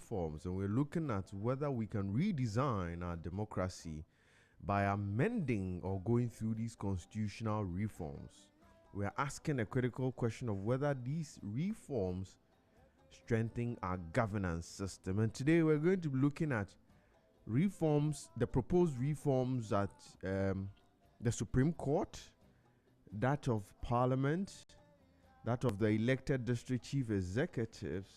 reforms, and we're looking at whether we can redesign our democracy by amending or going through these constitutional reforms. We are asking a critical question of whether these reforms strengthen our governance system. And today we're going to be looking at reforms, the proposed reforms at the Supreme Court, that of Parliament, that of the elected district chief executives,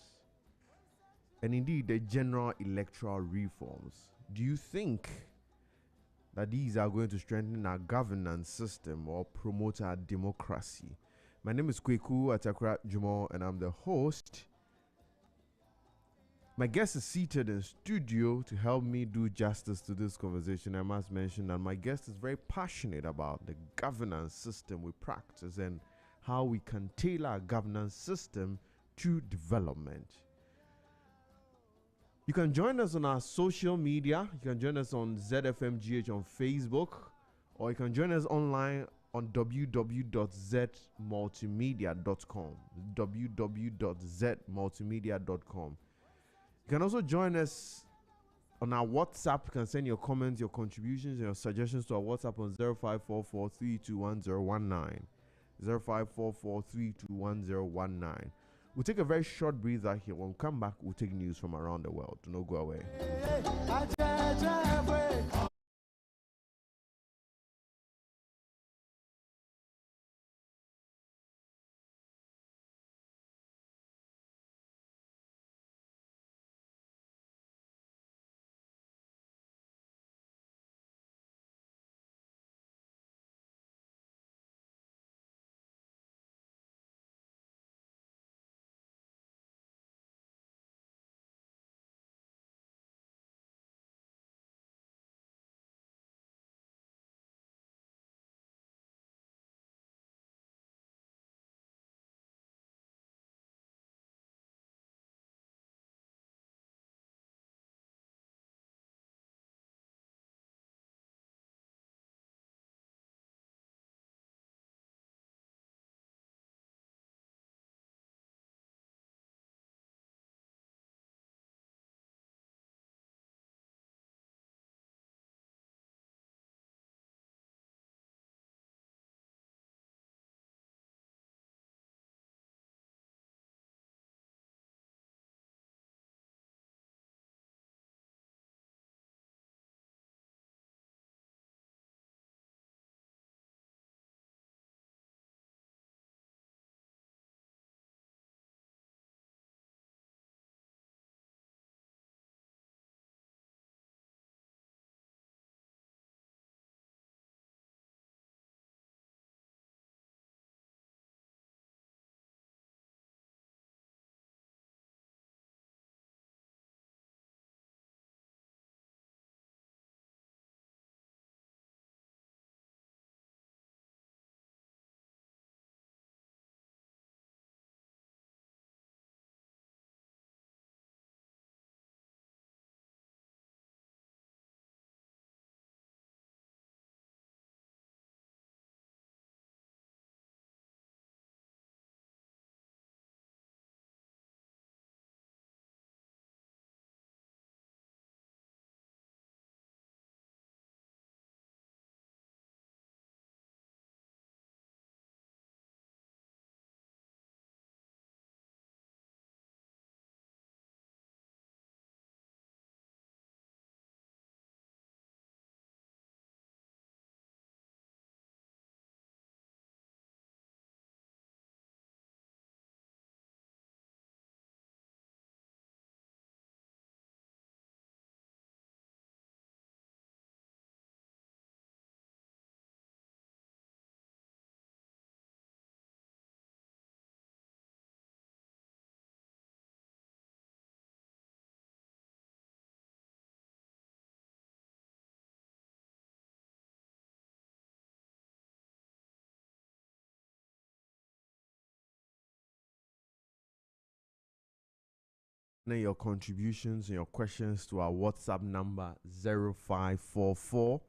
and indeed the general electoral reforms. Do you think that these are going to strengthen our governance system or promote our democracy? My name is Kweku Atakra Jumo, and I'm the host. My guest is seated in studio to help me do justice to this conversation. I must mention that my guest is very passionate about the governance system we practice and how we can tailor our governance system to development. You can join us on our social media. You can join us on ZFMGH on Facebook, or you can join us online on www.zmultimedia.com. www.zmultimedia.com. You can also join us on our WhatsApp. You can send your comments, your contributions, and your suggestions to our WhatsApp on 0544321019. 0544321019. We'll take a very short breather here. When we come back, we'll take news from around the world. Do not go away. Your contributions and your questions to our WhatsApp number 0544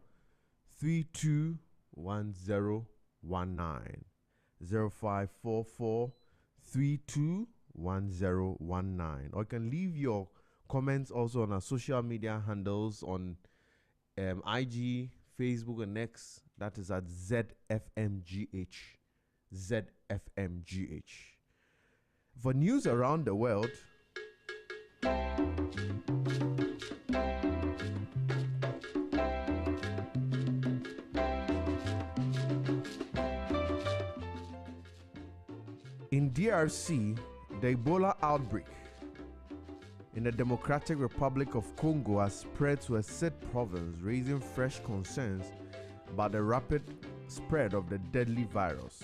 321019. 0544 321019. Or you can leave your Comments also on our social media handles on IG, Facebook, and X. That is at ZFMGH. ZFMGH. For news around the world, in DRC, the Ebola outbreak in the Democratic Republic of Congo has spread to a Zed province, raising fresh concerns about the rapid spread of the deadly virus.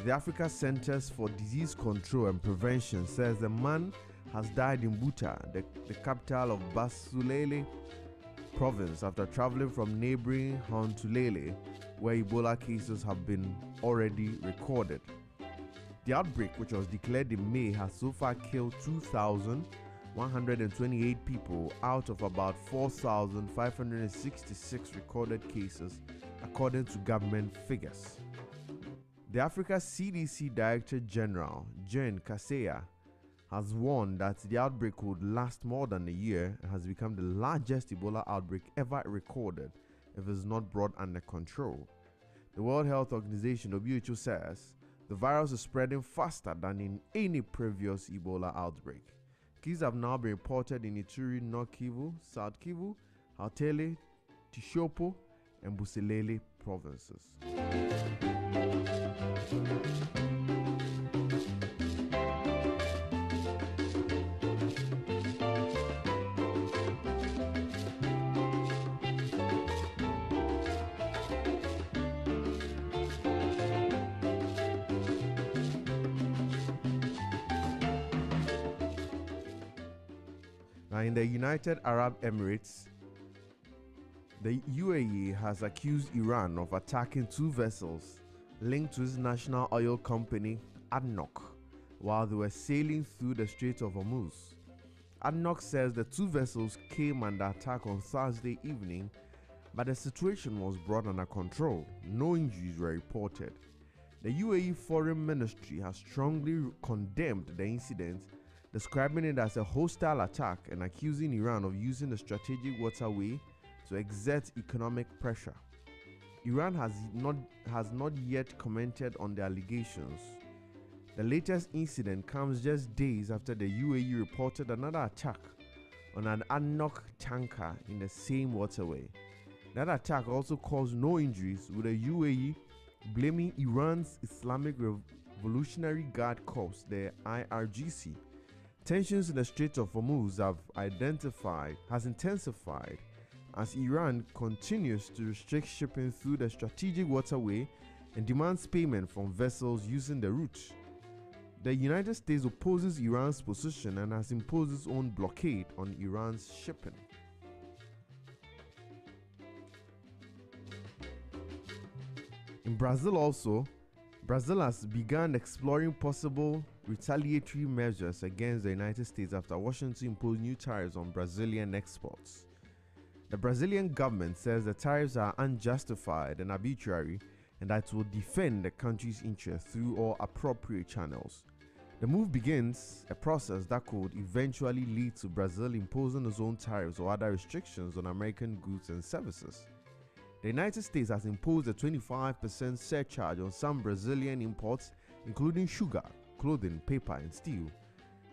The Africa Centers for Disease Control and Prevention says the man has died in Buta, the capital of Basulele province, after traveling from neighboring Hantulele, where Ebola cases have been already recorded. The outbreak, which was declared in May, has so far killed 2,128 people out of about 4,566 recorded cases, according to government figures. The Africa CDC Director General, Jean Kaseya, has warned that the outbreak would last more than a year and has become the largest Ebola outbreak ever recorded if it is not brought under control. The World Health Organization, WHO, says the virus is spreading faster than in any previous Ebola outbreak. Cases have now been reported in Ituri, North Kivu, South Kivu, Hautele, Tishopo, and Buselele provinces. Now, in the United Arab Emirates, the UAE has accused Iran of attacking two vessels linked to its national oil company, ADNOC, while they were sailing through the Strait of Hormuz. ADNOC says the two vessels came under attack on Thursday evening, but the situation was brought under control. No injuries were reported. The UAE Foreign Ministry has strongly condemned the incident, describing it as a hostile attack and accusing Iran of using the strategic waterway to exert economic pressure. Iran has not yet commented on the allegations. The latest incident comes just days after the UAE reported another attack on an ADNOC tanker in the same waterway. That attack also caused no injuries, with the UAE blaming Iran's Islamic Revolutionary Guard Corps, the IRGC. Tensions in the Strait of Hormuz has intensified as Iran continues to restrict shipping through the strategic waterway and demands payment from vessels using the route. The United States opposes Iran's position and has imposed its own blockade on Iran's shipping. In Brazil also, Brazil has begun exploring possible retaliatory measures against the United States after Washington imposed new tariffs on Brazilian exports. The Brazilian government says the tariffs are unjustified and arbitrary, and that it will defend the country's interests through all appropriate channels. The move begins a process that could eventually lead to Brazil imposing its own tariffs or other restrictions on American goods and services. The United States has imposed a 25% surcharge on some Brazilian imports, including sugar, clothing, paper, and steel.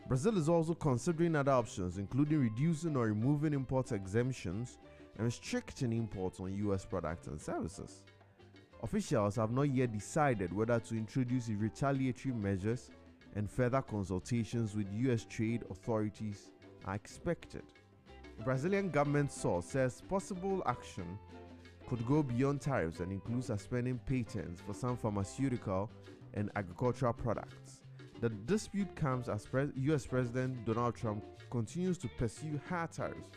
Brazil is also considering other options, including reducing or removing import exemptions and restricting imports on U.S. products and services. Officials have not yet decided whether to introduce retaliatory measures, and further consultations with U.S. trade authorities are expected. The Brazilian government source says possible action could go beyond tariffs and include suspending patents for some pharmaceutical and agricultural products. The dispute comes as U.S. President Donald Trump continues to pursue higher tariffs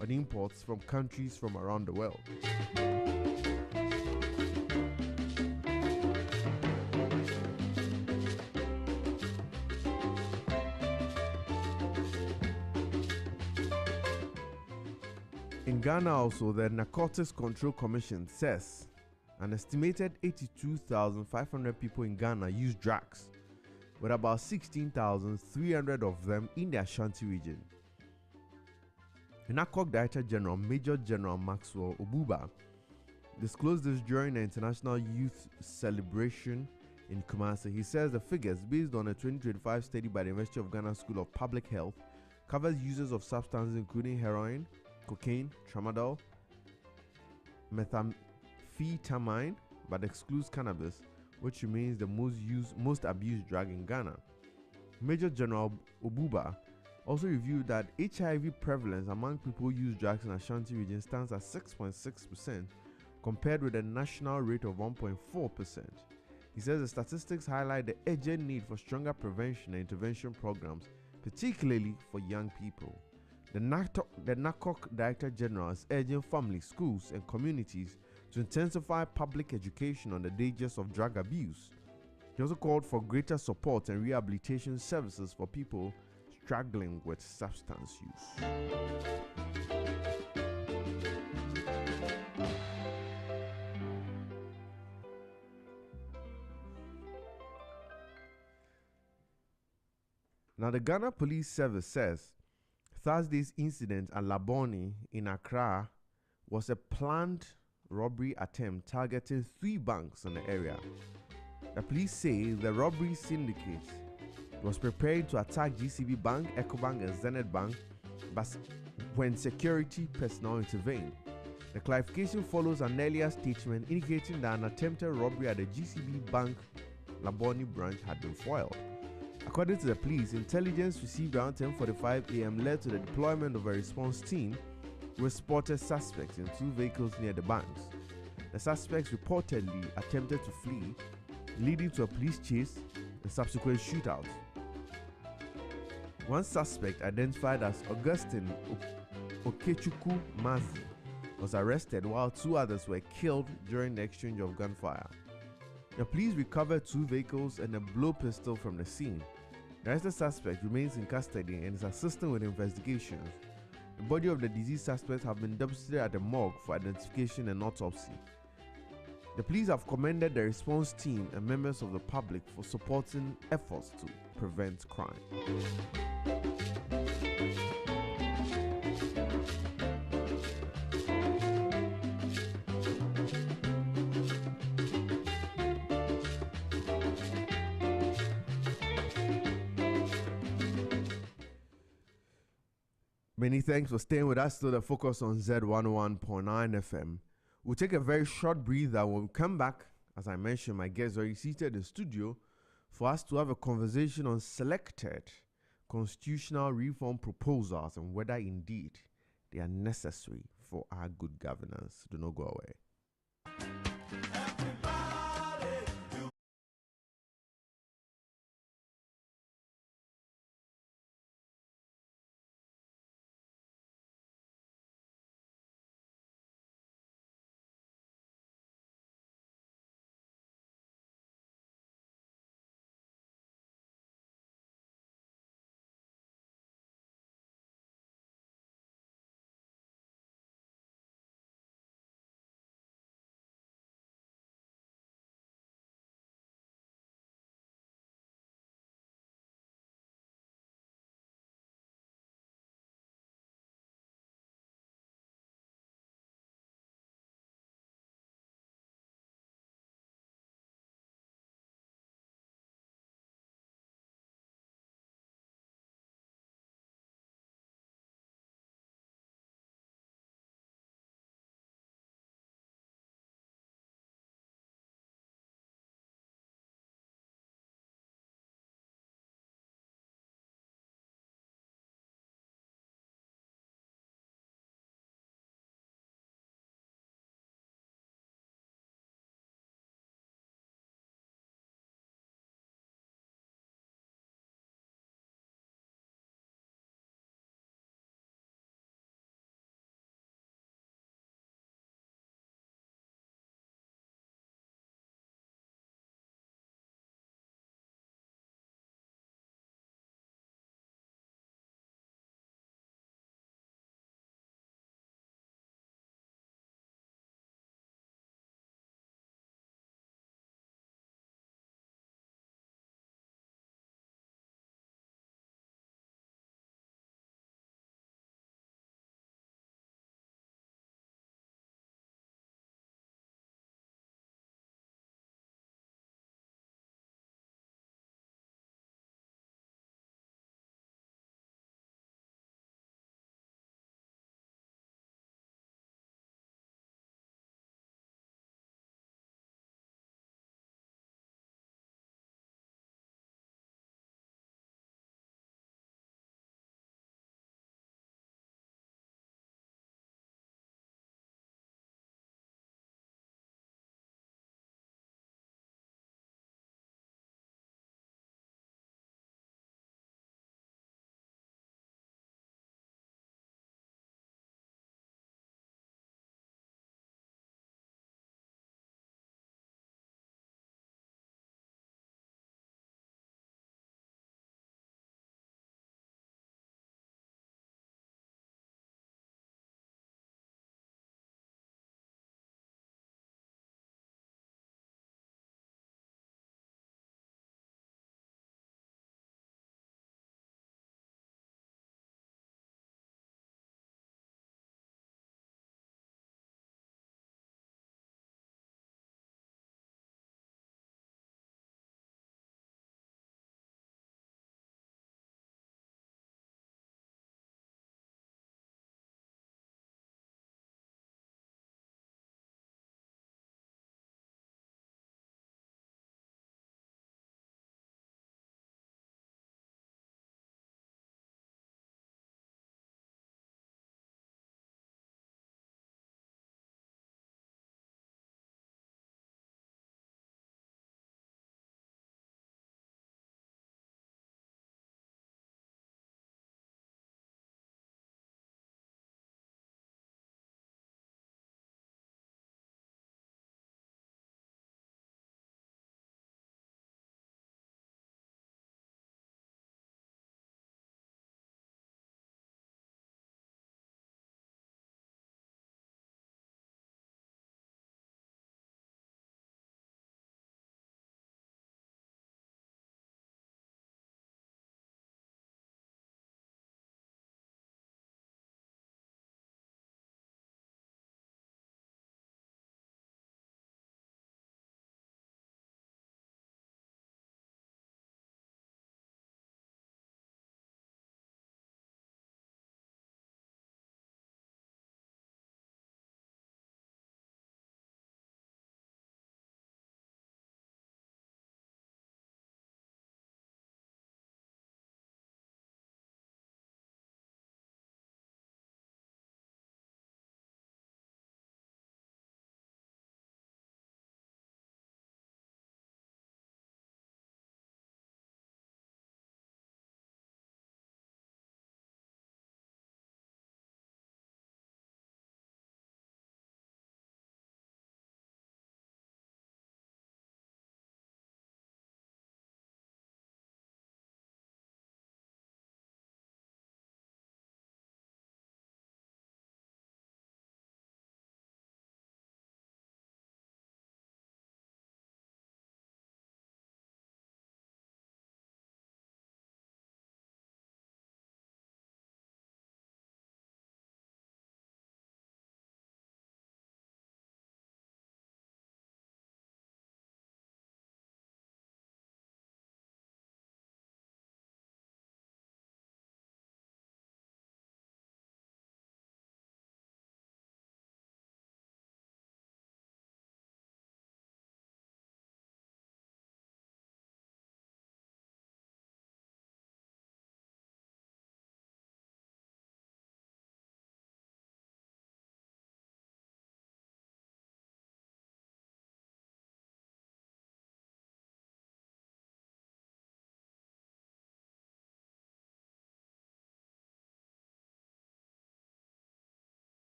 on imports from countries from around the world. In Ghana also, the Narcotics Control Commission says an estimated 82,500 people in Ghana use drugs, with about 16,300 of them in the Ashanti region. NACOC Director General Major General Maxwell Obuba disclosed this during the International Youth Celebration in Kumasi. He says the figures, based on a 2025 study by the University of Ghana School of Public Health, covers users of substances including heroin, cocaine, tramadol, methamphetamine, but excludes cannabis, which remains the most abused drug in Ghana. Major General Obuba also reviewed that HIV prevalence among people who use drugs in Ashanti region stands at 6.6%, compared with a national rate of 1.4%. He says the statistics highlight the urgent need for stronger prevention and intervention programs, particularly for young people. The NACOC Director General is urging families, schools, and communities to intensify public education on the dangers of drug abuse. He also called for greater support and rehabilitation services for people struggling with substance use. Now, the Ghana Police Service says Thursday's incident at Labone in Accra was a planned robbery attempt targeting 3 banks in the area. The police say the robbery syndicate was preparing to attack GCB Bank, Ecobank, and Zenith Bank, but when security personnel intervened. The clarification follows an earlier statement indicating that an attempted robbery at the GCB Bank Labone branch had been foiled. According to the police, intelligence received around 10:45 a.m. led to the deployment of a response team who spotted suspects in 2 vehicles near the banks. The suspects reportedly attempted to flee, leading to a police chase and subsequent shootouts. One suspect, identified as Augustine Okechukwu Mazi, was arrested while 2 others were killed during the exchange of gunfire. The police recovered 2 vehicles and a blow pistol from the scene. The arrested suspect remains in custody and is assisting with investigations. The body of the deceased suspect have been deposited at the morgue for identification and autopsy. The police have commended the response team and members of the public for supporting efforts to prevent crime. Many thanks for staying with us to the Focus on Zed 101.9 FM. We'll take a very short breather. When we come back, as I mentioned, my guests are seated in the studio for us to have a conversation on selected constitutional reform proposals and whether indeed they are necessary for our good governance. Do not go away.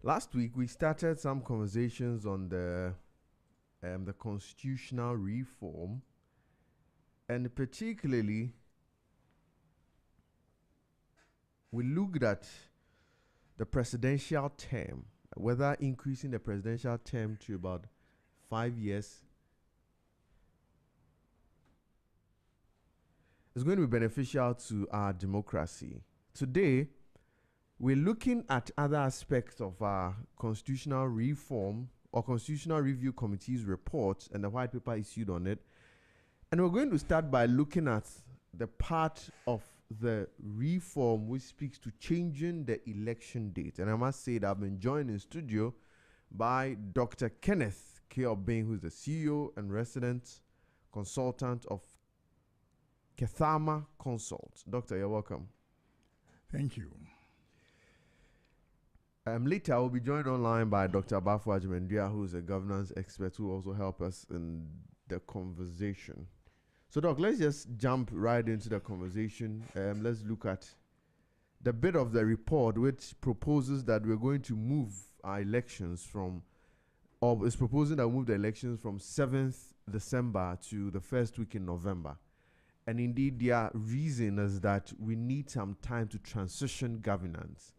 Last week we started some conversations on the constitutional reform, and particularly we looked at the presidential term, whether increasing the presidential term to about 5 years is going to be beneficial to our democracy. Today, we're looking at other aspects of our constitutional reform or Constitutional Review Committee's report and the white paper issued on it. And we're going to start by looking at the part of the reform which speaks to changing the election date. And I must say that I've been joined in studio by Dr. Kenneth K. Obeng, who's the CEO and resident consultant of Kethama Consult. Doctor, you're welcome. Thank you. Later, I will be joined online by Dr. Abafo Ajimendia, who is a governance expert who also help us in the conversation. So, Doc, let's just jump right into the conversation. Let's look at the bit of the report which proposes that we're going to move our elections from, or is proposing that we move the elections from 7th December to the first week in November. And indeed, their reason is that we need some time to transition governance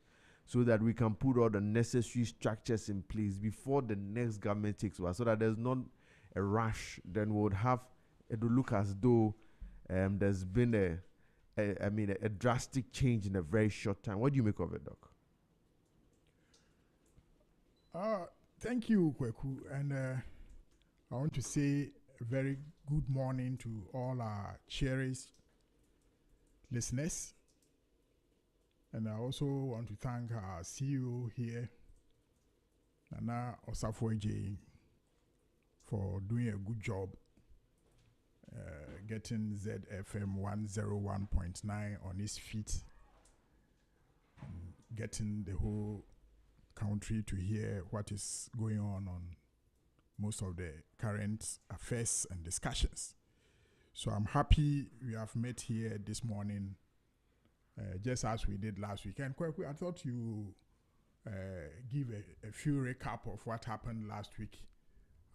so that we can put all the necessary structures in place before the next government takes over, so that there's not a rush. Then we would have it will look as though there's been a drastic change in a very short time. What do you make of it, Doc? Thank you, Kweku. And I want to say a very good morning to all our cherished listeners. And I also want to thank our CEO here, Nana Osafueje, for doing a good job getting ZFM 101.9 on his feet, and getting the whole country to hear what is going on most of the current affairs and discussions. So I'm happy we have met here this morning, just as we did last week. And I thought you give a few recap of what happened last week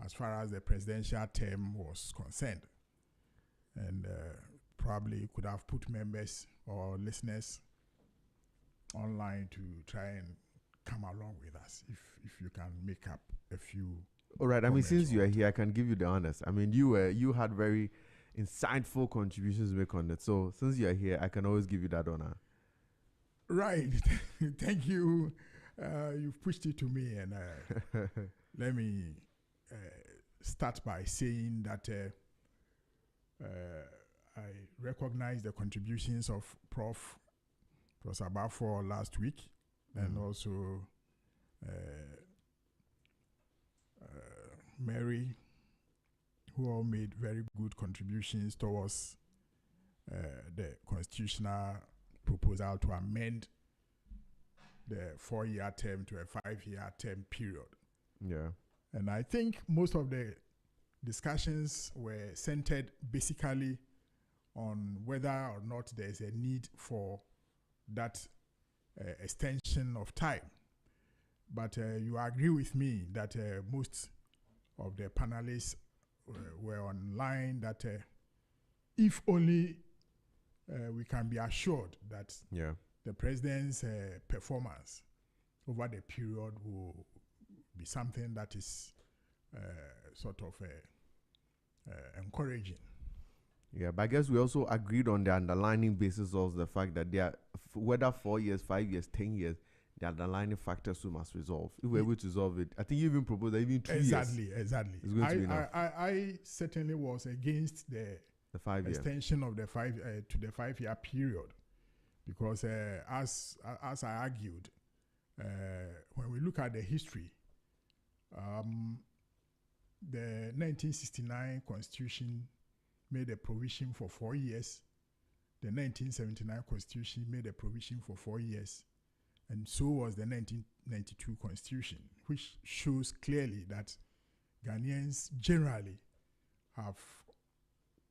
as far as the presidential term was concerned. And probably could have put members or listeners online to try and come along with us if you can make up a few. All right. I mean, since you are here, I can give you the honors. I mean, you had very insightful contributions to make on it. So since you are here, I can always give you that honor. Right. Thank you. You've pushed it to me, and let me start by saying that I recognize the contributions of Prof. Professor Abafo last week, and also Mary, who all made very good contributions towards the constitutional proposal to amend the 4-year term to a 5-year term period. Yeah. And I think most of the discussions were centered basically on whether or not there's a need for that extension of time. But you agree with me that most of the panelists were online that if only we can be assured that the president's performance over the period will be something that is sort of encouraging. Yeah, but I guess we also agreed on the underlying basis of the fact that there, whether 4 years, 5 years, 10 years, the underlying factors we must resolve. If we're able to resolve it, I think you even proposed that even 2 years. Exactly. It's going to be enough. I certainly was against the 5 year extension of the 5-year period, because as I argued, when we look at the history, the 1969 Constitution made a provision for 4 years. The 1979 Constitution made a provision for 4 years. And so was the 1992 Constitution, which shows clearly that Ghanaians generally have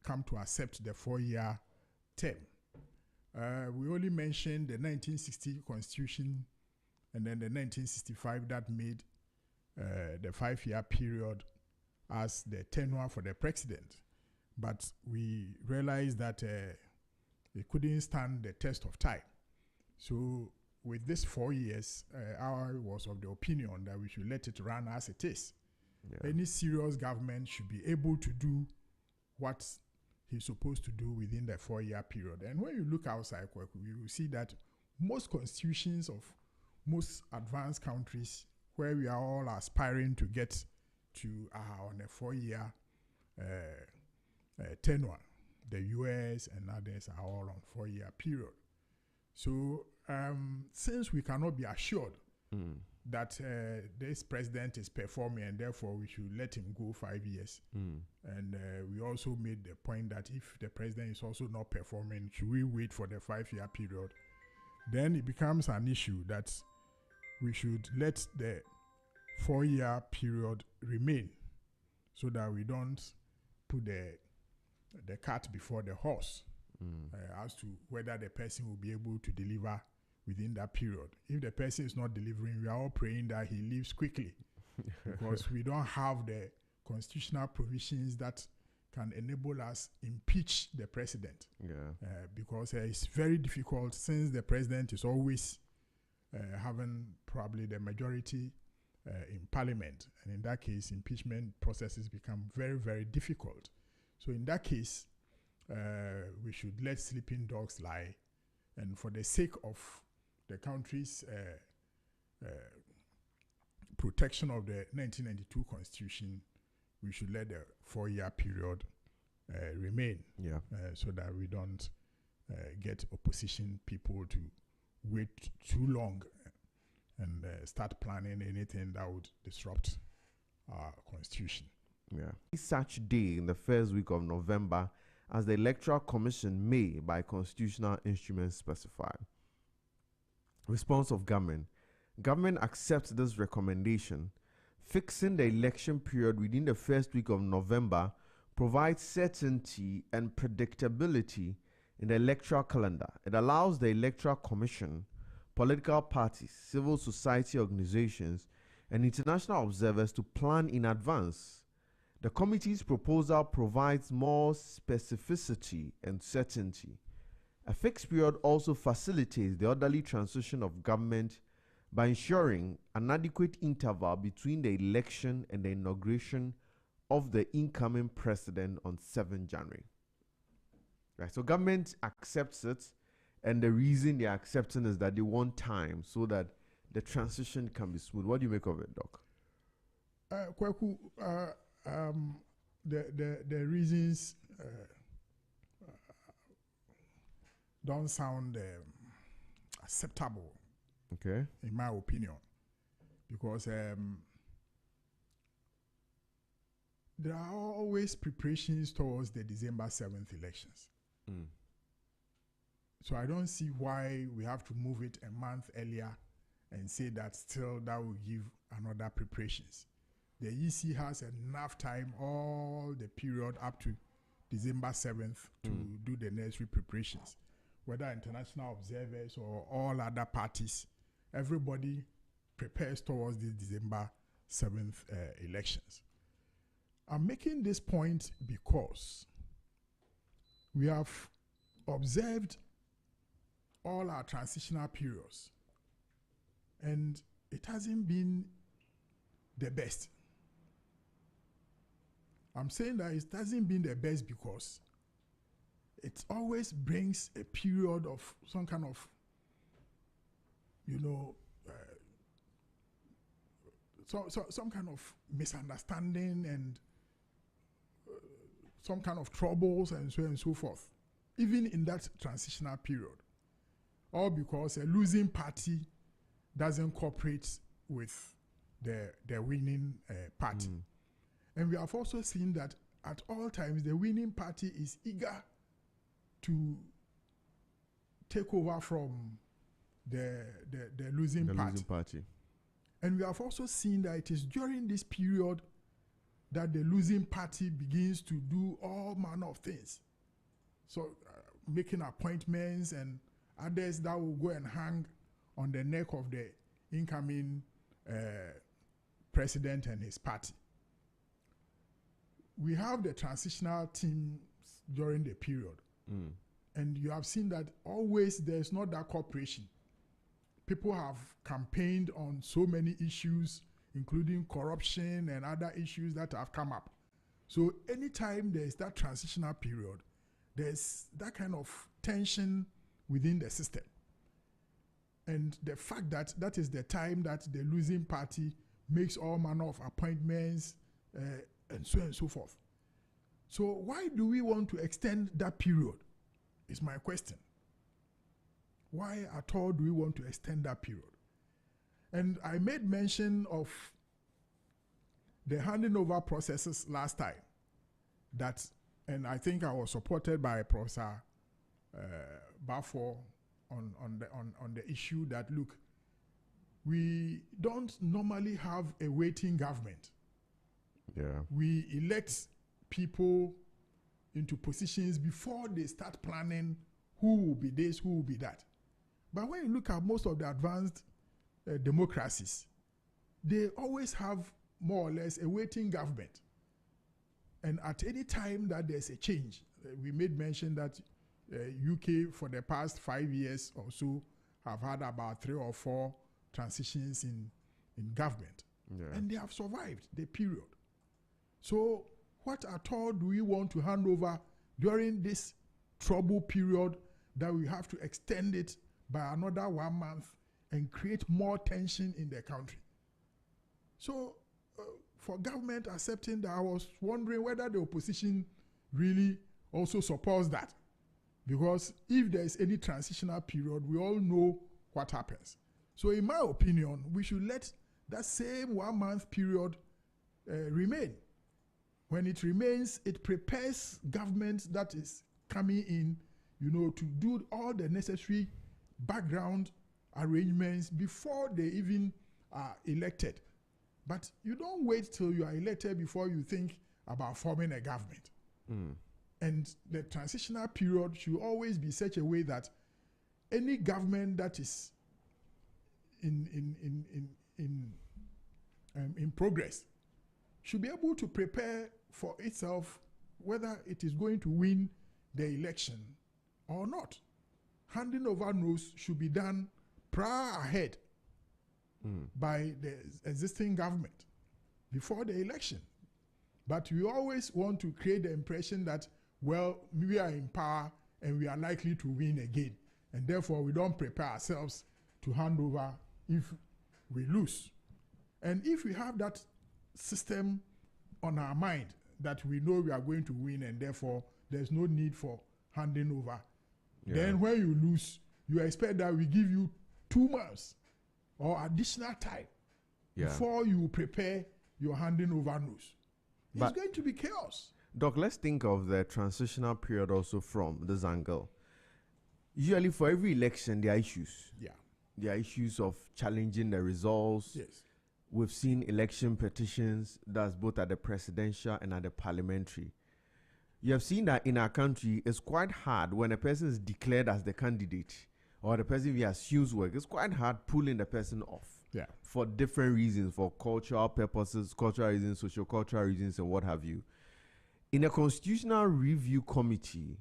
come to accept the 4-year term. We only mentioned the 1960 Constitution And then the 1965 that made the 5-year period as the tenure for the president. But we realized that it couldn't stand the test of time. So with this 4 years, I was of the opinion that we should let it run as it is. Yeah. Any serious government should be able to do what he's supposed to do within the 4-year period. And when you look outside, you will see that most constitutions of most advanced countries, where we are all aspiring to get to on a 4-year tenure, the US and others are all on 4-year period. So since we cannot be assured that this president is performing and therefore we should let him go 5 years, and we also made the point that if the president is also not performing, should we wait for the 5-year period? Then it becomes an issue that we should let the 4-year period remain so that we don't put the cart before the horse as to whether the person will be able to deliver within that period. If the person is not delivering, we are all praying that he leaves quickly because we don't have the constitutional provisions that can enable us impeach the president. Because it's very difficult since the president is always having probably the majority in parliament. And in that case, impeachment processes become very, very difficult. So in that case, we should let sleeping dogs lie. And for the sake of the country's protection of the 1992 Constitution, we should let the 4-year period remain, so that we don't get opposition people to wait too long and start planning anything that would disrupt our Constitution. Such day in the first week of November as the Electoral Commission may, by constitutional instruments, specify. Response of government. Government accepts this recommendation. Fixing the election period within the first week of November provides certainty and predictability in the electoral calendar. It allows the Electoral Commission, political parties, civil society organizations, and international observers to plan in advance. The committee's proposal provides more specificity and certainty. A fixed period also facilitates the orderly transition of government by ensuring an adequate interval between the election and the inauguration of the incoming president on 7 January. Right, so government accepts it, and the reason they're accepting is that they want time so that the transition can be smooth. What do you make of it, Doc? Kwaku, the reasons don't sound acceptable, okay, in my opinion, because there are always preparations towards the December 7th elections. So I don't see why we have to move it a month earlier and say that still that will give another preparations. The EC has enough time, all the period up to December 7th to do the necessary preparations. Whether international observers or all other parties, everybody prepares towards the December 7th elections. I'm making this point because we have observed all our transitional periods, and it hasn't been the best. I'm saying that it hasn't been the best because it always brings a period of some kind of, some kind of misunderstanding and some kind of troubles and so on and so forth, even in that transitional period. All because a losing party doesn't cooperate with the winning party. And we have also seen that at all times the winning party is eager to take over from the losing party. And we have also seen that it is during this period that the losing party begins to do all manner of things. So making appointments and others that will go and hang on the neck of the incoming president and his party. We have the transitional teams during the period. And you have seen that always there's not that cooperation. People have campaigned on so many issues, including corruption and other issues that have come up. So anytime there's that transitional period, there's that kind of tension within the system. And the fact that that is the time that the losing party makes all manner of appointments and so forth. So why do we want to extend that period is my question. Why at all do we want to extend that period? And I made mention of the handing over processes last time. That, and I think I was supported by Professor Bafo on the issue that, look, we don't normally have a waiting government. Yeah. We elect people into positions before they start planning who will be this, who will be that. But when you look at most of the advanced democracies, they always have more or less a waiting government. And at any time that there's a change, we made mention that UK for the past 5 years or so have had about 3 or 4 transitions in government. Yeah. And they have survived the period. So what at all do we want to hand over during this trouble period that we have to extend it by another 1 month and create more tension in the country? So for government accepting that, I was wondering whether the opposition really also supports that. Because if there is any transitional period, we all know what happens. So in my opinion, we should let that same 1 month period remain. When it remains, it prepares government that is coming in, to do all the necessary background arrangements before they even are elected. But you don't wait till you are elected before you think about forming a government. And the transitional period should always be such a way that any government that is in progress should be able to prepare for itself whether it is going to win the election or not. Handing over notes should be done prior ahead by the existing government before the election. But we always want to create the impression that, well, we are in power and we are likely to win again. And therefore, we don't prepare ourselves to hand over if we lose. And if we have that system on our mind that we know we are going to win and therefore there's no need for handing over, then when you lose, you expect that we give you 2 months or additional time before you prepare your handing over news. It's going to be chaos. Doc, let's think of the transitional period also from this angle. Usually for every election, there are issues. Yeah. There are issues of challenging the results. Yes. We've seen election petitions, that's both at the presidential and at the parliamentary. You have seen that in our country, it's quite hard when a person is declared as the candidate or the person who assumes work. It's quite hard pulling the person off. Yeah. For different reasons, for cultural purposes, cultural reasons, social-cultural reasons, and what have you. In a Constitutional Review Committee,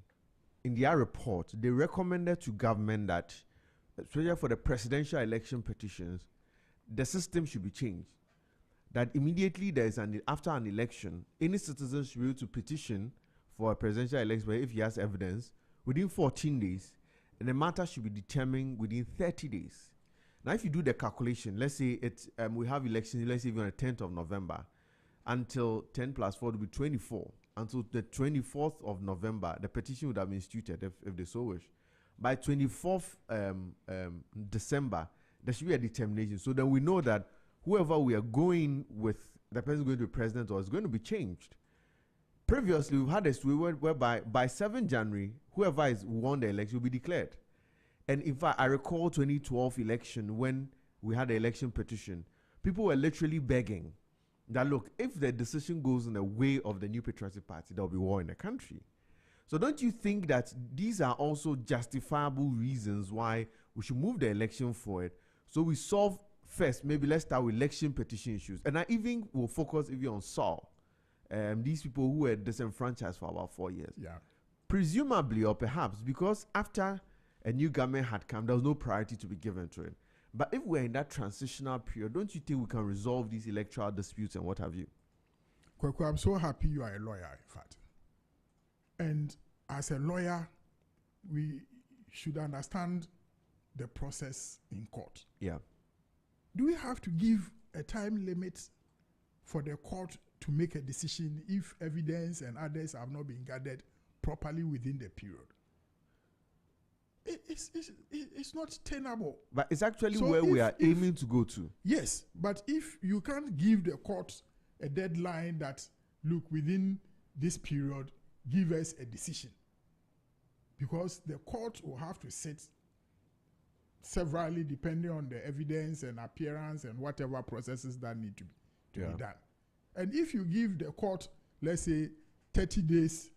in their report, they recommended to government that, especially for the presidential election petitions, the system should be changed. That immediately after an election, any citizen should be able to petition for a presidential election if he has evidence within 14 days, and the matter should be determined within 30 days. Now, if you do the calculation, let's say we have elections, let's say even on the 10th of November, until 10 plus 4 will be 24. Until the 24th of November, the petition would have been instituted if they so wish. By 24th December, there should be a determination. So then we know that whoever we are going with, the person going to be president or is going to be changed. Previously, we've had a situation whereby by 7 January, whoever is won the election will be declared. And in fact, I recall 2012 election when we had the election petition, people were literally begging that, look, if the decision goes in the way of the New Patriotic Party, there will be war in the country. So don't you think that these are also justifiable reasons why we should move the election forward so we solve first, maybe let's start with election petition issues. And I even will focus even on Saul. These people who were disenfranchised for about 4 years. Yeah. Presumably, or perhaps because after a new government had come, there was no priority to be given to it. But if we're in that transitional period, don't you think we can resolve these electoral disputes and what have you? Kweku, I'm so happy you are a lawyer, in fact. And as a lawyer, we should understand the process in court. Yeah. Do we have to give a time limit for the court to make a decision if evidence and others have not been gathered properly within the period? It's not tenable. But it's actually So where we are aiming to go to. Yes, but if you can't give the court a deadline that, look, within this period, give us a decision. Because the court will have to sit severally depending on the evidence and appearance and whatever processes that need to be done. And if you give the court, let's say, 30 days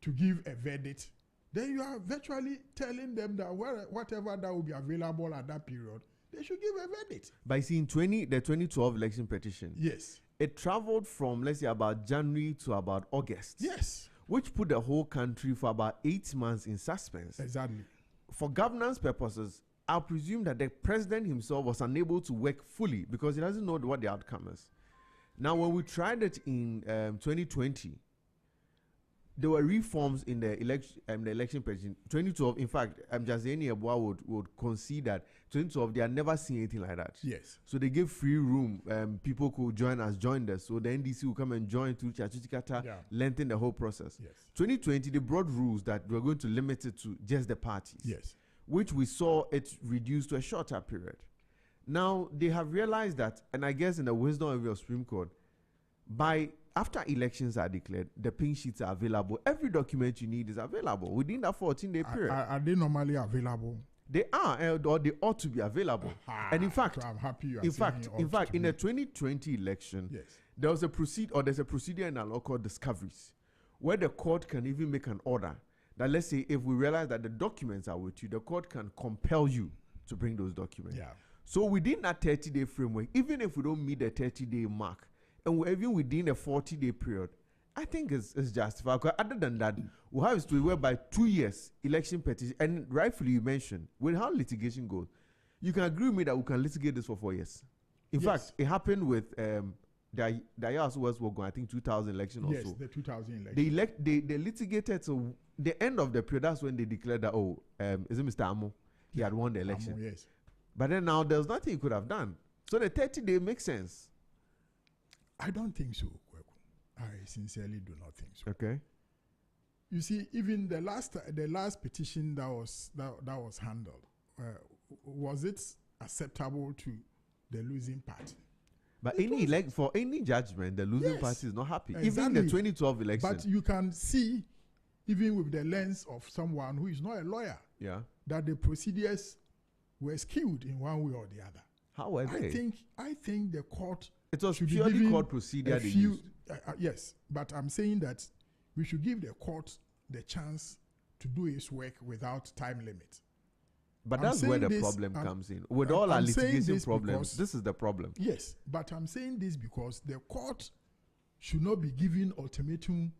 to give a verdict, then you are virtually telling them that whatever that will be available at that period, they should give a verdict. By seeing the 2012 election petition, Yes. it traveled from, let's say, about January to about August. Yes. Which put the whole country for about 8 months in suspense. Exactly. For governance purposes, I presume that the president himself was unable to work fully because he doesn't know what the outcome is. Now, when we tried it in 2020, there were reforms in the election petition. 2012, in fact, Jazeni Ebua would concede that 2012 they had never seen anything like that. Yes. So they gave free room. People could joined us. So the NDC would come and join through Chachichikata, lengthen the whole process. Yes. 2020, they brought rules that were going to limit it to just the parties. Yes. Which we saw it reduced to a shorter period. Now, they have realized that, and I guess in the wisdom of your Supreme Court, after elections are declared, the pink sheets are available. Every document you need is available within that 14-day period. Are they normally available? They are, or they ought to be available. And in fact, so I'm happy you are in the 2020 election, yes, there's a procedure in our law called discoveries, where the court can even make an order that, let's say, if we realize that the documents are with you, the court can compel you to bring those documents. Yeah. So within that 30-day framework, even if we don't meet the 30-day mark, and we're even within a 40-day period, I think it's justified. Because other than that, we'll have a story whereby 2 years election petition, and rightfully you mentioned, with how litigation goes, you can agree with me that we can litigate this for 4 years. In fact, it happened with the Ayers West Wogon, I think 2000 election or so. Yes, the 2000 election. They litigated, so the end of the period, that's when they declared that, is it Mr. Amo? He had won the election. Amo, yes. But then now there's nothing he could have done. So the 30-day makes sense. I don't think so, Kweku. I sincerely do not think so. Okay. You see, even the last petition that was handled, was it acceptable to the losing party? But for any judgment, the losing party is not happy. Exactly. Even the 2012 election. But you can see, even with the lens of someone who is not a lawyer, that the procedures were skewed in one way or the other. How were they? I think the court. It was purely court procedure they used. Yes, but I'm saying that we should give the court the chance to do its work without time limit. But that's where the problem comes in. With all our litigation problems, this is the problem. Yes, but I'm saying this because the court should not be given ultimatum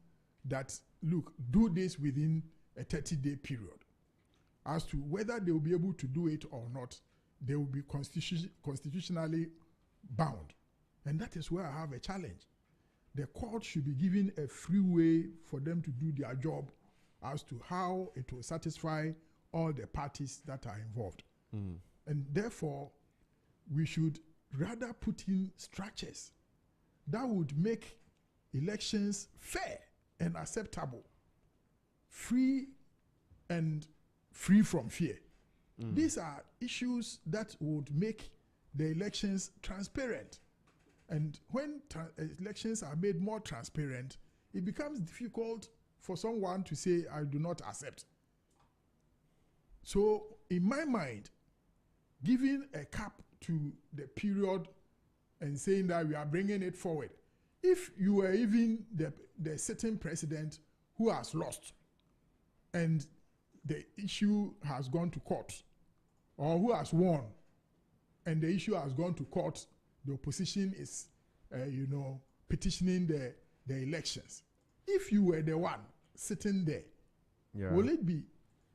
that, look, do this within a 30-day period. As to whether they will be able to do it or not, they will be constitutionally bound. And that is where I have a challenge. The court should be given a free way for them to do their job as to how it will satisfy all the parties that are involved. And therefore, we should rather put in structures that would make elections fair and acceptable, free and free from fear. These are issues that would make the elections transparent. And when elections are made more transparent, it becomes difficult for someone to say, I do not accept. So, in my mind, giving a cap to the period and saying that we are bringing it forward, if you were even the sitting president who has lost and the issue has gone to court, or who has won, and the issue has gone to court, the opposition is, petitioning the elections. If you were the one sitting there, will it be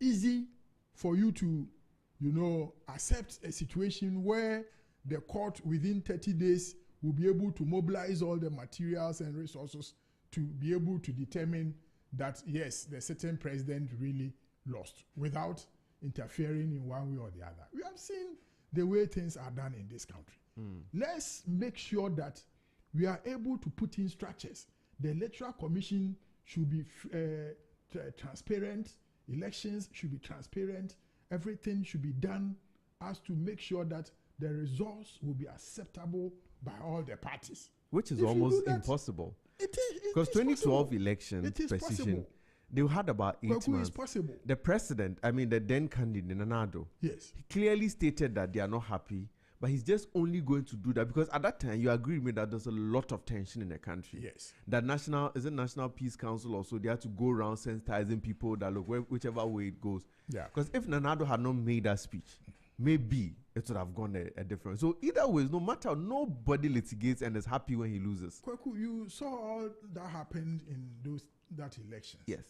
easy for you to, accept a situation where the court within 30 days will be able to mobilize all the materials and resources to be able to determine that, yes, the sitting president really lost without interfering in one way or the other? We have seen the way things are done in this country. Let's make sure that we are able to put in structures. The Electoral Commission should be transparent. Elections should be transparent. Everything should be done as to make sure that the results will be acceptable by all the parties. Which is almost impossible. It is. Because 2012 election precision, they had about 8 months. Possible. The president, the then candidate, Nanado, yes, he clearly stated that they are not happy, but he's just only going to do that because at that time, you agree with me that there's a lot of tension in the country. Yes. That National Peace Council also, they had to go around sensitizing people that look, whichever way it goes. Yeah. Because if Nanado had not made that speech, maybe it would have gone a different. So either way, no matter, nobody litigates and is happy when he loses. Kweku, you saw all that happened in that elections. Yes.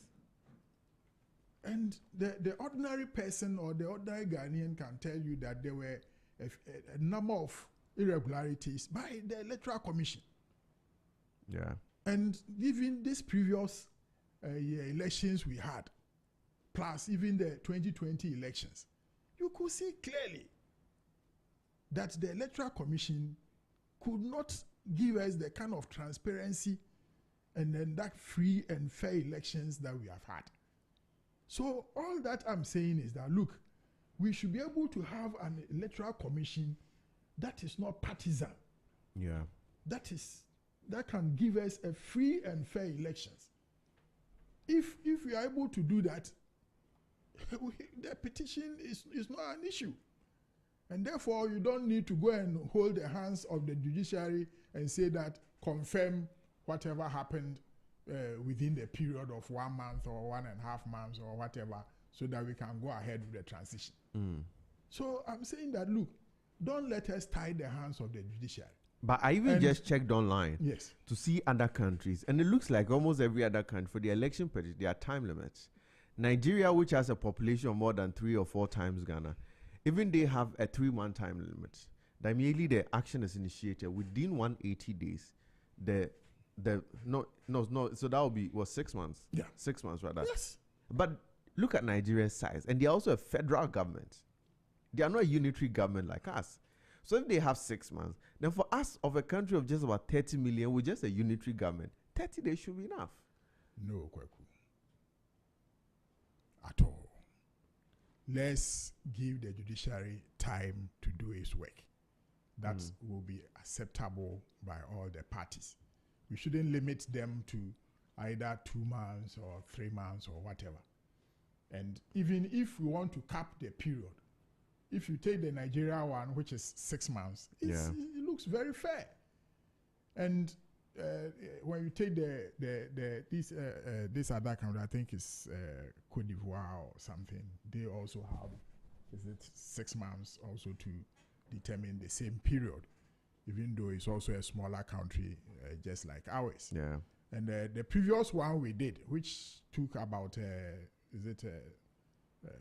And the ordinary person or the ordinary Ghanaian can tell you that there were a number of irregularities by the Electoral Commission. Yeah. And even these previous elections we had, plus even the 2020 elections, you could see clearly that the Electoral Commission could not give us the kind of transparency and then that free and fair elections that we have had. So all that I'm saying is that, look, we should be able to have an Electoral Commission that is not partisan. Yeah. That can give us a free and fair elections. If we are able to do that, the petition is not an issue. And therefore, you don't need to go and hold the hands of the judiciary and say that confirm whatever happened within the period of 1 month or 1.5 months or whatever, so that we can go ahead with the transition. So I'm saying that, look, don't let us tie the hands of the judiciary. But I even just checked online yes, to see other countries, and it looks like almost every other country, for the election period, there are time limits. Nigeria, which has a population of more than 3 or 4 times Ghana, even they have a 3-month time limit. That immediately the action is initiated within 180 days. So that will be 6 months. Yeah, 6 months rather. Yes. But look at Nigeria's size, and they are also a federal government. They are not a unitary government like us. So if they have 6 months, then for us of a country of just about 30 million with just a unitary government, 30 days should be enough. No, Kweku. At all. Let's give the judiciary time to do its work. That will be acceptable by all the parties. We shouldn't limit them to either 2 months or 3 months or whatever. And even if we want to cap the period, if you take the Nigeria one, which is 6 months, it looks very fair. And when you take this other country, I think it's Cote d'Ivoire or something, they also have, 6 months also to determine the same period, even though it's also a smaller country, just like ours. Yeah. And the previous one we did, which took about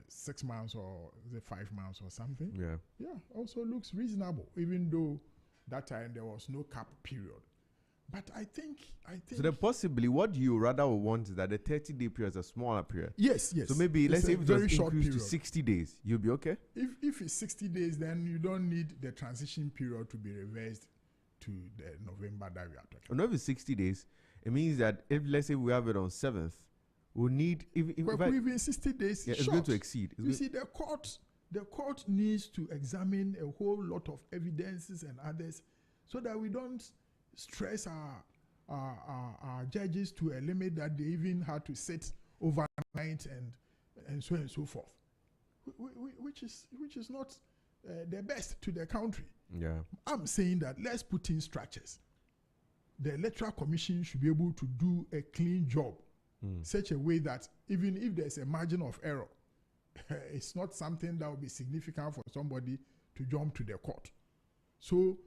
6 months or 5 months or something? Yeah, also looks reasonable, even though that time there was no cap period. But I think. So then possibly what you rather want is that the 30-day period is a smaller period. Yes. So maybe let's say if it was short increased period to 60 days, you'll be okay? If it's 60 days, then you don't need the transition period to be reversed to the November that we are talking about. No, if it's 60 days, it means that if let's say we have it on 7th, we'll need even 60 days. Yeah, it's going to exceed. You see, the court needs to examine a whole lot of evidences and others, so that we don't stress our judges to a limit that they even had to sit overnight and so on and so forth, which is not the best to the country. Yeah, I'm saying that let's put in structures. The Electoral Commission should be able to do a clean job, such a way that even if there's a margin of error, it's not something that will be significant for somebody to jump to the court. So,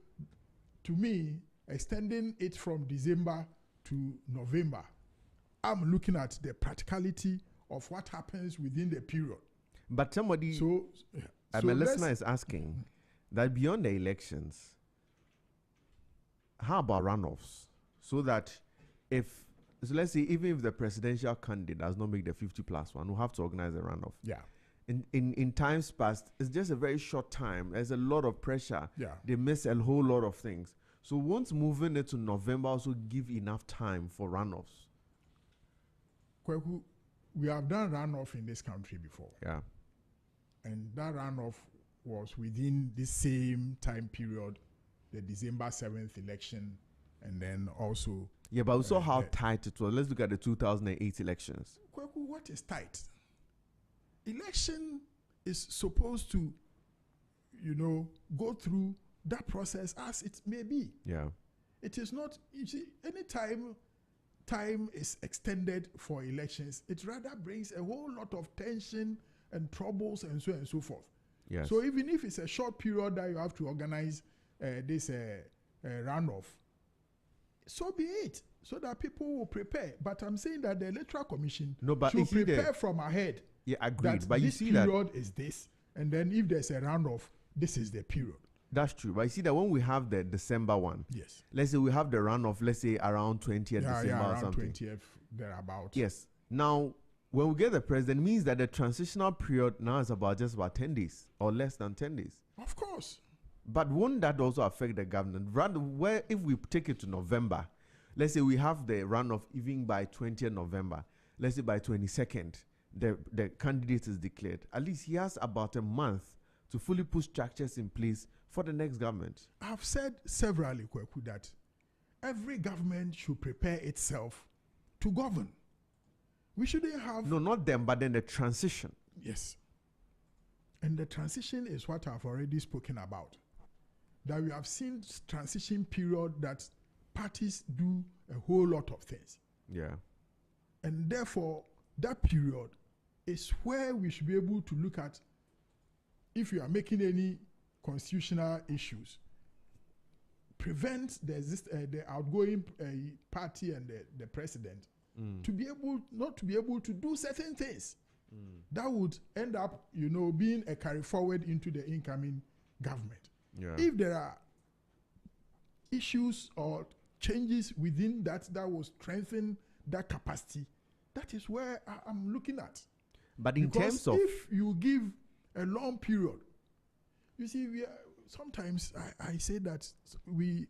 to me, extending it from December to November, I'm looking at the practicality of what happens within the period. But somebody, a listener is asking that beyond the elections, how about runoffs? So that so let's say even if the presidential candidate does not make the 50+1, we'll have to organize a runoff. Yeah. In times past, it's just a very short time. There's a lot of pressure. Yeah. They miss a whole lot of things. So once moving it to November also give enough time for runoffs. Kweku, we have done runoff in this country before. Yeah. And that runoff was within the same time period, the December 7th election, and then also... Yeah, but we saw how tight it was. Let's look at the 2008 elections. Kweku, what is tight? Election is supposed to, go through that process as it may be. Yeah. It is not, you see, any time is extended for elections, it rather brings a whole lot of tension and troubles and so on and so forth. Yes. So even if it's a short period that you have to organize this runoff, so be it, so that people will prepare. But I'm saying that the Electoral Commission should prepare from ahead. Yeah, agreed. That but you see that this period is this, and then if there's a runoff, this is the period. That's true. But you see that when we have the December one, yes, let's say we have the runoff, let's say around 20th December around or something. 20th, thereabout. Yes. Now, when we get the president, it means that the transitional period now is just about 10 days or less than 10 days. Of course. But won't that also affect the government? Rather, where if we take it to November, let's say we have the runoff even by 20th November, let's say by 22nd, the candidate is declared. At least he has about a month to fully put structures in place for the next government. I've said severally, Kweku, that every government should prepare itself to govern. We shouldn't have... No, not them, but then the transition. Yes. And the transition is what I've already spoken about. That we have seen transition period that parties do a whole lot of things. Yeah. And therefore, that period is where we should be able to look at if you are making any constitutional issues, prevent the outgoing party and the president to be able not to be able to do certain things that would end up, being a carry forward into the incoming government. Yeah. If there are issues or changes within that will strengthen that capacity, that is where I'm looking at. But in terms of, if you give a long period, you see, sometimes I say that we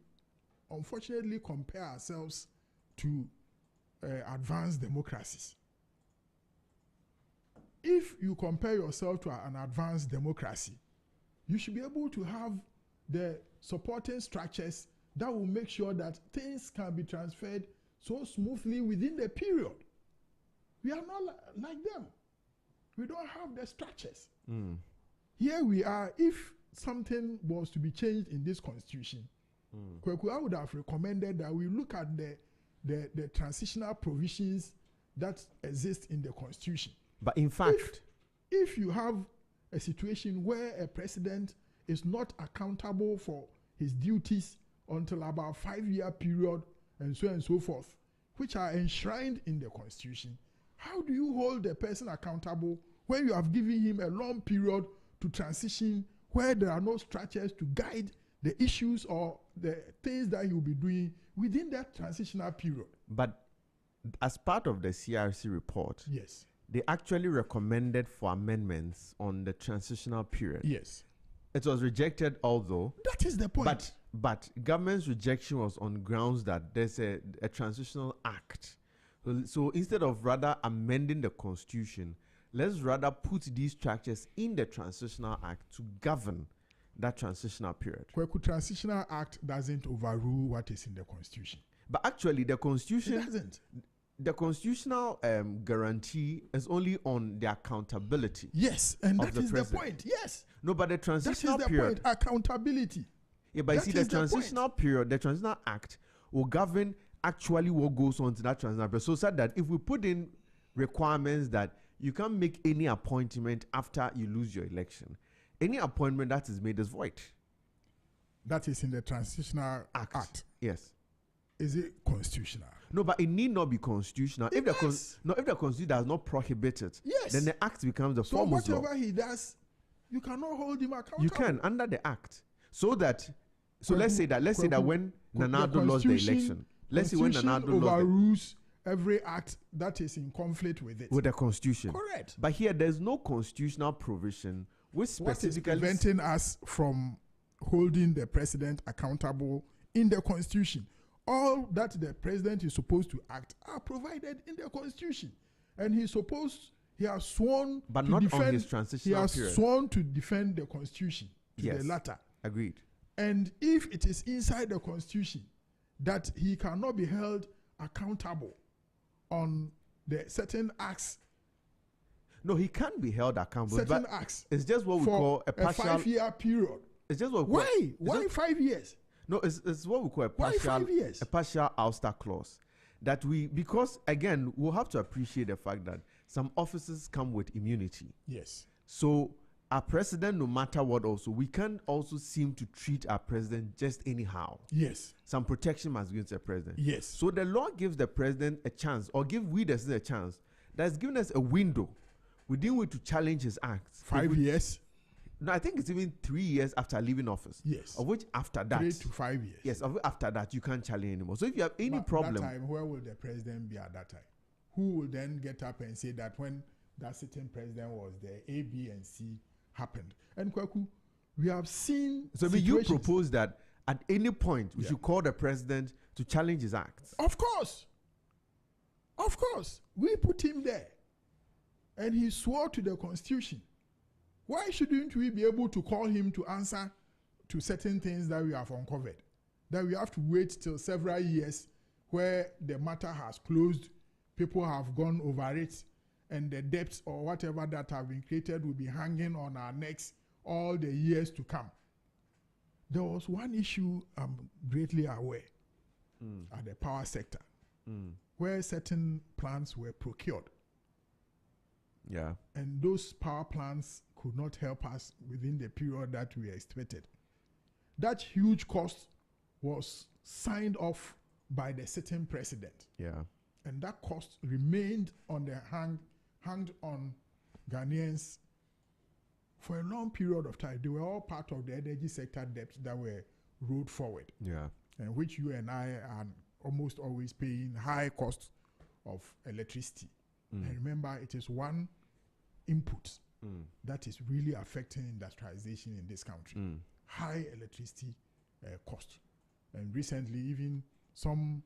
unfortunately compare ourselves to advanced democracies. If you compare yourself to an advanced democracy, you should be able to have the supporting structures that will make sure that things can be transferred so smoothly within the period. We are not like them. We don't have the structures. Here we are. If something was to be changed in this constitution, Kweku, I would have recommended that we look at the transitional provisions that exist in the constitution. But in fact, if you have a situation where a president is not accountable for his duties until about 5-year period and so forth, which are enshrined in the constitution, how do you hold the person accountable when you have given him a long period to transition, where there are no structures to guide the issues or the things that he will be doing within that transitional period? But as part of the CRC report, yes, they actually recommended for amendments on the transitional period. Yes. It was rejected, although. That is the point. But government's rejection was on grounds that there's a transitional act. So instead of rather amending the constitution, let's rather put these structures in the transitional act to govern that transitional period. Kweku, transitional act doesn't overrule what is in the constitution. But actually, the constitution It doesn't. The constitutional guarantee is only on the accountability. Yes, and that is the point. Yes. No, but the transitional that is the period. point. Accountability. Yeah, but you see, the transitional period, the transitional act will govern actually what goes on to that transitional period. So sad that if we put in requirements that you can't make any appointment after you lose your election, any appointment that is made is void. that is in the Transitional Act. Yes. Is it constitutional? No, but it need not be constitutional. If the constitution does not prohibit it, yes, then the act becomes the so foremost law. whatever he does, you cannot hold him accountable. You can under the act. Let's say that when Nanado lost the election, let's say when Nanado overrules every act that is in conflict with it. With the constitution. Correct. But here there's no constitutional provision which specifically what is preventing us from holding the president accountable in the constitution. All that the president is supposed to act are provided in the constitution, and he has sworn but to not defend, on his transitional period. He has sworn to defend the constitution to the latter. Agreed. And if it is inside the constitution that he cannot be held accountable on the certain acts. No, he can be held accountable. Certain acts. It's just what we call a partial 5-year period. It's just what we call, why 5 years? No, it's what we call a partial ouster clause. That because again, we'll have to appreciate the fact that some officers come with immunity. Yes. So our president, no matter what, also we can't also seem to treat our president just anyhow. Yes. Some protection must be given to the president. Yes. So the law gives the president a chance, or give we the citizen a chance. That's given us a window within which to challenge his acts. 5 years. No, I think it's even 3 years after leaving office. Yes. Of which after that 3 to 5 years. Yes. Of which after that you can't challenge anymore. So if you have any problem, that time, where will the president be at that time? Who will then get up and say that when that sitting president was there, A, B, and C happened? And Kwaku, we have seen. So you propose that at any point we should call the president to challenge his acts. Of course. Of course. We put him there. And he swore to the constitution. Why shouldn't we be able to call him to answer to certain things that we have uncovered? That we have to wait till several years where the matter has closed, people have gone over it, and the debts or whatever that have been created will be hanging on our necks all the years to come. There was one issue I'm greatly aware at the power sector where certain plants were procured. Yeah. And those power plants could not help us within the period that we expected. That huge cost was signed off by the sitting president. Yeah. And that cost remained on the hanged on Ghanaians for a long period of time. They were all part of the energy sector debts that were rolled forward. Yeah. And which you and I are almost always paying high cost of electricity. And remember, it is one input that is really affecting industrialization in this country. High electricity cost. And recently, even some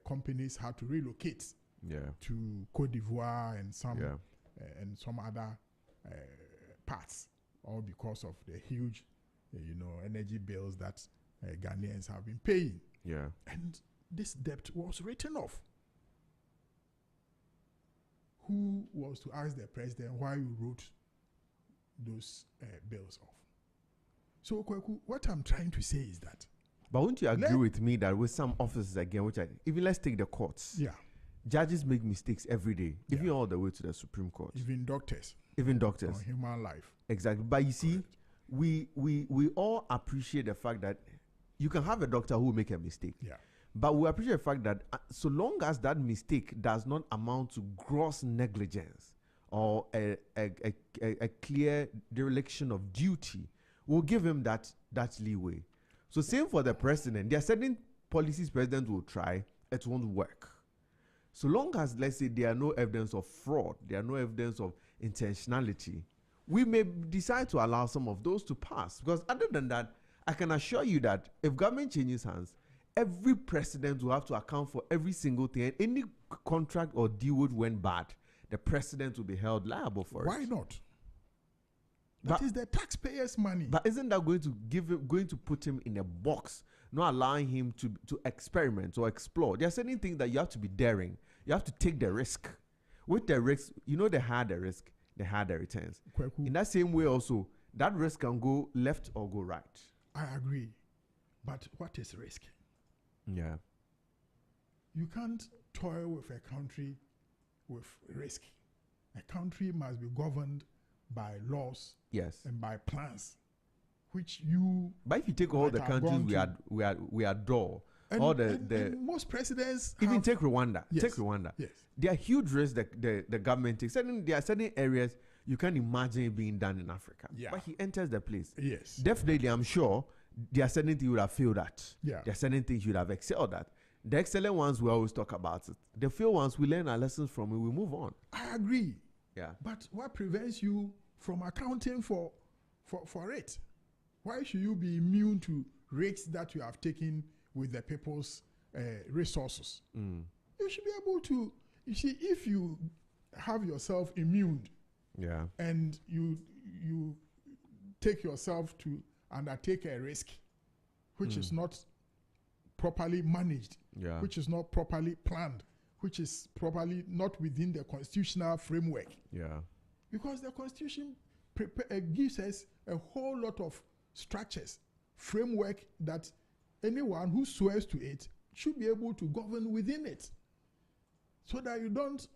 companies had to relocate to Cote d'Ivoire and some other parts, all because of the huge, energy bills that Ghanaians have been paying. Yeah. And this debt was written off. Who was to ask the president why you wrote those bills off? So, Kweku, what I'm trying to say is that. But won't you agree with me that with some officers again, even let's take the courts. Yeah. Judges make mistakes every day, even all the way to the Supreme Court. Even doctors. On human life. Exactly. But you see, we all appreciate the fact that you can have a doctor who will make a mistake. Yeah. But we appreciate the fact that so long as that mistake does not amount to gross negligence or a clear dereliction of duty, we'll give him that leeway. So same for the president. There are certain policies president will try, it won't work. So long as, let's say, there are no evidence of fraud, there are no evidence of intentionality, we may decide to allow some of those to pass. Because other than that, I can assure you that if government changes hands, every president will have to account for every single thing. And any contract or deal which went bad, the president will be held liable for it. Why not? That is the taxpayers' money. But isn't that going to put him in a box, not allowing him to experiment or explore? There are certain things that you have to be daring. You have to take the risk. With the risk, the higher the risk, the higher the returns. In that same way also, that risk can go left or go right. I agree. But what is risk? Yeah. You can't toil with a country with risk. A country must be governed by laws and by plans. which you. But if you take all the countries we adore, all and most presidents even take Rwanda. Yes. Take Rwanda. Yes. There are huge risks that the government takes. There are certain areas you can't imagine it being done in Africa. Yeah. But he enters the place. Yes. Definitely, I'm sure there are certain things you would have failed at. Yeah. There are certain things you would have excelled at. The excellent ones, we always talk about it. The failed ones, we learn our lessons from it, we move on. I agree. Yeah. But what prevents you from accounting for it? Why should you be immune to risks that you have taken with the people's resources? You should be able to, you see, if you have yourself immune, and you take yourself to undertake a risk which is not properly managed, which is not properly planned, which is properly not within the constitutional framework. Because the Constitution gives us a whole lot of structures, framework that anyone who swears to it should be able to govern within it, so that you don't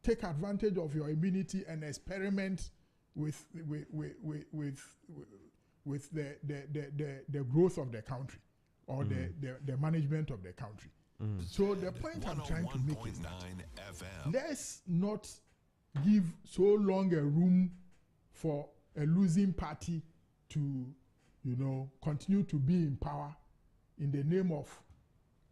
take advantage of your immunity and experiment with the growth of the country or the management of the country. So the point I'm trying to make is that let's not give so long a room for a losing party to, continue to be in power in the name of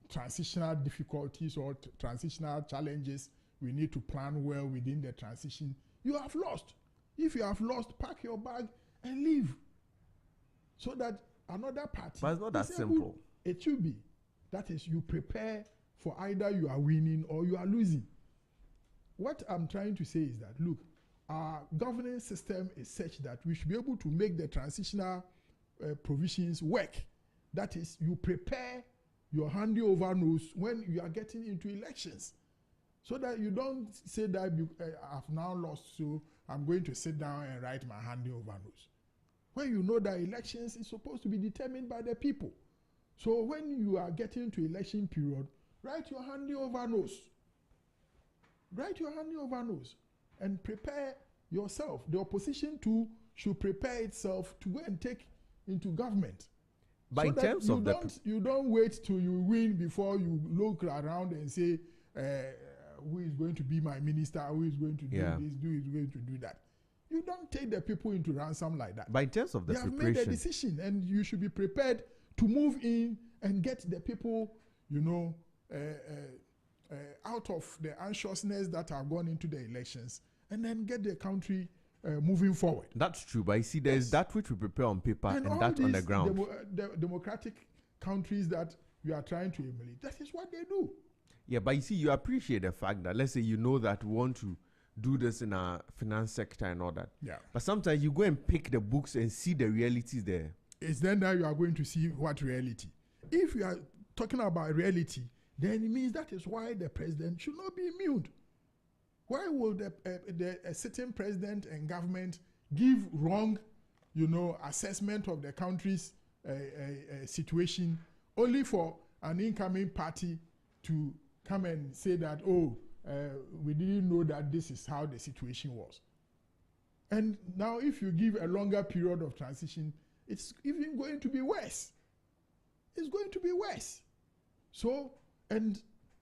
transitional difficulties or transitional challenges. We need to plan well within the transition. You have lost. If you have lost, pack your bag and leave, so that another party. But it's not that simple. It should be. That is, you prepare for either you are winning or you are losing. What I'm trying to say is that, look, our governance system is such that we should be able to make the transitional provisions work. That is, you prepare your handy over nose when you are getting into elections, so that you don't say that I've now lost, so I'm going to sit down and write my handy over nose. When you know that elections is supposed to be determined by the people. So when you are getting to election period, write your handy over nose. Write your handy over nose and prepare yourself. The opposition too should prepare itself to go and take into government. But in terms of you don't wait till you win before you look around and say, who is going to be my minister, who is going to do this, who is going to do that. You don't take the people into ransom like that. But in terms of the preparation, they have made a decision, and you should be prepared to move in and get the people, out of the anxiousness that are gone into the elections, and then get the country moving forward. That's true, but you see, there's that which we prepare on paper and that on the ground. The democratic countries that we are trying to emulate, that is what they do. Yeah, but you see, you appreciate the fact that, let's say, we want to do this in our finance sector and all that. Yeah. But sometimes you go and pick the books and see the realities there. It's then that you are going to see what reality. If you are talking about reality, then it means that is why the president should not be immune. Why will a sitting president and government give wrong, assessment of the country's situation only for an incoming party to come and say that, we didn't know that this is how the situation was. And now if you give a longer period of transition, it's even going to be worse. It's going to be worse. So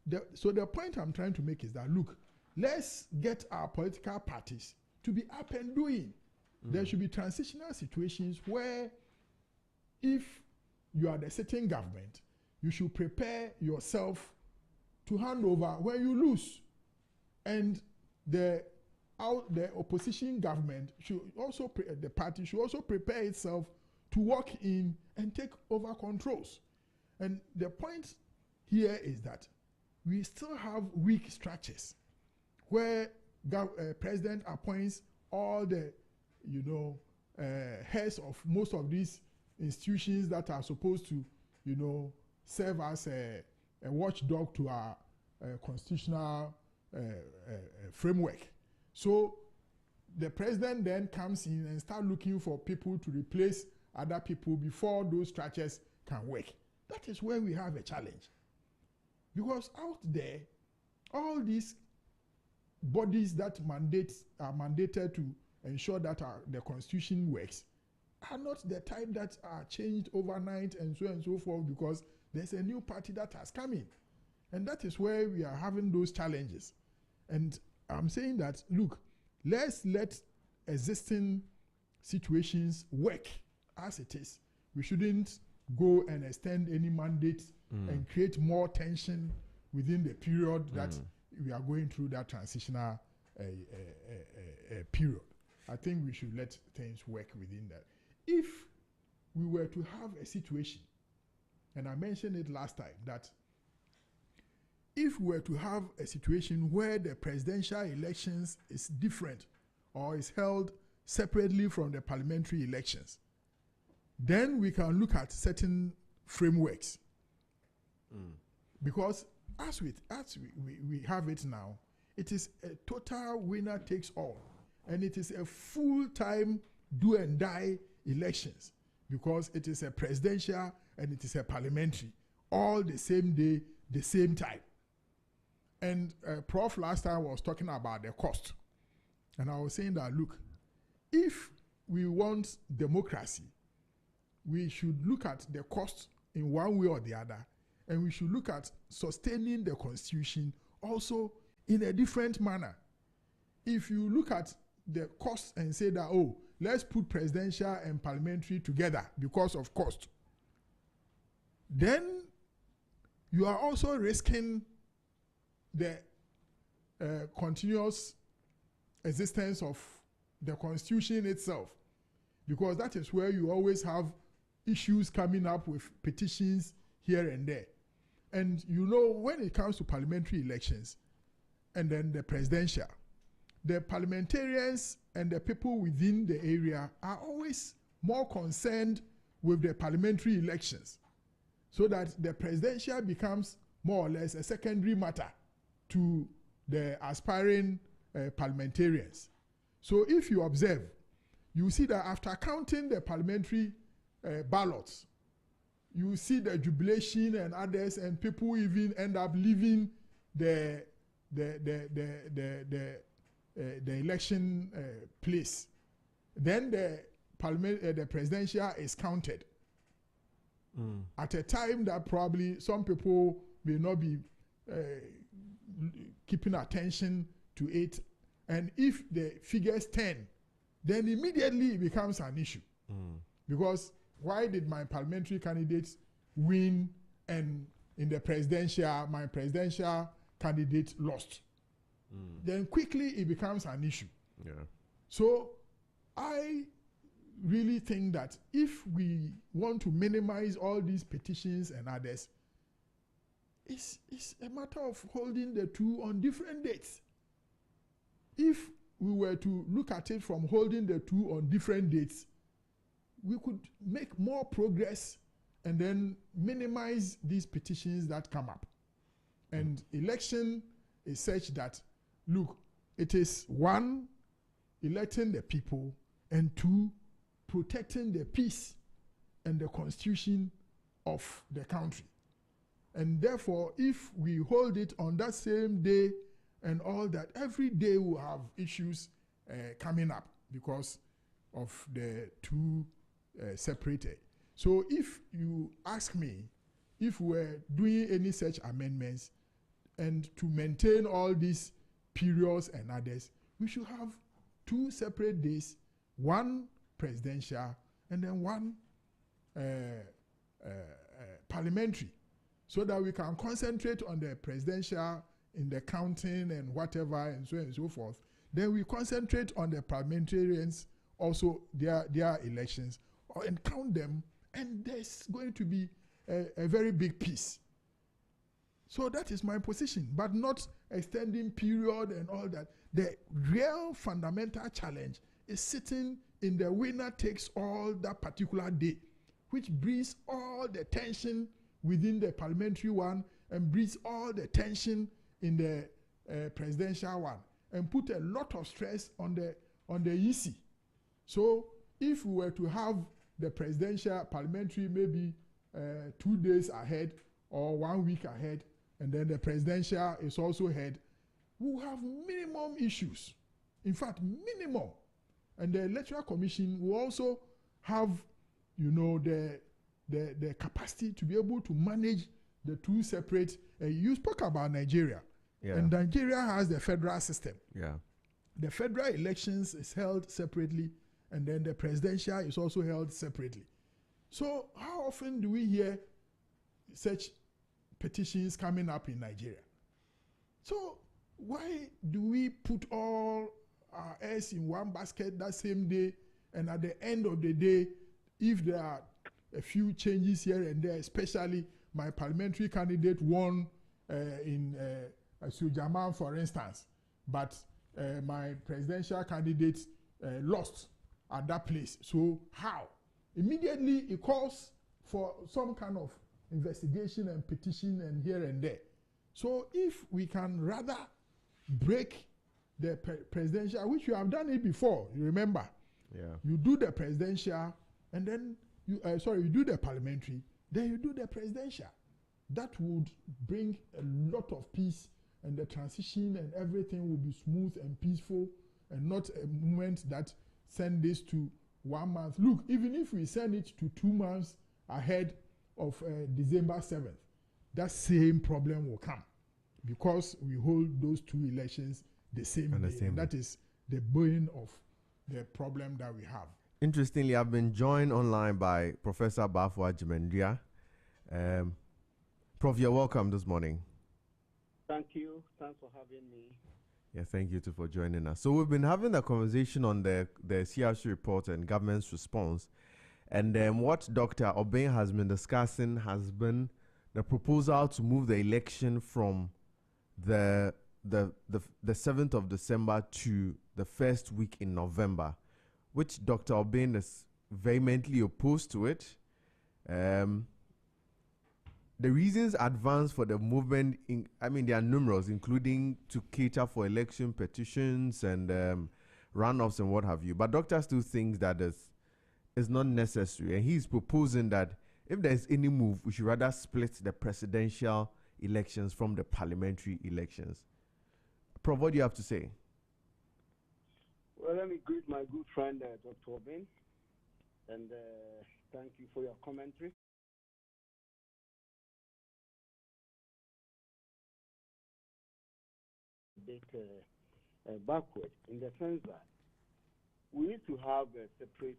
the point I'm trying to make is that, look, let's get our political parties to be up and doing. There should be transitional situations where, if you are the sitting government, you should prepare yourself to hand over when you lose. And the opposition government should also, the party should also prepare itself to walk in and take over controls. And the point here is that we still have weak structures where president appoints all the, heads of most of these institutions that are supposed to, serve as a watchdog to our constitutional framework. So the president then comes in and start looking for people to replace other people before those structures can work. That is where we have a challenge. Because out there, all these bodies that are mandated to ensure that the constitution works, are not the type that are changed overnight and so forth, because there's a new party that has come in. And that is where we are having those challenges. And I'm saying that, look, let's let existing situations work as it is. We shouldn't go and extend any mandate and create more tension within the period that we are going through that transitional period. I think we should let things work within that. If we were to have a situation, and I mentioned it last time, that if we were to have a situation where the presidential elections is different or is held separately from the parliamentary elections, then we can look at certain frameworks. Because as we have it now, it is a total winner takes all. And it is a full-time do and die elections, because it is a presidential and it is a parliamentary, all the same day, the same time. And Prof last time was talking about the cost. And I was saying that, look, if we want democracy, we should look at the cost in one way or the other, and we should look at sustaining the constitution also in a different manner. If you look at the cost and say that, oh, let's put presidential and parliamentary together because of cost, then you are also risking the continuous existence of the constitution itself, because that is where you always have issues coming up with petitions here and there. And you know, when it comes to parliamentary elections and then the presidential, the parliamentarians and the people within the area are always more concerned with the parliamentary elections, so that the presidential becomes more or less a secondary matter to the aspiring parliamentarians. So if you observe, you see that after counting the parliamentary ballots, you see the jubilation and others, and people even end up leaving the election place. Then the presidential is counted at a time that probably some people may not be keeping attention to it. And if the figures turn, then immediately it becomes an issue. Because why did my parliamentary candidates win, and in the presidential, my presidential candidate lost? Then quickly it becomes an issue. Yeah. So I really think that if we want to minimize all these petitions and others, it's a matter of holding the two on different dates. If we were to look at it from holding the two on different dates, we could make more progress and then minimize these petitions that come up. And election is such that, look, it is one, electing the people, and two, protecting the peace and the constitution of the country. And therefore, if we hold it on that same day and all that, every day we'll have issues coming up because of the two separated. So if you ask me if we're doing any such amendments and to maintain all these periods and others, we should have two separate days, one presidential and then one parliamentary, so that we can concentrate on the presidential in the counting and whatever and so on and so forth. Then we concentrate on the parliamentarians, also their elections, and count them, and there's going to be a very big peace. So that is my position, but not extending period and all that. The real fundamental challenge is sitting in the winner takes all that particular day, which brings all the tension within the parliamentary one and brings all the tension in the presidential one, and put a lot of stress on the EC. So if we were to have the presidential parliamentary maybe 2 days ahead or 1 week ahead, and then the presidential is also ahead, we'll have minimum issues. In fact, minimum. And the Electoral Commission will also have, the capacity to be able to manage the two separate. You spoke about Nigeria, and Nigeria has the federal system. Yeah. The federal elections is held separately, and then the presidential is also held separately. So how often do we hear such petitions coming up in Nigeria? So why do we put all our eggs in one basket that same day, and at the end of the day, if there are a few changes here and there, especially my parliamentary candidate won in Sujaman, for instance, but my presidential candidate lost at that place. So how? Immediately it calls for some kind of investigation and petition and here and there. So if we can rather break the presidential, which you have done it before, you remember? Yeah. You do the presidential, and then you do the parliamentary, then you do the presidential. That would bring a lot of peace, and the transition and everything will be smooth and peaceful, and not a moment that send this to 1 month. Look, even if we send it to 2 months ahead of December 7th, that same problem will come, because we hold those two elections the same day. And that is the bane of the problem that we have. Interestingly, I've been joined online by Professor Bafwa Jimendria. Prof, you're welcome this morning. Thank you. Thanks for having me. Yeah, thank you too for joining us. So we've been having a conversation on the CRC report and government's response. And what Dr. Obeng has been discussing has been the proposal to move the election from the 7th of December to the first week in November, which Dr. Obeng is vehemently opposed to it. The reasons advanced for the movement, there are numerous, including to cater for election petitions and runoffs and what have you. But Doctor still thinks that is not necessary. And he's proposing that if there's any move, we should rather split the presidential elections from the parliamentary elections. Prof, what do you have to say? Well, let me greet my good friend, Dr. Obeng, and thank you for your commentary. Bit backward in the sense that we used to have a separate,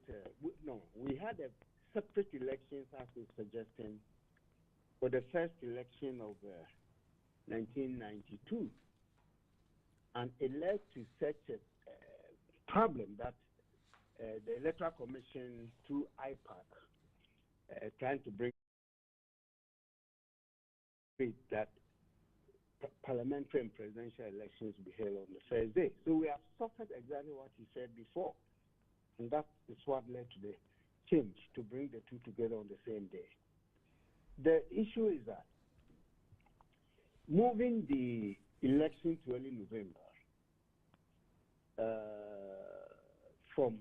we had a separate elections as we suggesting for the first election of 1992. And it led to such a problem that the Electoral Commission, through IPAC, trying to bring that parliamentary and presidential elections be held on the first day. So we have suffered exactly what he said before. And that is what led to the change, to bring the two together on the same day. The issue is that moving the election to early November from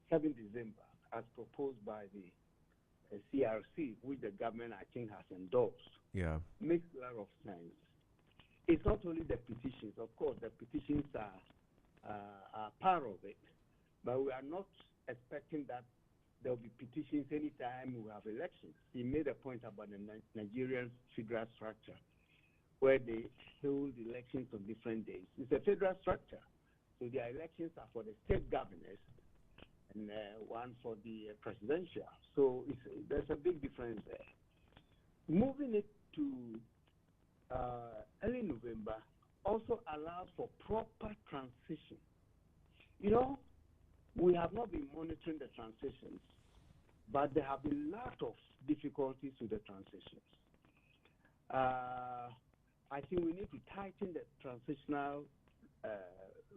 7 December, as proposed by the CRC, which the government, I think, has endorsed, makes a lot of sense. It's not only the petitions. Of course, the petitions are part of it, but we are not expecting that there will be petitions anytime we have elections. He made a point about the Nigerian federal structure, where they hold elections on different days. It's a federal structure, so their elections are for the state governors and one for the presidential. So there's a big difference there. Moving it to early November also allows for proper transition. You know, we have not been monitoring the transitions, but there have been a lot of difficulties with the transitions. I think we need to tighten the transitional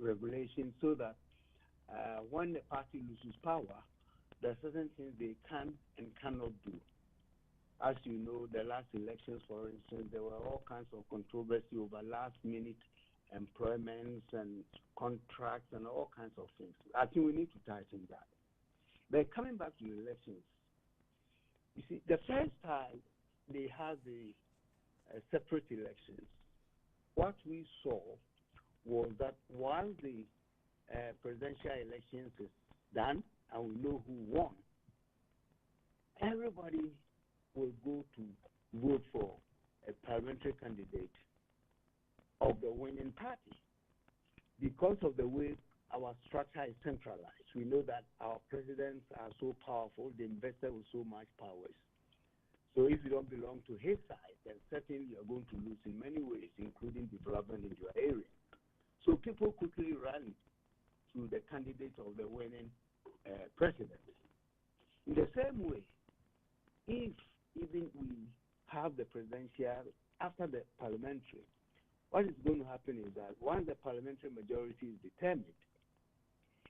regulation so that when the party loses power, there are certain things they can and cannot do. As you know, the last elections, for instance, there were all kinds of controversy over last-minute employments and contracts and all kinds of things. I think we need to tighten that. But coming back to the elections, you see, the first time they had the separate elections, what we saw was that while the presidential elections is done and we know who won, everybody will go to vote for a parliamentary candidate of the winning party because of the way our structure is centralized. We know that our presidents are so powerful, they invested with so much powers. So if you don't belong to his side, then certainly you're going to lose in many ways, including development in your area. So people quickly run to the candidate of the winning president. In the same way, if even we have the presidential after the parliamentary, what is going to happen is that once the parliamentary majority is determined,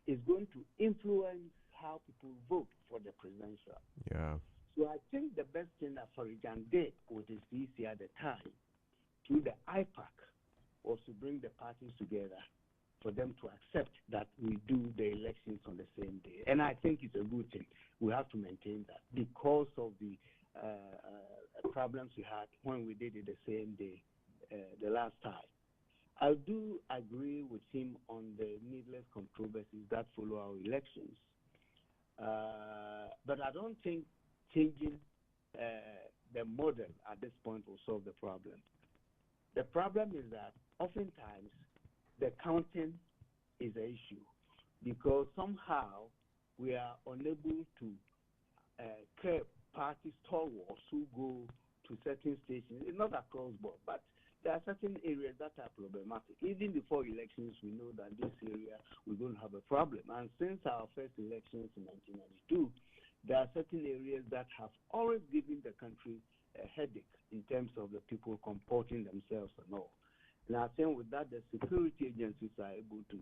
it's going to influence how people vote for the presidential. Yeah. So I think the best thing that Farijan did with his DC at the time, through the IPAC, was to bring the parties together for them to accept that we do the elections on the same day. And I think it's a good thing. We have to maintain that because of the problems we had when we did it the same day the last time. I do agree with him on the needless controversies that follow our elections. But I don't think changing the model at this point will solve the problem. The problem is that oftentimes the counting is an issue because somehow we are unable to curb party stalwarts who go to certain stations, not across board, but there are certain areas that are problematic. Even before elections, we know that this area we're going to have a problem. And since our first elections in 1992, there are certain areas that have always given the country a headache in terms of the people comporting themselves and all. And I think with that, the security agencies are able to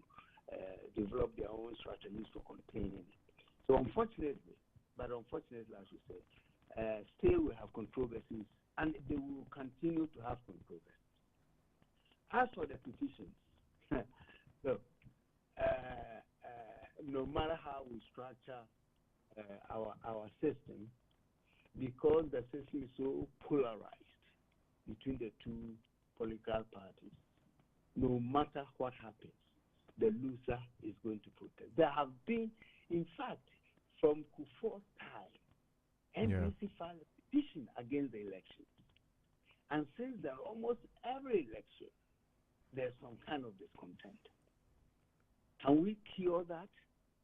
develop their own strategies for containing it. So unfortunately, I should say, still we have controversies, and they will continue to have controversies. As for the petitions, look, no matter how we structure our system, because the system is so polarized between the two political parties, no matter what happens, the loser is going to protest. There have been, in fact, from Kufuor's time, NDC filed a petition against the elections. And since then, almost every election, there's some kind of discontent. Can we cure that?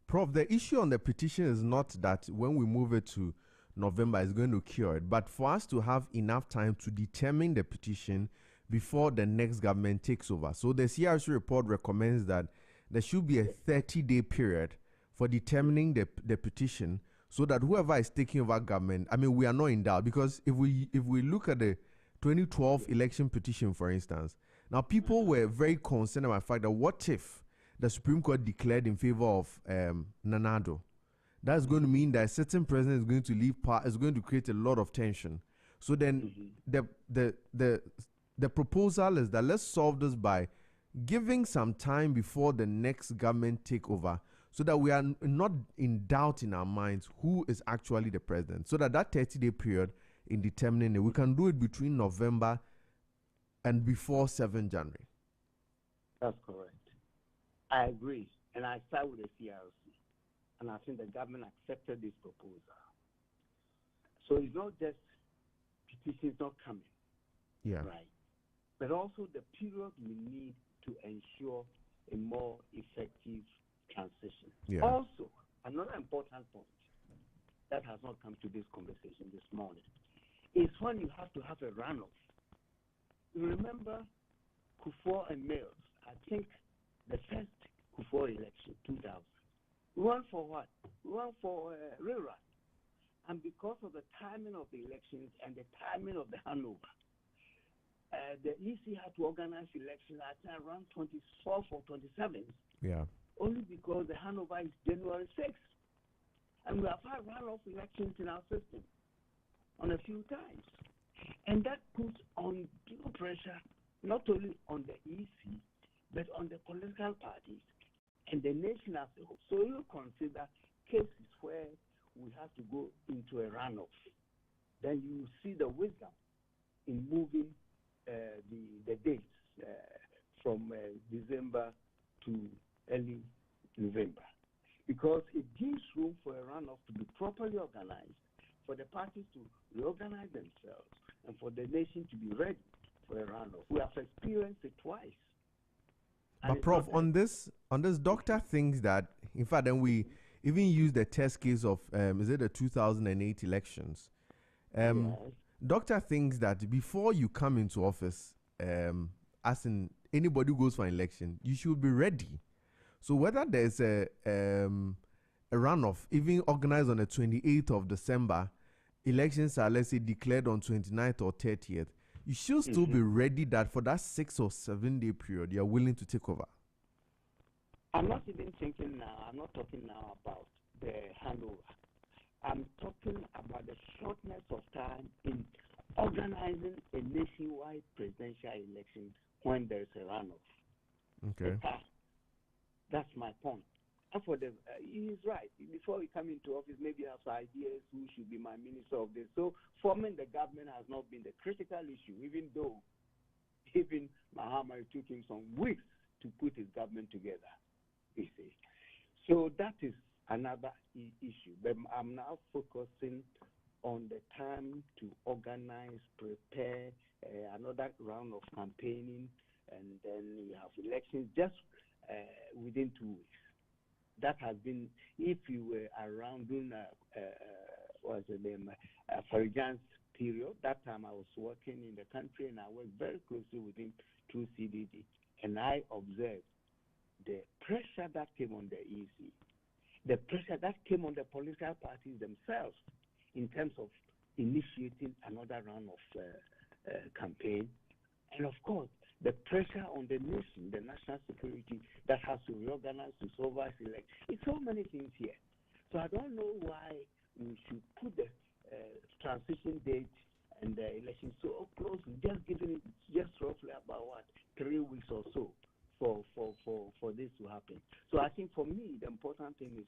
Prof, the issue on the petition is not that when we move it to November, it's going to cure it, but for us to have enough time to determine the petition before the next government takes over. So the CRC report recommends that there should be a 30-day period for determining the petition so that whoever is taking over government, I mean, we are not in doubt, because if we look at the 2012 election petition, for instance, now people were very concerned about the fact that what if the Supreme Court declared in favor of Nanado? That's going to mean that a certain president is going to leave power, is going to create a lot of tension. So then the proposal is that let's solve this by giving some time before the next government take over, so that we are not in doubt in our minds who is actually the president, so that 30-day period in determining it, we can do it between November and before 7 January. That's correct. I agree. And I start with the CRC. And I think the government accepted this proposal. So it's not just petitions not coming. Yeah. Right. But also the period we need to ensure a more effective transition. Yeah. Also, another important point that has not come to this conversation this morning is when you have to have a runoff. You remember Kufuor and Mills, I think the first Kufuor election, 2000. We won for what? We won for rerun. And because of the timing of the elections and the timing of the handover, the EC had to organize elections at around 24th or 27th. Yeah. Only because the handover is January 6th. And we have had runoff elections in our system on a few times. And that puts on due pressure not only on the EC, but on the political parties and the nation as a whole. So you consider cases where we have to go into a runoff. Then you see the wisdom in moving the dates from December to early November, because it gives room for a runoff to be properly organized, for the party for the nation to be ready for a runoff. We have experienced it twice. But Prof, on this, doctor thinks that, in fact, then we even use the test case of, is it the 2008 elections? Yes. Doctor thinks that before you come into office, as in anybody who goes for an election, you should be ready. So whether there's a runoff, even organized on the 28th of December, elections are, let's say, declared on 29th or 30th, you should still be ready that for that 6 or 7 day period, you're willing to take over. I'm not even thinking now, I'm not talking now about the handover. I'm talking about the shortness of time in organizing a nationwide presidential election when there's a runoff. Okay. That's my point. And for the, he's right. Before we come into office, maybe you have ideas who should be my minister of this. So forming the government has not been the critical issue, even though even Mahama took him some weeks to put his government together. You see. So that is another issue. But I'm now focusing on the time to organize, prepare another round of campaigning, and then we have elections just within 2 weeks. That has been, if you were around during what's the name, Farijan's period, that time I was working in the country and I worked very closely with him through CDD. And I observed the pressure that came on the EC, the pressure that came on the political parties themselves in terms of initiating another round of campaign. And of course, the pressure on the nation, the national security that has to reorganize to survive election. It's so many things here. So I don't know why we should put the transition date and the election so close, just giving it just roughly about 3 weeks or so for this to happen. So I think for me, the important thing is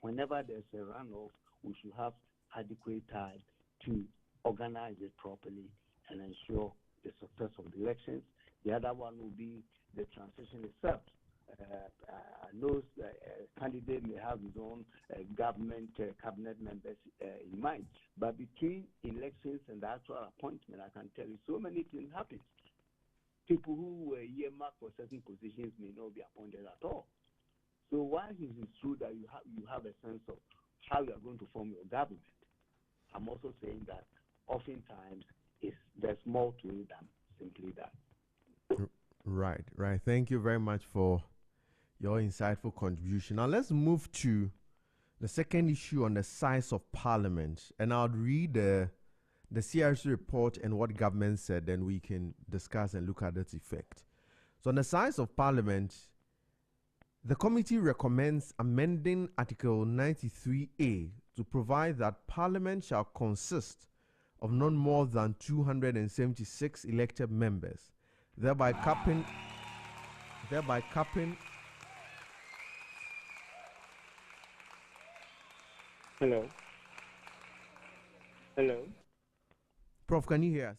whenever there's a runoff, we should have adequate time to organize it properly and ensure the success of the elections. The other one will be the transition itself. Those candidate may have his own government cabinet members in mind, but between elections and the actual appointment, I can tell you so many things happen. People who were earmarked for certain positions may not be appointed at all. So while it is true that you have a sense of how you are going to form your government, I'm also saying that oftentimes there's more to it than simply that. Right. Thank you very much for your insightful contribution. Now let's move to the second issue on the size of parliament. And I'll read the CRC report and what government said, then we can discuss and look at its effect. So on the size of parliament, the committee recommends amending Article 93A to provide that parliament shall consist of not more than 276 elected members, thereby capping. Hello. Prof, can you hear us?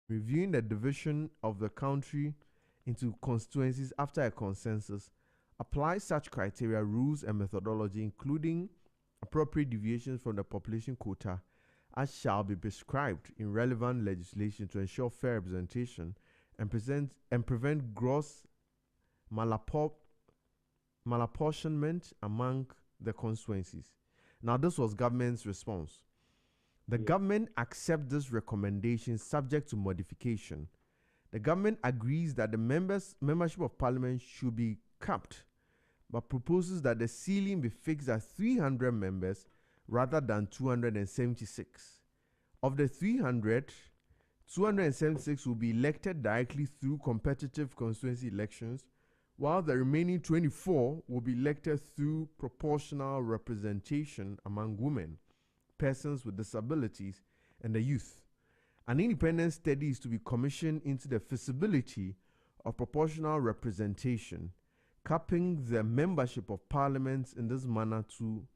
Reviewing the division of the country into constituencies after a consensus applies such criteria, rules, and methodology, including appropriate deviations from the population quota, as shall be prescribed in relevant legislation to ensure fair representation and prevent gross malapportionment among the constituencies. Now, this was government's response. The government accepts this recommendation subject to modification. The government agrees that the membership of parliament should be capped, but proposes that the ceiling be fixed at 300 members rather than 276. Of the 300, 276 will be elected directly through competitive constituency elections, while the remaining 24 will be elected through proportional representation among women, persons with disabilities, and the youth. An independent study is to be commissioned into the feasibility of proportional representation, capping the membership of parliaments in this manner to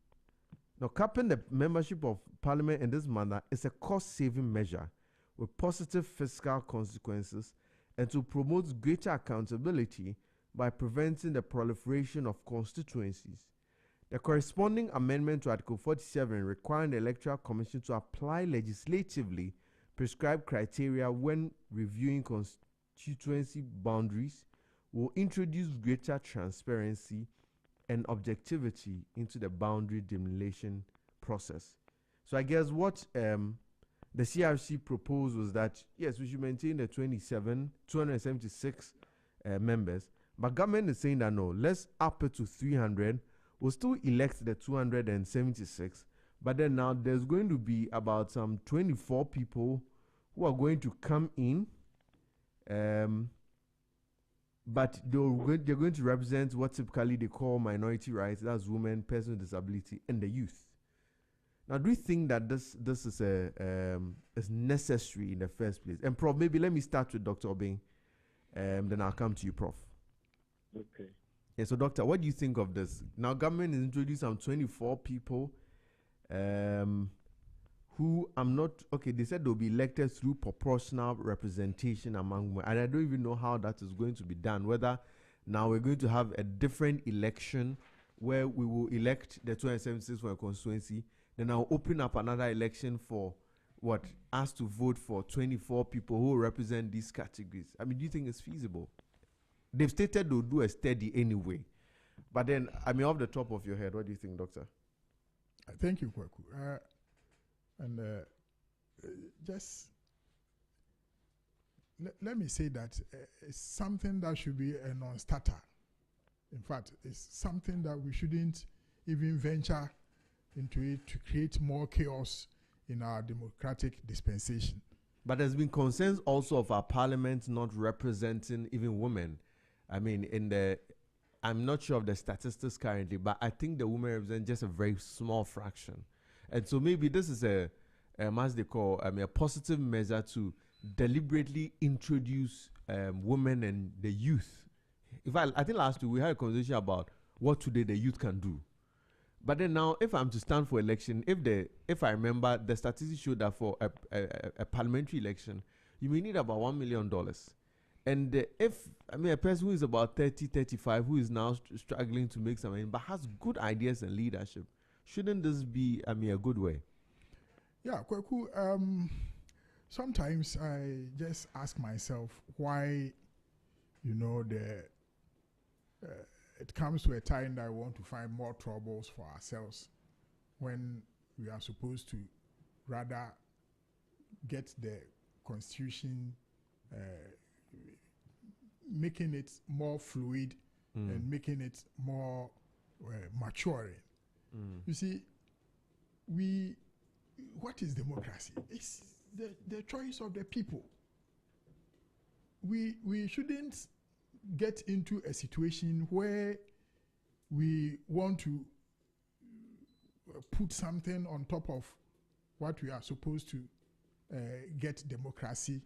Now, capping the membership of parliament in this manner is a cost-saving measure with positive fiscal consequences and to promote greater accountability by preventing the proliferation of constituencies. The corresponding amendment to Article 47 requiring the Electoral Commission to apply legislatively prescribed criteria when reviewing constituency boundaries will introduce greater transparency and objectivity into the boundary delineation process. So I guess what the CRC proposed was that, yes, we should maintain the 276 members, but government is saying that no, let's up it to 300. We'll still elect the 276, but then now there's going to be about some 24 people who are going to come in, but they're going to represent what typically they call minority rights, that's women, persons with disability, and the youth. Now, do you think that this is is necessary in the first place? And Prof, maybe let me start with Dr. Obeng, then I'll come to you, Prof. Okay. Yeah, so Doctor, what do you think of this? Now, government has introduced some 24 people who they said they'll be elected through proportional representation among women. And I don't even know how that is going to be done, whether now we're going to have a different election where we will elect the 276 for a constituency, then I'll open up another election for us to vote for 24 people who represent these categories. I mean, do you think it's feasible? They've stated they'll do a study anyway. But then, I mean, off the top of your head, what do you think, Doctor? Thank you, Kwaku. Just let me say that it's something that should be a non-starter. In fact, it's something that we shouldn't even venture into it to create more chaos in our democratic dispensation. But there's been concerns also of our parliament not representing even women. I mean, I'm not sure of the statistics currently, but I think the women represent just a very small fraction. And so maybe this is as they call, a positive measure to deliberately introduce women and the youth. In fact, I think last week we had a conversation about what today the youth can do. But then now, if I'm to stand for election, if I remember, the statistics show that for a parliamentary election, you may need about $1 million. And a person who is about 30, 35, who is now struggling to make some money, but has good ideas and leadership, shouldn't this be, a good way? Yeah, Kwaku, sometimes I just ask myself why, it comes to a time that I want to find more troubles for ourselves when we are supposed to rather get the constitution, making it more fluid and making it more maturing. You see, what is democracy? It's the choice of the people. We shouldn't get into a situation where we want to put something on top of what we are supposed to get democracy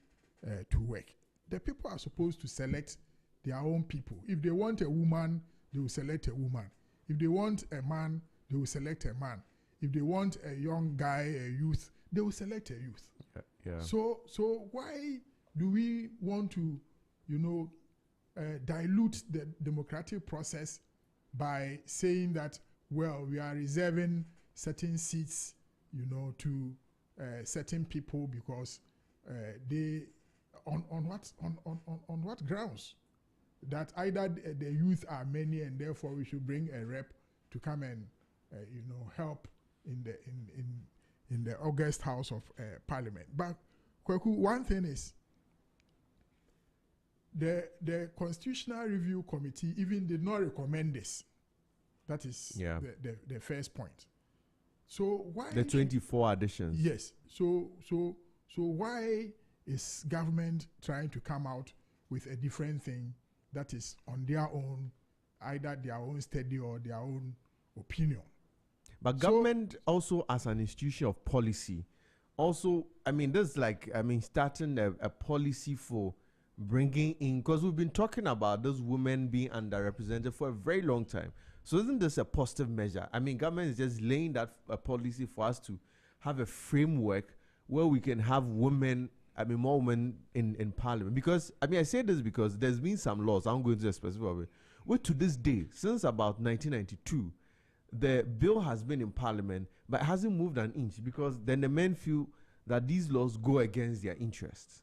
to work. The people are supposed to select their own people. If they want a woman, they will select a woman. If they want a man, they will select a man. If they want a young guy, a youth, they will select a youth. Yeah. So why do we want to, dilute the democratic process by saying that, well, we are reserving certain seats, to certain people because they on what grounds? That either the youth are many and therefore we should bring a rep to come and help in the August House of Parliament. But Kwaku, one thing is the Constitutional Review Committee even did not recommend this. That is the first point. So why the 24 additions? Yes. So why is government trying to come out with a different thing that is on their own, either their own study or their own opinion? But government also, as an institution of policy, also, this is starting a policy for bringing in, because we've been talking about those women being underrepresented for a very long time. So isn't this a positive measure? I mean, government is just laying that policy for us to have a framework where we can have women, more women in parliament. Because, I say this because there's been some laws, I'm going to the specific of it, where to this day, since about 1992, the bill has been in parliament, but it hasn't moved an inch because then the men feel that these laws go against their interests.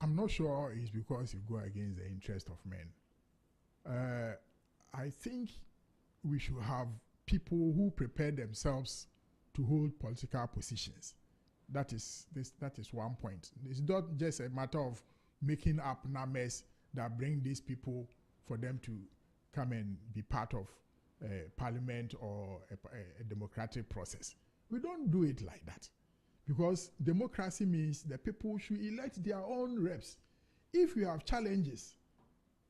I'm not sure it's because you go against the interest of men. I think we should have people who prepare themselves to hold political positions. That is one point. It's not just a matter of making up numbers that bring these people for them to come and be part of parliament or a democratic process. We don't do it like that, because democracy means the people should elect their own reps. If you have challenges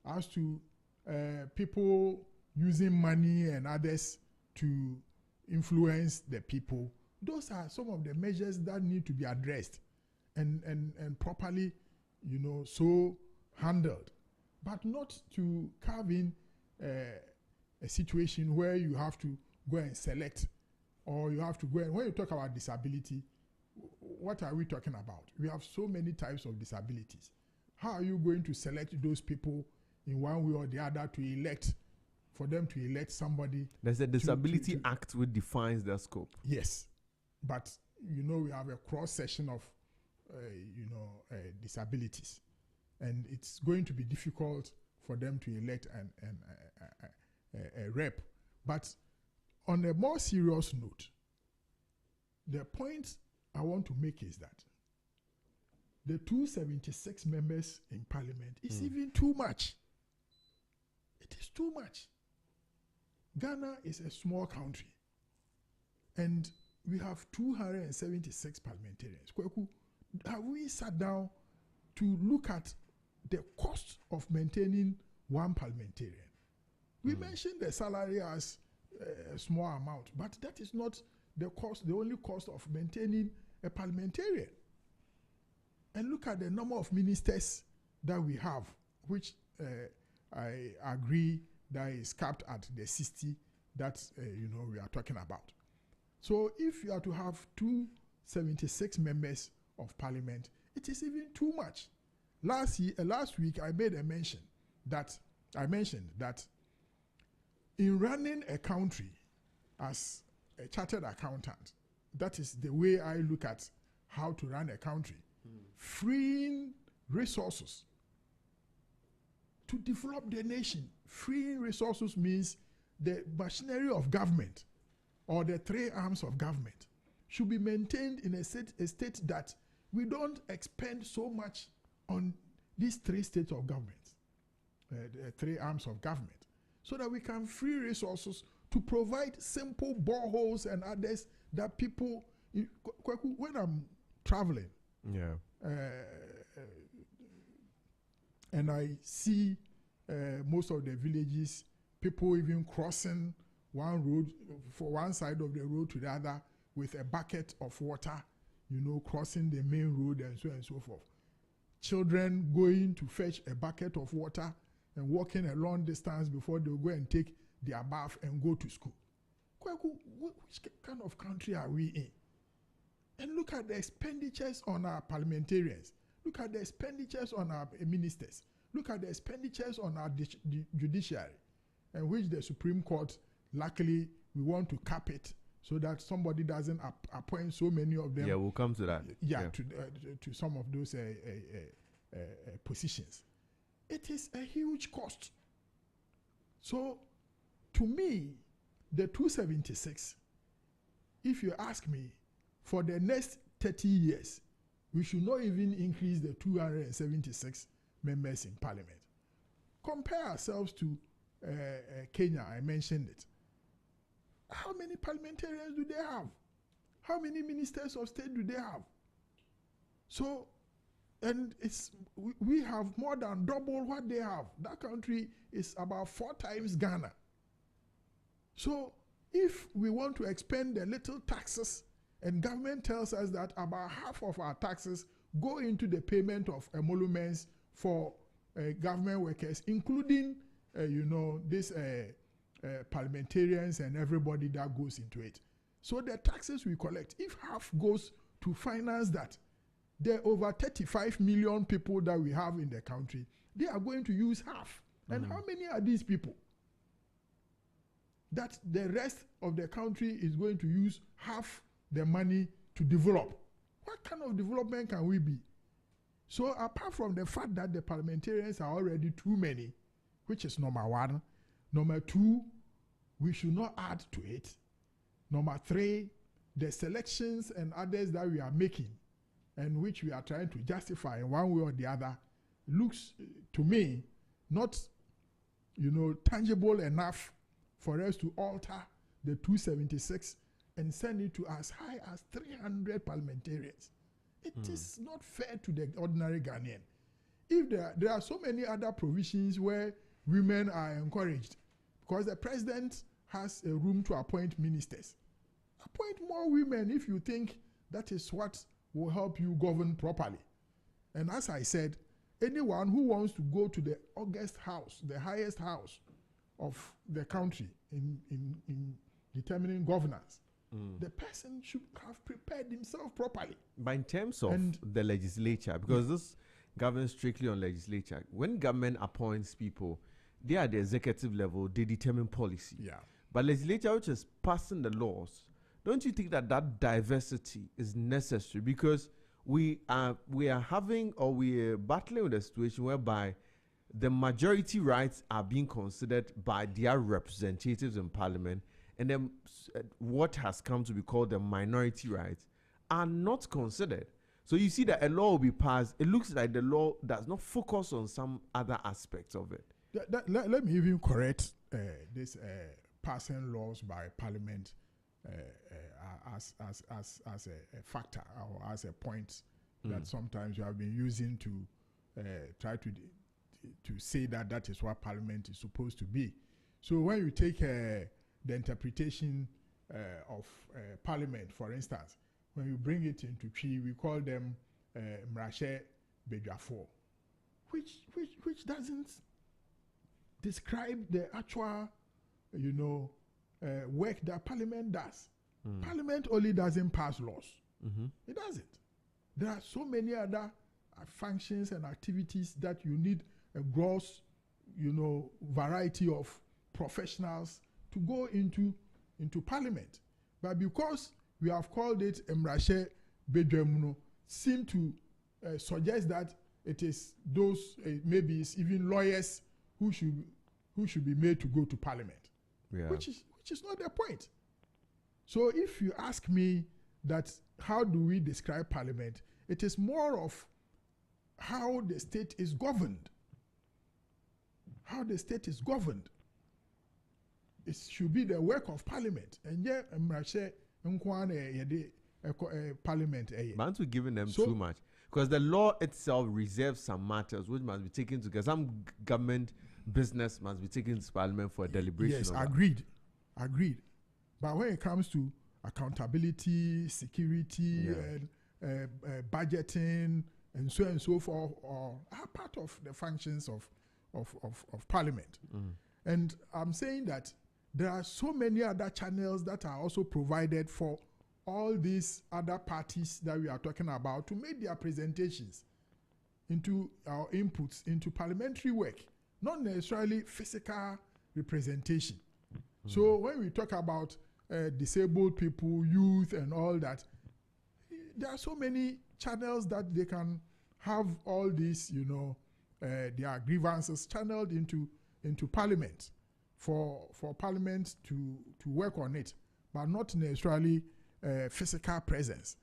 as to people using money and others to influence the people, those are some of the measures that need to be addressed and properly, so handled, but not to carve in a situation where you have to go and select, or you have to go and, when you talk about disability, what are we talking about? We have so many types of disabilities. How are you going to select those people in one way or the other to elect, for them to elect somebody? There's a Disability Act which defines their scope. Yes, but we have a cross section of disabilities, and it's going to be difficult for them to elect a rep. But on a more serious note, the point I want to make is that the 276 members in parliament is even too much. It is too much. Ghana is a small country, and we have 276 parliamentarians. Kweku, have we sat down to look at the cost of maintaining one parliamentarian? We mentioned the salary as a small amount, but that is not the cost, the only cost of maintaining a parliamentarian. And look at the number of ministers that we have, which I agree that is capped at the 60 that we are talking about. So if you are to have 276 members of parliament, it is even too much. Last week I made a mention that in running a country as a chartered accountant, that is the way I look at how to run a country. Freeing resources to develop the nation. Freeing resources means the machinery of government, or the three arms of government, should be maintained in a state that we don't expend so much on these three states of government, the three arms of government, so that we can free resources to provide simple boreholes and others that people, when I'm traveling, and I see most of the villages, people even crossing one road, for one side of the road to the other with a bucket of water, crossing the main road and so forth. Children going to fetch a bucket of water and walking a long distance before they go and take their bath and go to school. Which kind of country are we in? And look at the expenditures on our parliamentarians. Look at the expenditures on our ministers. Look at the expenditures on our judiciary, and which the Supreme Court, luckily, we want to cap it so that somebody doesn't appoint so many of them. Yeah, we'll come to that. To some of those positions. It is a huge cost. So, to me, the 276, if you ask me, for the next 30 years, we should not even increase the 276 members in parliament. Compare ourselves to Kenya, I mentioned it. How many parliamentarians do they have? How many ministers of state do they have? So, and we have more than double what they have. That country is about 4 times Ghana. So, if we want to expend the little taxes, and government tells us that about half of our taxes go into the payment of emoluments for government workers, including, this parliamentarians and everybody that goes into it. So the taxes we collect, if half goes to finance that, the over 35 million people that we have in the country, they are going to use half. And how many are these people? That the rest of the country is going to use half the money to develop. What kind of development can we be? So apart from the fact that the parliamentarians are already too many, which is number one. Number two, we should not add to it. Number three, the selections and others that we are making and which we are trying to justify in one way or the other looks to me not, tangible enough for us to alter the 276 and send it to as high as 300 parliamentarians. It is not fair to the ordinary Ghanaian. If there are so many other provisions where women are encouraged, because the president has a room to appoint ministers. Appoint more women if you think that is what will help you govern properly. And as I said, anyone who wants to go to the August house, the highest house of the country in determining governance, the person should have prepared himself properly. But in terms of the legislature, because this governs strictly on legislature, when government appoints people, they are at the executive level, they determine policy. Yeah. But legislature, which is passing the laws, don't you think that diversity is necessary? Because we are battling with a situation whereby the majority rights are being considered by their representatives in parliament, and then what has come to be called the minority rights are not considered. So you see that a law will be passed. It looks like the law does not focus on some other aspects of it. Let me even correct this passing laws by parliament as a factor or as a point that sometimes you have been using to try to say that is what parliament is supposed to be. So when you take the interpretation of parliament, for instance, when you bring it into Twi, we call them Mrashe Bedwafo, which doesn't describe the actual, work that parliament does. Parliament only doesn't pass laws. It doesn't. There are so many other functions and activities that you need a gross, variety of professionals to go into parliament. But because we have called it Mrashe Bedwamuno, seem to suggest that it is those, maybe it's even lawyers who should be made to go to parliament, which is not the point. So if you ask me that how do we describe parliament, it is more of how the state is governed. How the state is governed. It should be the work of parliament. And yet, parliament. But we're giving them too much. Because the law itself reserves some matters which must be taken together. Some government business must be taken to parliament for a deliberation. Yes, agreed. But when it comes to accountability, security, and budgeting, and so forth, are part of the functions of parliament. And I'm saying that there are so many other channels that are also provided for all these other parties that we are talking about to make their presentations into our inputs into parliamentary work, not necessarily physical representation. So when we talk about disabled people, youth, and all that, there are so many channels that they can have all these, their grievances channeled into parliament for parliament to work on it, but not necessarily physical presence.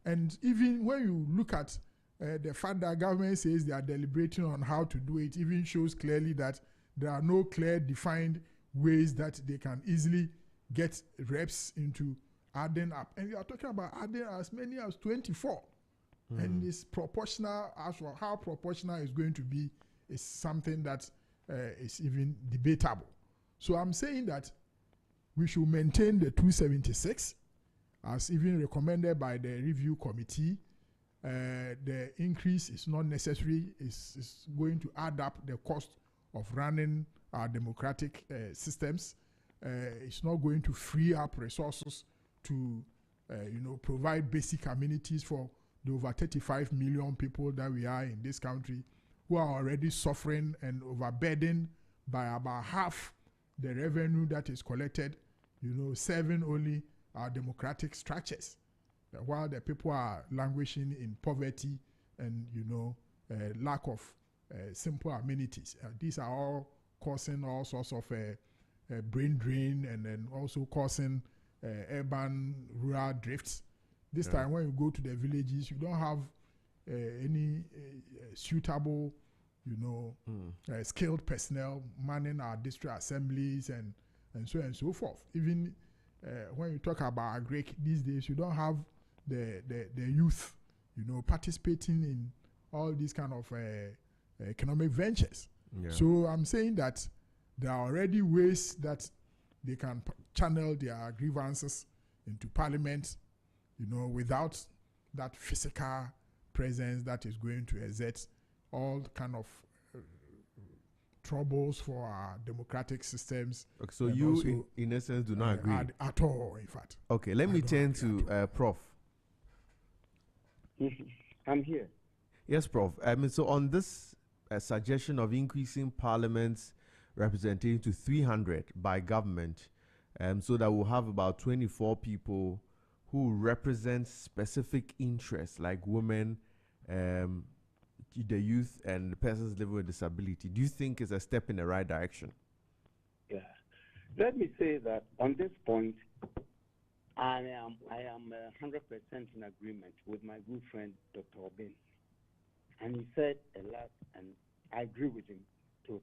And even when you look at the fact that government says they are deliberating on how to do it, even shows clearly that there are no clear defined ways that they can easily get reps into adding up. And we are talking about adding as many as 24. And it's proportional. As for how proportional it's going to be is something that is even debatable. So I'm saying that we should maintain the 276 as even recommended by the review committee. The increase is not necessary. It's going to add up the cost of running our democratic systems. it's not going to free up resources to, provide basic amenities for the over 35 million people that we are in this country, who are already suffering and overburdened by about half the revenue that is collected, serving only our democratic structures, while the people are languishing in poverty and, lack of simple amenities. These are all causing all sorts of brain drain, and then also causing urban rural drifts. This time when you go to the villages, you don't have any suitable, skilled personnel manning our district assemblies and so on and so forth. Even when you talk about agric these days, you don't have the youth, participating in all these kind of economic ventures. Yeah. So I'm saying that there are already ways that they can channel their grievances into parliament, without that physical presence that is going to exert all kind of troubles for our democratic systems. Okay, so you, in essence, do not agree? At all, in fact. Okay, let me turn to Prof. I'm here. Yes, Prof. So on this suggestion of increasing Parliament's representation to 300 by government, so that we'll have about 24 people who represent specific interests like women, the youth, and the persons living with disability. Do you think it's a step in the right direction? Yeah. Let me say that on this point, I am 100% in agreement with my good friend, Dr. Obin. And he said a lot, and I agree with him totally.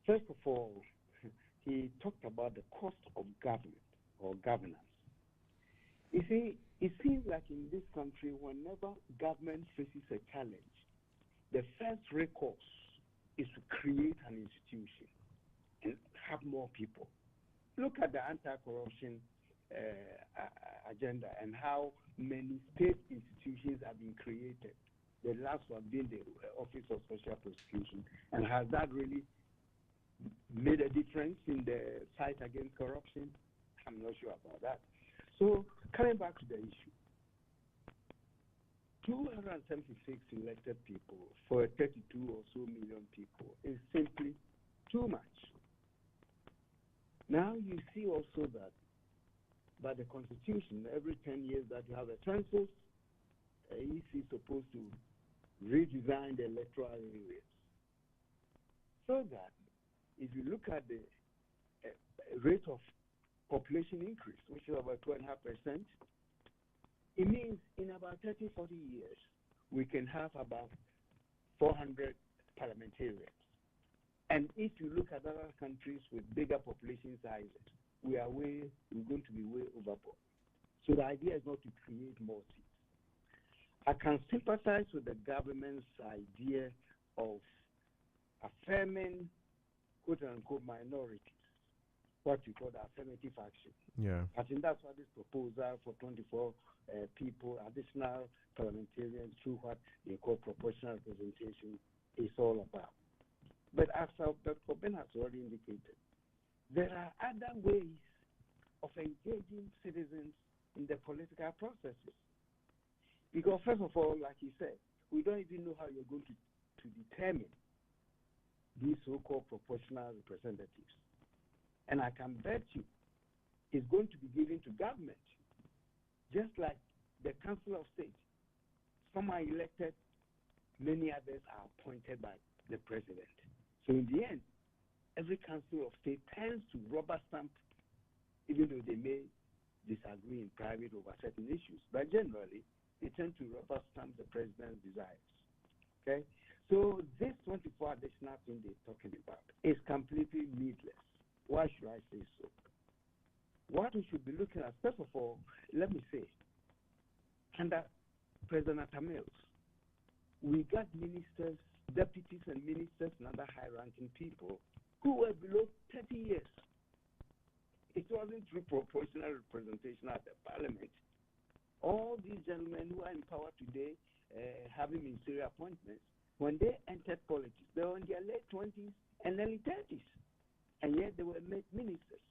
First of all, he talked about the cost of government or governance. You see, it seems like in this country, whenever government faces a challenge, the first recourse is to create an institution and have more people. Look at the anti-corruption agenda and how many state institutions have been created. The last one being the Office of Special Prosecution. And has that really made a difference in the fight against corruption? I'm not sure about that. So, coming back to the issue, 276 elected people for 32 or so million people is simply too much. Now you see also that by the Constitution, every 10 years that you have a census, EC is supposed to redesign the electoral areas. So that if you look at the rate of population increase, which is about 2.5%, it means in about 30, 40 years, we can have about 400 parliamentarians. And if you look at other countries with bigger population sizes, we're going to be way overboard. So the idea is not to create more seats. I can sympathize with the government's idea of affirming quote-unquote minorities, what you call the affirmative action. Yeah. I think that's what this proposal for 24 people, additional parliamentarians through what they call proportional representation is all about. But as Dr. Ben has already indicated, there are other ways of engaging citizens in the political processes. Because first of all, like you said, we don't even know how you're going to determine these so-called proportional representatives. And I can bet you it's going to be given to government, just like the Council of State. Some are elected, many others are appointed by the president. So in the end, every Council of State tends to rubber stamp, even though they may disagree in private over certain issues. But generally, they tend to rubber stamp the president's desires. Okay? So this 24 additional thing they're talking about is completely needless. Why should I say so? What we should be looking at, first of all, let me say, under President Atamils, we got ministers, deputies and ministers and other high-ranking people who were below 30 years. It wasn't through proportional representation at the parliament. All these gentlemen who are in power today, having ministerial appointments, when they entered politics, they were in their late 20s and early 30s. and yet they were made ministers.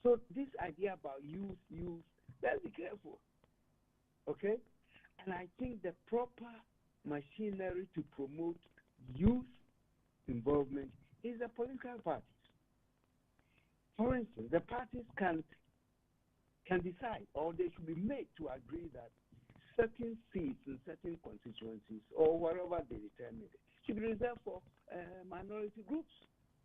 So this idea about youth, let's be careful, okay? And I think the proper machinery to promote youth involvement is the political parties. For instance, the parties can decide, or they should be made to agree that certain seats in certain constituencies, or wherever they determine it, should be reserved for minority groups,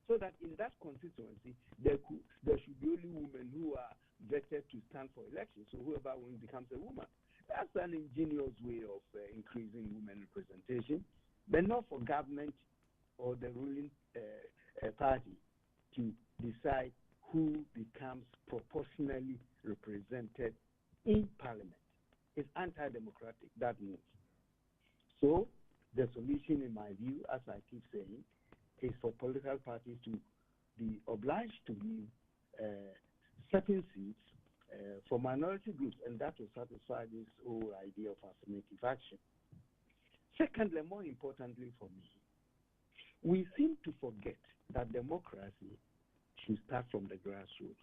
so that in that constituency there should be only women who are vetted to stand for election. So whoever wins becomes a woman. That's an ingenious way of increasing women representation, but not for government or the ruling party to decide who becomes proportionally represented in parliament. It's anti-democratic, that move. So the solution, in my view, as I keep saying, is for political parties to be obliged to give certain seats for minority groups, and that will satisfy this whole idea of affirmative action. Secondly, more importantly for me, we seem to forget that democracy should start from the grassroots.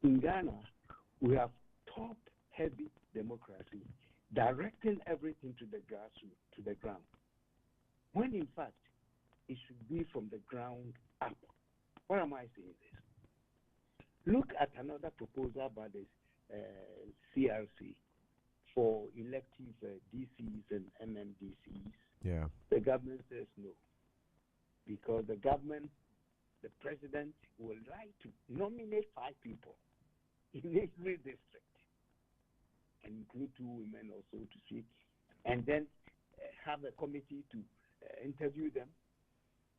In Ghana, we have top-heavy democracy, directing everything to the grassroots, to the ground, when in fact it should be from the ground up. Why am I saying this? Look at another proposal by the CRC for elective DCs and MMDCs. Yeah. The government says no, because the government, the president, will like to nominate 5 people in every district, and include 2 women or so to speak, and then have a committee to interview them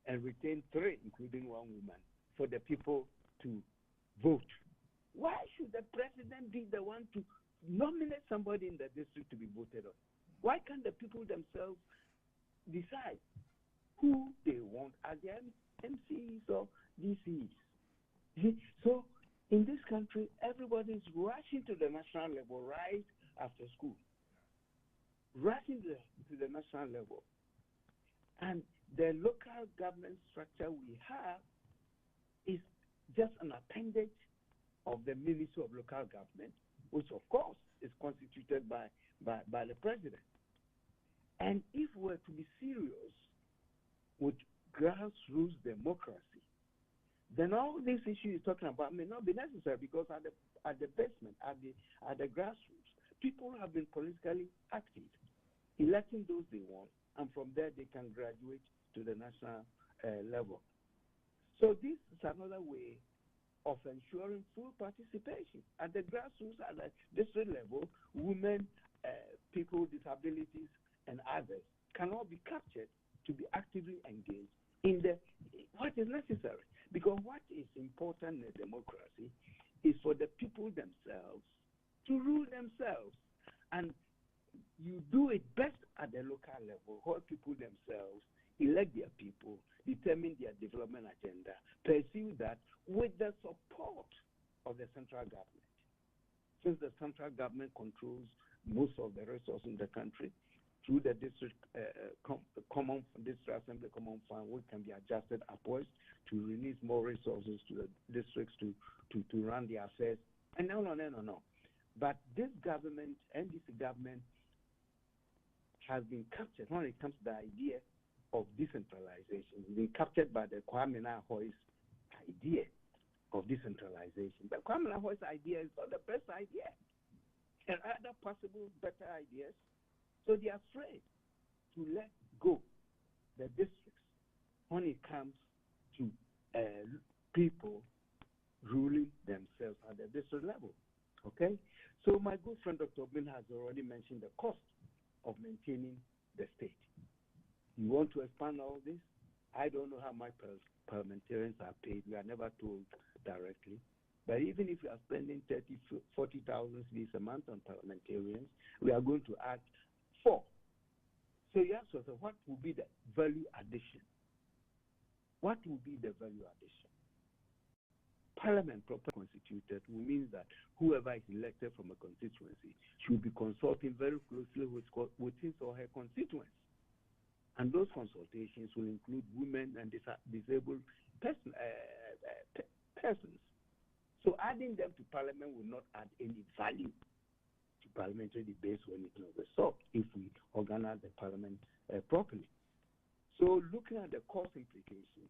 and retain 3, including 1 woman, for the people to vote. Why should the president be the one to nominate somebody in the district to be voted on? Why can't the people themselves decide who they want as their MCs or DCs? So in this country, everybody is rushing to the national level right after school. Rushing to the national level. And the local government structure we have is just an appendage of the Ministry of Local Government, which of course is constituted by the president. And if we're to be serious with grassroots democracy, then all these issues you're talking about may not be necessary, because at the basement, at the grassroots, people have been politically active, electing those they want, and from there they can graduate to the national level. So this is another way of ensuring full participation at the grassroots, at the district level. Women, people with disabilities, and others can all be captured to be actively engaged in what is necessary. Because what is important in a democracy is for the people themselves to rule themselves. And you do it best at the local level, where people themselves elect their people, determine their development agenda, pursue that with the support of the central government. Since the central government controls most of the resources in the country, through the district district assembly common fund, which can be adjusted upwards to release more resources to the districts to run their affairs, and no. But this government, NDC government, has been captured when it comes to the idea of decentralization. It's been captured by the Kwame Nkrumah's idea of decentralization. But Kwame Nkrumah's idea is not the best idea. There are other possible better ideas. So they are afraid to let go the districts when it comes to people ruling themselves at the district level. Okay? So my good friend Dr. Bin has already mentioned the cost of maintaining the state. You want to expand all this? I don't know how much parliamentarians are paid. We are never told directly. But even if you are spending 30,000, 40,000 cedis a month on parliamentarians, we are going to add 4. So you ask yourself, what will be the value addition? What will be the value addition? Parliament properly constituted will mean that whoever is elected from a constituency should be consulting very closely with his or her constituents. And those consultations will include women and disabled persons. So adding them to parliament will not add any value to parliamentary debates or anything of the sort if we organize the parliament properly. So looking at the cost implications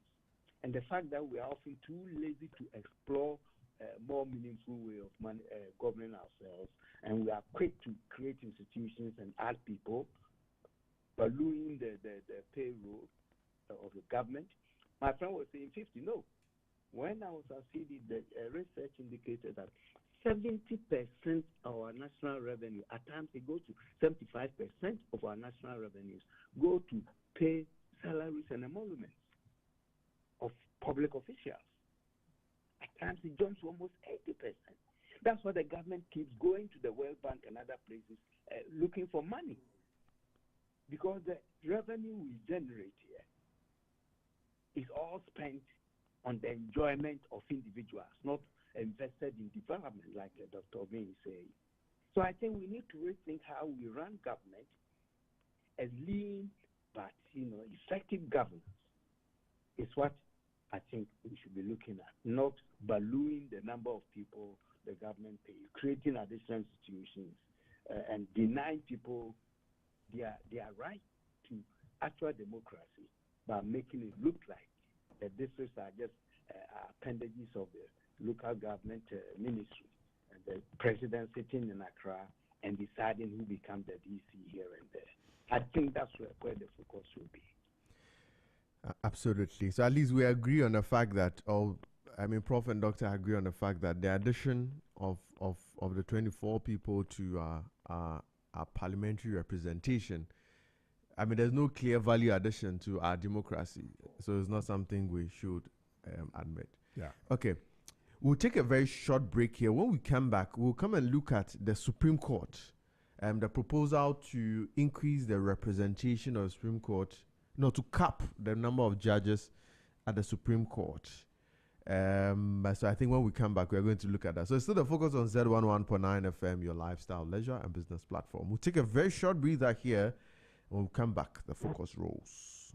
and the fact that we are often too lazy to explore more meaningful way of governing ourselves, and we are quick to create institutions and add people, ballooning the payroll of the government. My friend was saying 50. No. When I was at CD, the research indicated that 70% of our national revenue, at times it goes to 75% of our national revenues, go to pay salaries and emoluments of public officials. At times it jumps to almost 80%. That's why the government keeps going to the World Bank and other places looking for money. Because the revenue we generate here is all spent on the enjoyment of individuals, not invested in development, like Dr. Obin is saying. So I think we need to rethink how we run government as lean but effective governance is what I think we should be looking at, not ballooning the number of people the government pays, creating additional institutions, and denying people their right to actual democracy by making it look like the districts are just appendages of the local government ministry, and the president sitting in Accra and deciding who becomes the DC here and there. I think that's where the focus will be. Absolutely. So at least we agree on the fact that, Prof and Doctor agree on the fact that the addition of the 24 people to our parliamentary representation, there's no clear value addition to our democracy. So it's not something we should admit. Yeah. Okay. We'll take a very short break here. When we come back, we'll come and look at the Supreme Court, the proposal to increase the representation of the Supreme Court, to cap the number of judges at the Supreme Court. So I think when we come back, we're going to look at that. So it's still the Focus on Zed 101.9 FM, your lifestyle, leisure, and business platform. We'll take a very short breather here. When we come back, the focus rolls.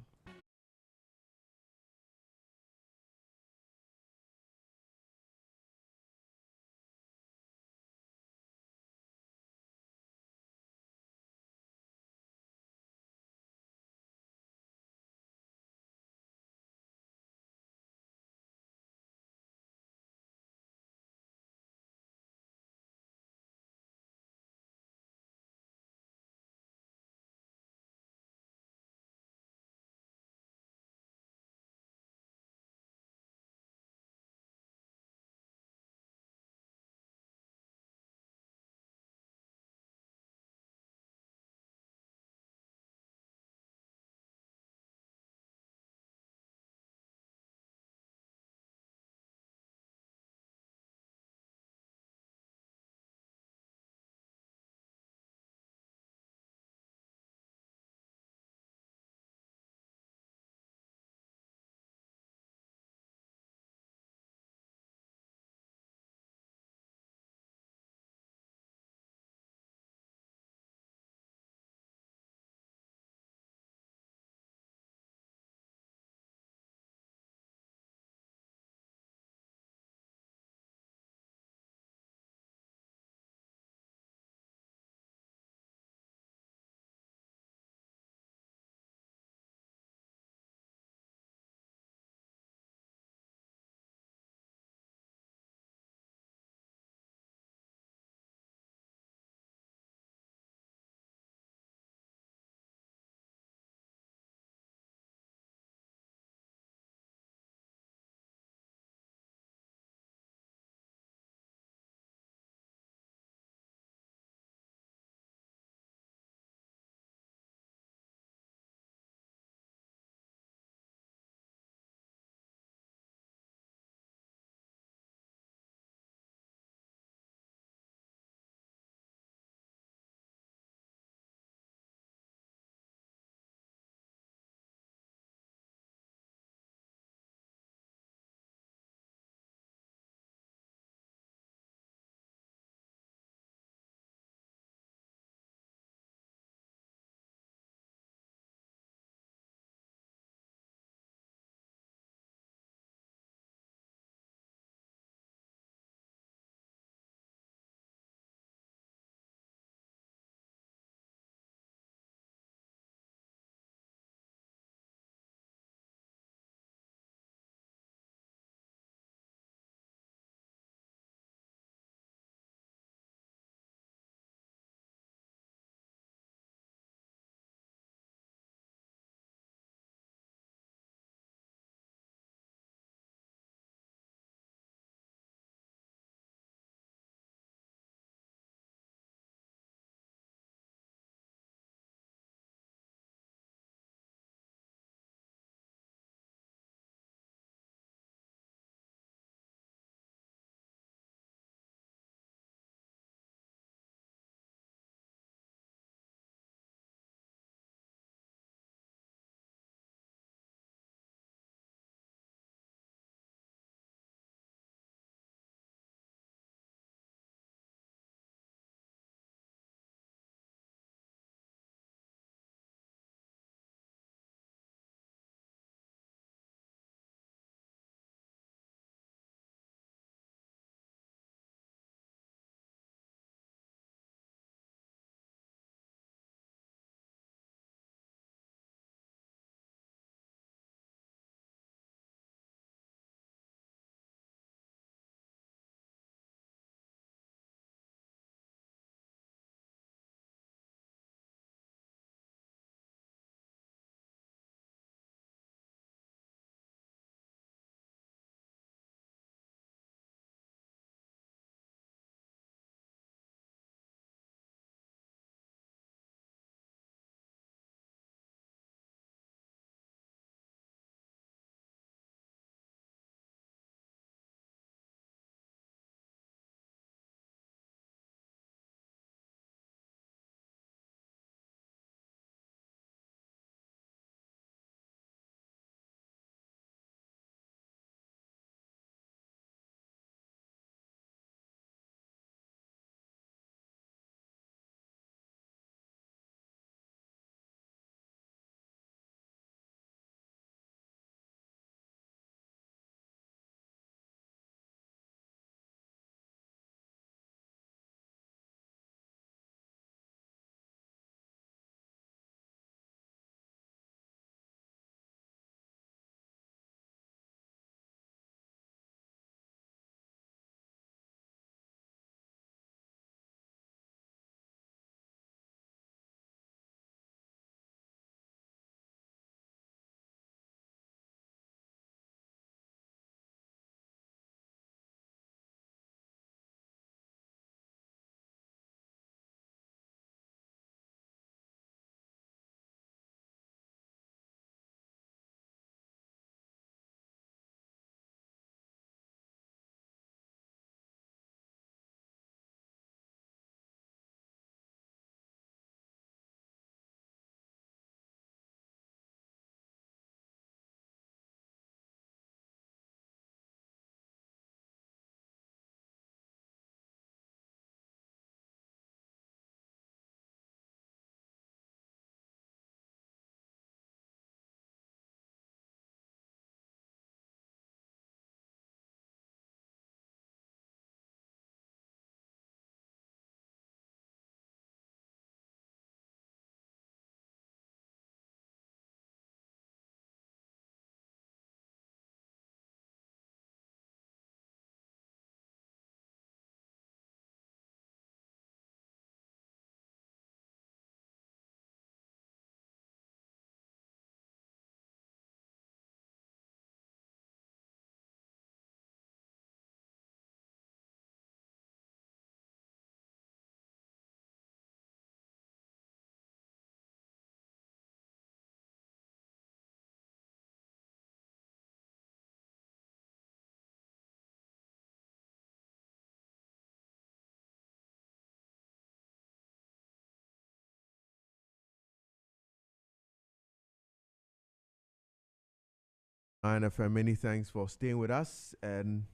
FM, many thanks for staying with us. And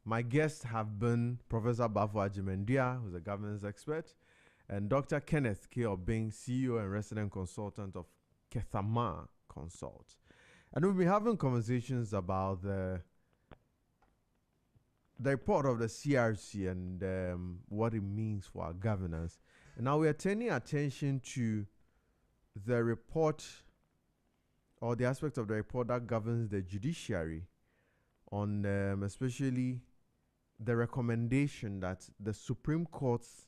my guests have been Professor Bafo Ajimendia, who's a governance expert, and Dr. Kenneth K. Obing, CEO and resident consultant of Kethama Consult. And we'll be having conversations about the report of the CRC and what it means for our governance. And now we are turning attention to the report or the aspect of the report that governs the judiciary on especially the recommendation that the Supreme Court's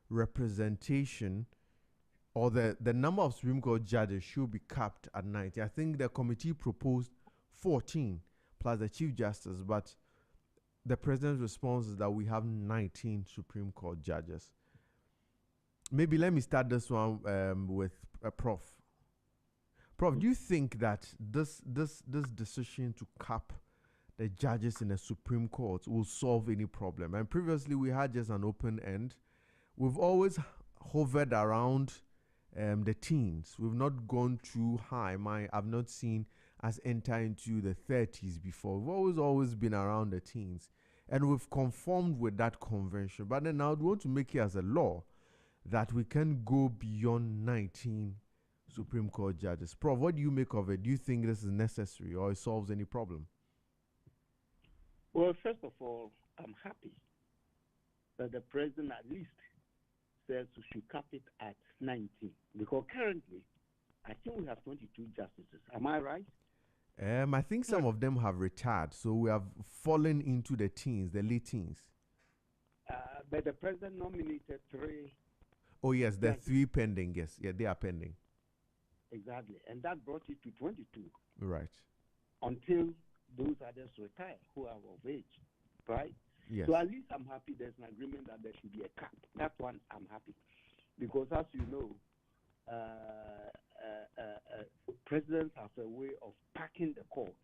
representation or the number of Supreme Court judges should be capped at 90. I think the committee proposed 14 plus the Chief Justice, but the President's response is that we have 19 Supreme Court judges. Maybe let me start this one with Prof. Prof, do you think that this decision to cap the judges in the Supreme Court will solve any problem? And previously we had just an open end. We've always hovered around the teens. We've not gone too high. I've not seen us enter into the 30s before. We've always been around the teens. And we've conformed with that convention. But then now we want to make it as a law that we can go beyond 19 Supreme Court judges. Prof, what do you make of it? Do you think this is necessary or it solves any problem? Well, first of all, I'm happy that the President at least says we should cap it at 19. Because currently, I think we have 22 justices. Am I right? I think some of them have retired, so we have fallen into the teens, the late teens. But the President nominated 3. Oh, yes, there are 3 pending, yes. Yeah, they are pending. Exactly. And that brought it to 22. Right. Until those others retire who are of age, right? Yes. So at least I'm happy there's an agreement that there should be a cap. That one I'm happy. Because as you know, presidents have a way of packing the court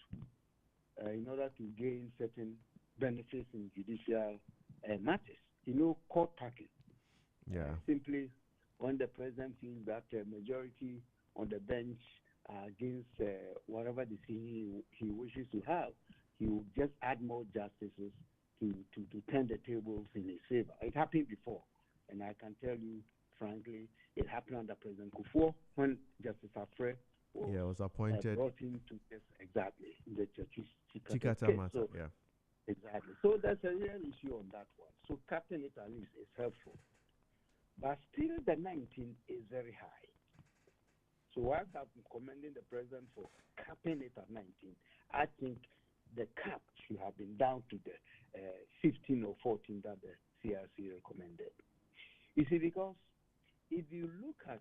in order to gain certain benefits in judicial matters. You know, court packing. Yeah. Simply, when the president feels that majority on the bench against whatever decision he wishes to have, he will just add more justices to turn the tables in his favor. It happened before, and I can tell you, frankly, it happened under President Kufuor when Justice Afre was appointed. Brought him to this, exactly, the Chikata matter. So, yeah. Exactly. So there's a real issue on that one. So capping it at least is helpful. But still, the 19 is very high. So whilst I'm commending the President for capping it at 19, I think the cap should have been down to the 15 or 14 that the CRC recommended. You see, because if you look at,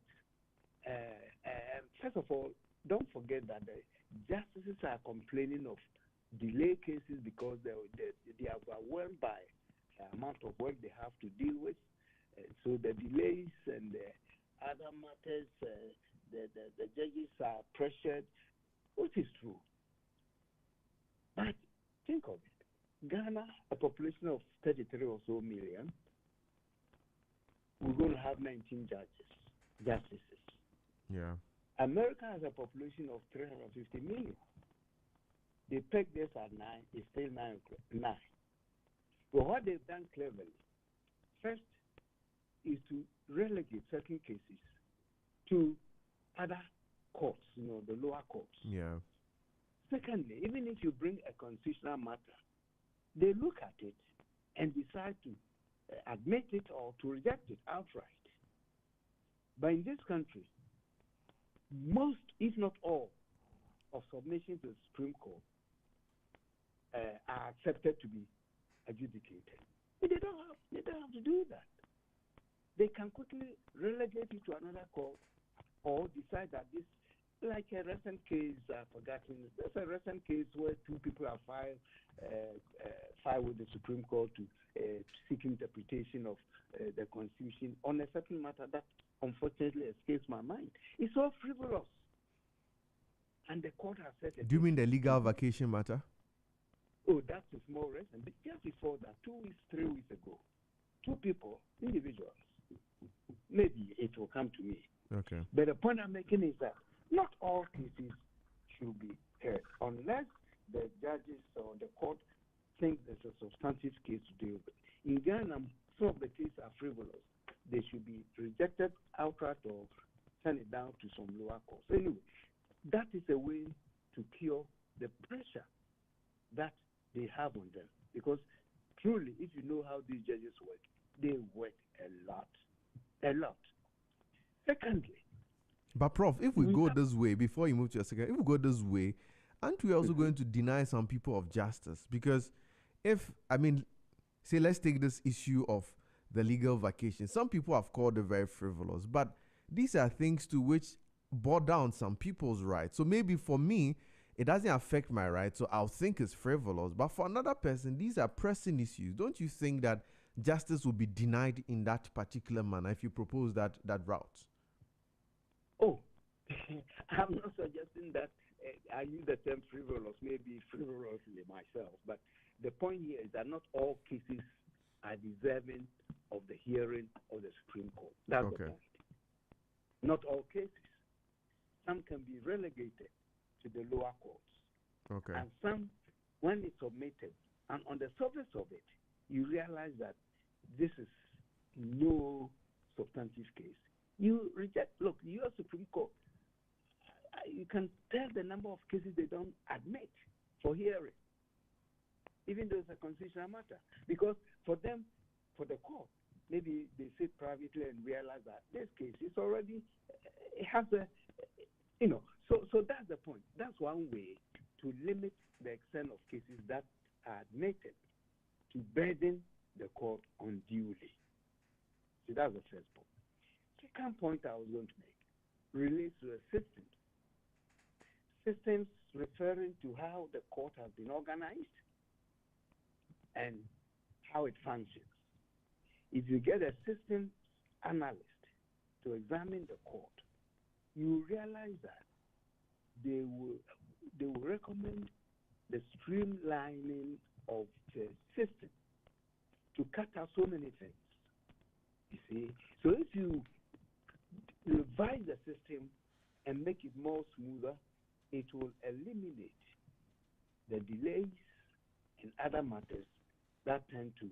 first of all, don't forget that the justices are complaining of delay cases because they are overwhelmed by the amount of work they have to deal with. So the delays and the other matters, the judges are pressured, which is true. But think of it. Ghana, a population of 33 or so million, we're going to have 19 justices. Yeah. America has a population of 350 million. They peg this at 9, it's still 9. But what they've done cleverly, first, is to relegate certain cases to other courts, the lower courts. Yeah. Secondly, even if you bring a constitutional matter, they look at it and decide to admit it or to reject it outright. But in this country, most, if not all, of submission to the Supreme Court are accepted to be adjudicated. But they don't have to do that. They can quickly relegate it to another court or decide that this, like a recent case, I've forgotten, there's a recent case where 2 people have filed with the Supreme Court to seek interpretation of the Constitution on a certain matter that unfortunately escapes my mind. It's all frivolous. And the court has said... Do you mean the legal vacation matter? Oh, that is more recent. But just before that, 2 weeks, 3 weeks ago, 2 people, individuals, maybe it will come to me. Okay. But the point I'm making is that not all cases should be heard unless the judges or the court think there's a substantive case to deal with. In Ghana, some of the cases are frivolous. They should be rejected outright or send it down to some lower courts. Anyway, that is a way to cure the pressure that they have on them. Because truly, if you know how these judges work, they work a lot. A lot. Secondly, but Prof, if we go this way, before you move to your second, if we go this way, aren't we also going to deny some people of justice? Because say let's take this issue of the legal vacation. Some people have called it very frivolous, but these are things to which border on some people's rights. So maybe for me, it doesn't affect my rights, so I'll think it's frivolous. But for another person, these are pressing issues. Don't you think that justice will be denied in that particular manner if you propose that route? Oh, I'm not suggesting that I use the term frivolous, maybe frivolously myself, but the point here is that not all cases are deserving of the hearing of the Supreme Court. That's the point. Not all cases. Some can be relegated to the lower courts. Okay. And some, when it's submitted, and on the surface of it, you realize that this is no substantive case. You reject. Look, the U.S. Supreme Court, you can tell the number of cases they don't admit for hearing, even though it's a constitutional matter. Because for them, for the court, maybe they sit privately and realize that this case is already, it has a, so that's the point. That's one way to limit the extent of cases that are admitted, to burden the court unduly. So that's the first point. Second point I was going to make relates to a system. Systems referring to how the court has been organized and how it functions. If you get a systems analyst to examine the court, you realize that they will recommend the streamlining of the system to cut out so many things. You see, so if you revise the system and make it more smoother, it will eliminate the delays and other matters that tend to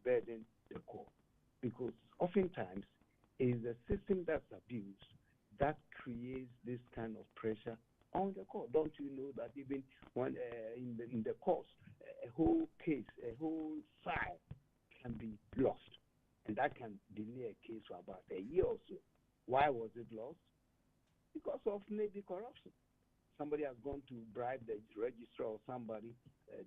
burden the court. Because oftentimes it is the system that's abused that creates this kind of pressure on the court. Don't you know that even when in the courts, a whole case, a whole file can be lost, and that can delay a case for about a year or so. Why was it lost? Because of maybe corruption. Somebody has gone to bribe the registrar or somebody.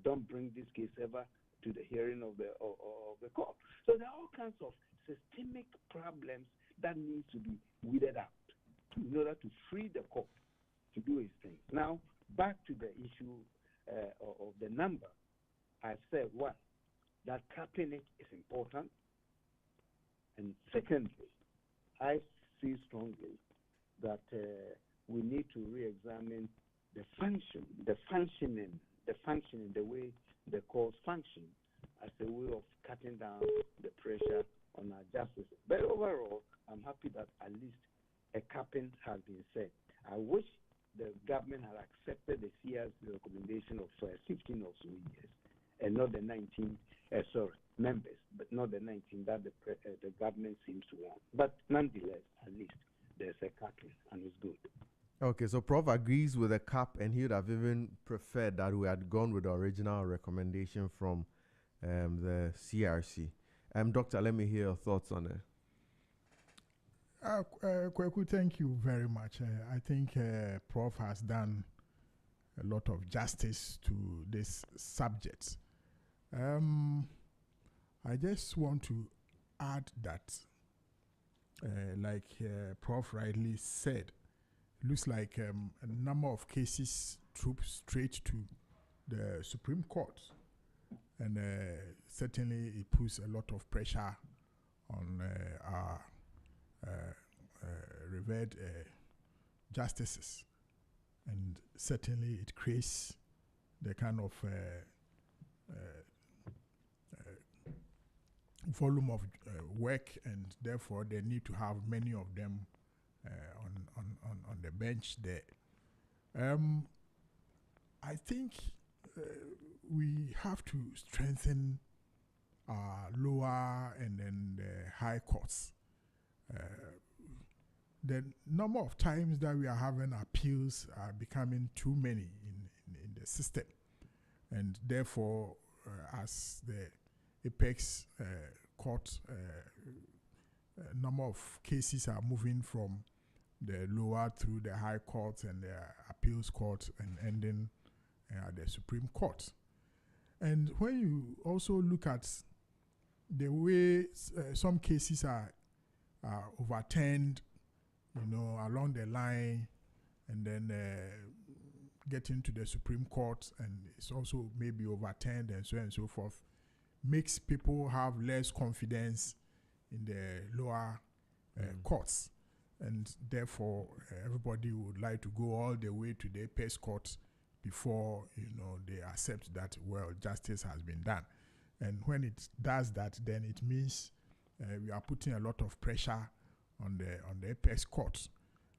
Don't bring this case ever to the hearing of the court. So there are all kinds of systemic problems that need to be weeded out in order to free the court to do its thing. Now, back to the issue of the number. I said, one, that capping it is important. And secondly, I see strongly that we need to re-examine the functioning, the way the courts function as a way of cutting down the pressure on our justice. But overall, I'm happy that at least a capping has been set. I wish the government had accepted the CRC recommendation of 15 or so years, and not the 19, members, but not the 19 that the government seems to want. But nonetheless, at least there's a capping, and it's good. Okay, so Prof agrees with the cap, and he would have even preferred that we had gone with the original recommendation from the CRC. Doctor, let me hear your thoughts on it. Kweku, thank you very much. I think Prof has done a lot of justice to this subject. I just want to add that, like Prof rightly said, looks like a number of cases troop straight to the Supreme Court. And certainly it puts a lot of pressure on our revered justices. And certainly it creates the kind of volume of work, and therefore they need to have many of them on the bench there. I think we have to strengthen lower and then the high courts. The number of times that we are having appeals are becoming too many in the system. And therefore, as the apex court, number of cases are moving from the lower through the high court and the appeals court and ending at the Supreme Court. And when you also look at the way some cases are overturned, along the line, and then getting to the Supreme Court, and it's also maybe overturned and so forth, makes people have less confidence in the lower courts. And therefore, everybody would like to go all the way to the apex court before, they accept that, well, justice has been done. And when it does that, then it means we are putting a lot of pressure on the apex court.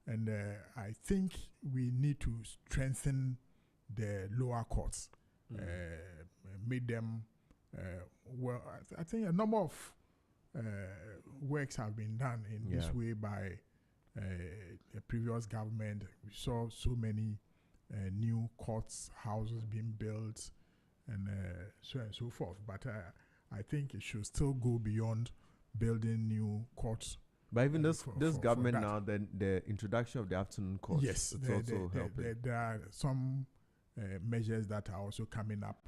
And I think we need to strengthen the lower courts, make them, well, I think a number of works have been done in this way by the previous government. We saw so many new courts, houses being built, and so on and so forth. But I think it should still go beyond building new courts. But even this government now, the introduction of the afternoon courts, yes, it's also helping. There are some measures that are also coming up,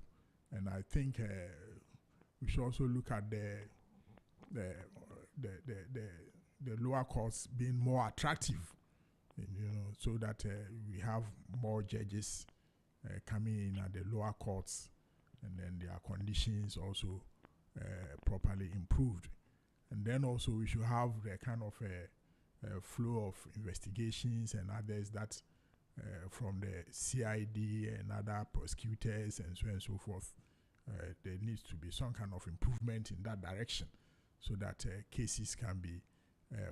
and I think we should also look at the lower courts being more attractive, so that we have more judges coming in at the lower courts, and then their conditions also properly improved. And then also we should have the kind of flow of investigations and others that from the CID and other prosecutors and so on and so forth. There needs to be some kind of improvement in that direction, so that cases can be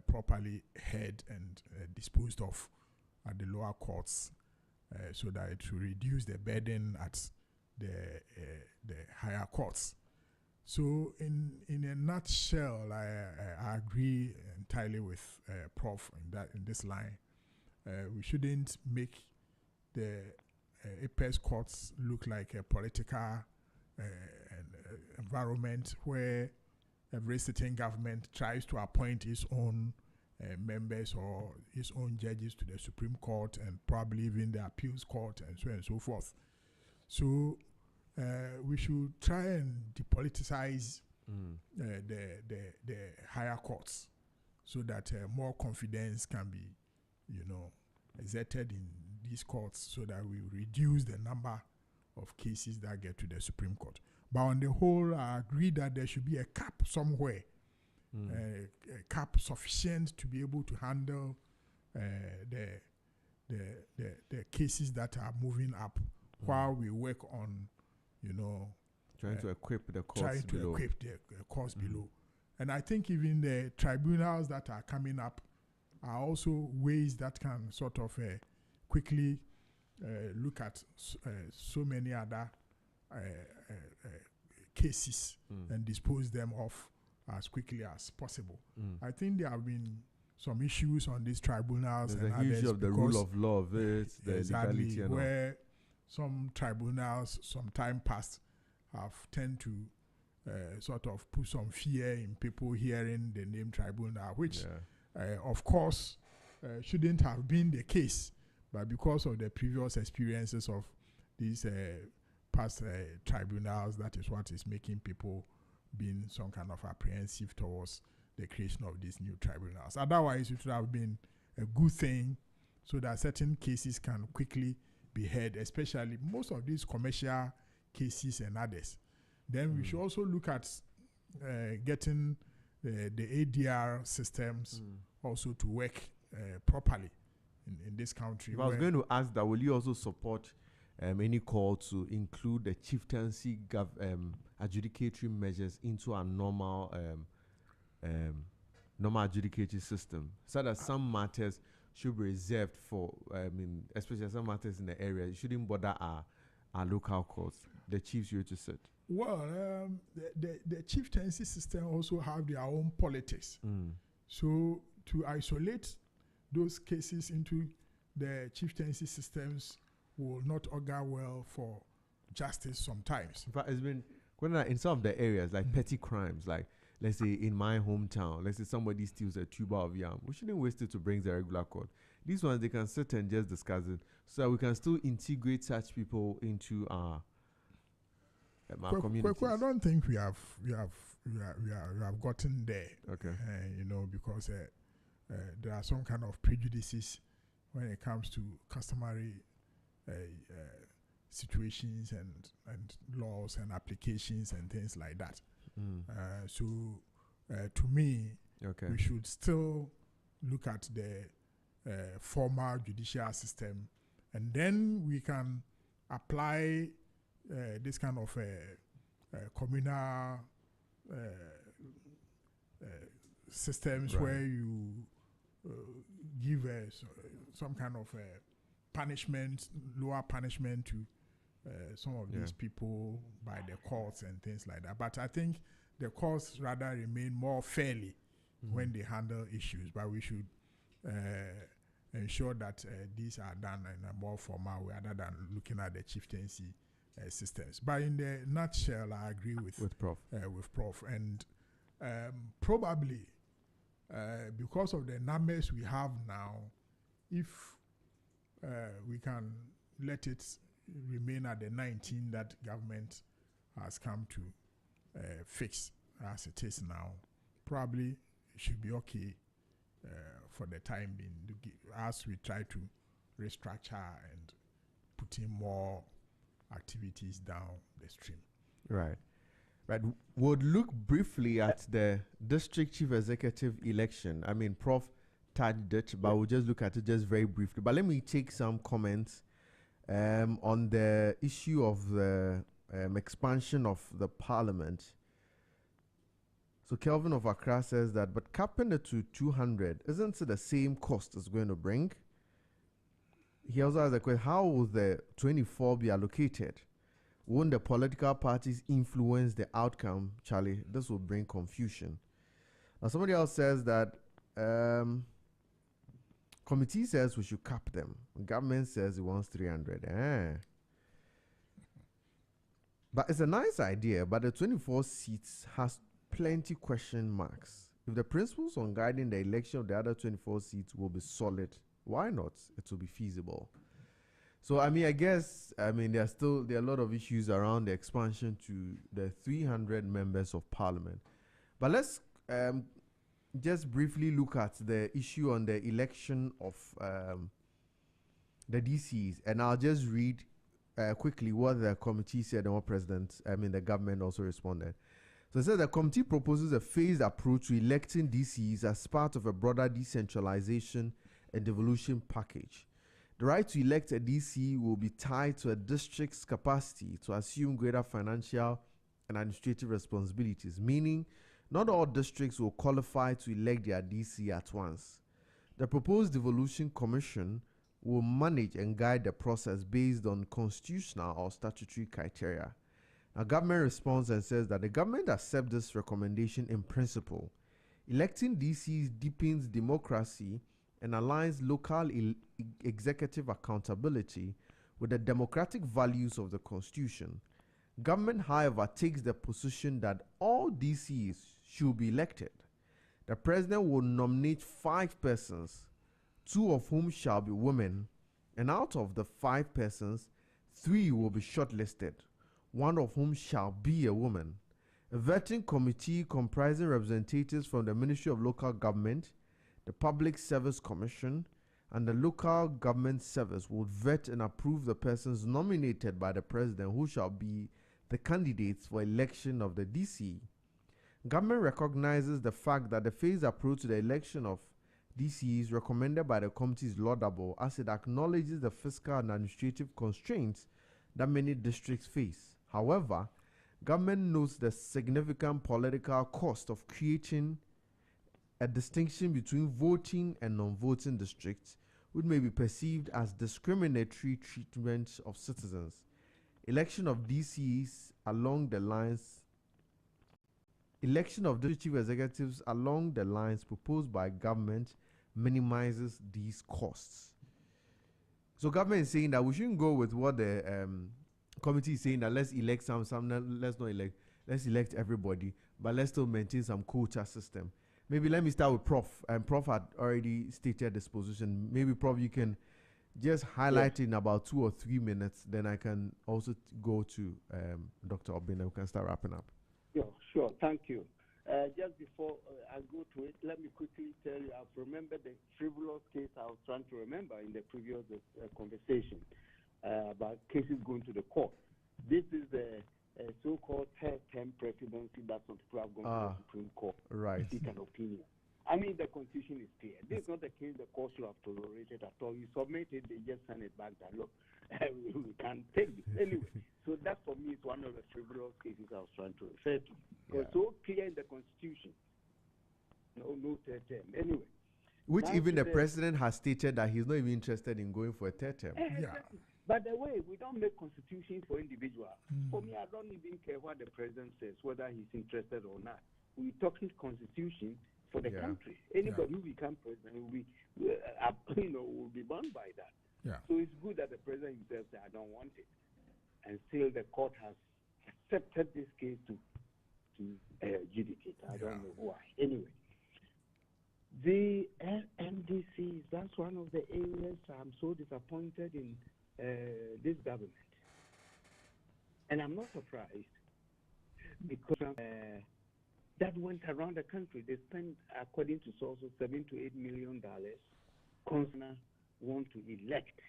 properly heard and disposed of at the lower courts, so that it will reduce the burden at the higher courts. So in a nutshell, I agree entirely with Prof in this line. We shouldn't make the apex courts look like a political environment where every sitting government tries to appoint its own members or its own judges to the Supreme Court and probably even the appeals court and so on and so forth. So we should try and depoliticize the higher courts, so that more confidence can be, exerted in these courts, so that we reduce the number of cases that get to the Supreme Court. But on the whole, I agree that there should be a cap somewhere, a cap sufficient to be able to handle the cases that are moving up, while we work on, trying to equip the courts below. And I think even the tribunals that are coming up are also ways that can sort of quickly look at so many other cases and dispose them off as quickly as possible. I think there have been some issues on these tribunals. There's and a issue of the rule of law of it, the legality and where some tribunals, some time past, have tend to sort of put some fear in people hearing the name tribunal, which, of course, shouldn't have been the case. But because of the previous experiences of these past tribunals, that is what is making people being some kind of apprehensive towards the creation of these new tribunals. Otherwise, it would have been a good thing, so that certain cases can quickly be heard, especially most of these commercial cases and others. Then we should also look at getting the ADR systems also to work properly in this country. If I was going to ask that, will you also support any call to include the chieftaincy adjudicatory measures into our normal adjudicatory system, so that some matters should be reserved for, especially some matters in the area, you shouldn't bother our our local courts, the chiefs here to sit? Well, the chieftaincy system also have their own politics. So to isolate those cases into the chieftaincy systems will not augur well for justice sometimes. In fact, it's been in some of the areas like petty crimes, like let's say in my hometown, let's say somebody steals a tuber of yam. We shouldn't waste it to bring the regular court. These ones they can sit and just discuss it, so that we can still integrate such people into our communities. I don't think we have gotten there. Okay. Because there are some kind of prejudices when it comes to customary situations and laws and applications and things like that. So to me, we should still look at the formal judicial system, and then we can apply this kind of communal systems where you give some kind of punishment, lower punishment to some of these people by the courts and things like that. But I think the courts rather remain more fairly when they handle issues. But we should ensure that these are done in a more formal way rather than looking at the chieftaincy systems. But in the nutshell, I agree with Prof. And probably because of the numbers we have now, if we can let it remain at the 19 that government has come to fix as it is now, probably it should be okay for the time being, as we try to restructure and put in more activities down the stream. Right. We'll look briefly at the district chief executive election. I mean, Prof touched it, but we'll just look at it just very briefly. But let me take some comments on the issue of the expansion of the parliament. So Kelvin of Accra says that, but capping it to 200, isn't it the same cost it's going to bring? He also has a question, how will the 24 be allocated? Won't the political parties influence the outcome, Charlie? This will bring confusion. Now somebody else says that committee says we should cap them. Government says it wants 300. But it's a nice idea, but the 24 seats has plenty question marks. If the principles on guiding the election of the other 24 seats will be solid, why not? It will be feasible. So, I mean, I guess, there are a lot of issues around the expansion to the 300 members of parliament. But let's just briefly look at the issue on the election of the DCs. And I'll just read quickly what the committee said and what the government also responded. So it says the committee proposes a phased approach to electing DCs as part of a broader decentralization and devolution package. The right to elect a DC will be tied to a district's capacity to assume greater financial and administrative responsibilities, meaning not all districts will qualify to elect their DC at once. The proposed devolution commission will manage and guide the process based on constitutional or statutory criteria. Now, government responds and says that the government accepts this recommendation in principle. Electing DCs deepens democracy and aligns local executive accountability with the democratic values of the Constitution. Government, however, takes the position that all DCs should be elected. The president will nominate 5 persons, 2 of whom shall be women, and out of the 5 persons, 3 will be shortlisted, 1 of whom shall be a woman. A vetting committee comprising representatives from the Ministry of Local Government, the Public Service Commission, and the Local Government Service will vet and approve the persons nominated by the President who shall be the candidates for election of the DC. Government recognizes the fact that the phased approach to the election of DCs recommended by the committee is laudable, as it acknowledges the fiscal and administrative constraints that many districts face. However, government notes the significant political cost of creating a distinction between voting and non-voting districts, which may be perceived as discriminatory treatment of citizens. Election of DCs along the lines Election of the chief executives along the lines proposed by government minimizes these costs. So government is saying that we shouldn't go with what the committee is saying, that let's elect some let's not elect, let's elect everybody, but let's still maintain some quota system. Maybe let me start with Prof. And Prof had already stated this position. Maybe Prof, you can just highlight in about 2 or 3 minutes, then I can also go to Dr. Obin and we can start wrapping up. Sure. Thank you. Just before I go to it, let me quickly tell you, I've remembered the frivolous case I was trying to remember in the previous conversation about cases going to the court. This is the so-called third term presidency that some people have gone to the Supreme Court to seek an opinion. I mean, the Constitution is clear. This is not the case the court should have tolerated at all. You submit it, they just send it back that, look, we can't take this. Anyway, so that for me is one of the frivolous cases I was trying to refer to. It's so clear in the Constitution. No third term. Anyway. Which even the president has stated that he's not even interested in going for a third term. Exactly. By the way, we don't make constitutions for individuals. For me, I don't even care what the president says, whether he's interested or not. We're talking constitution for the country. Anybody who becomes president will be, will be bound by that. So it's good that the president himself said, I don't want it. And still the court has accepted this case to adjudicate. I don't know why. Anyway, the MDCs, that's one of the areas I'm so disappointed in this government. And I'm not surprised because that went around the country. They spent, according to sources, $7 to $8 million. Congressmen want to elect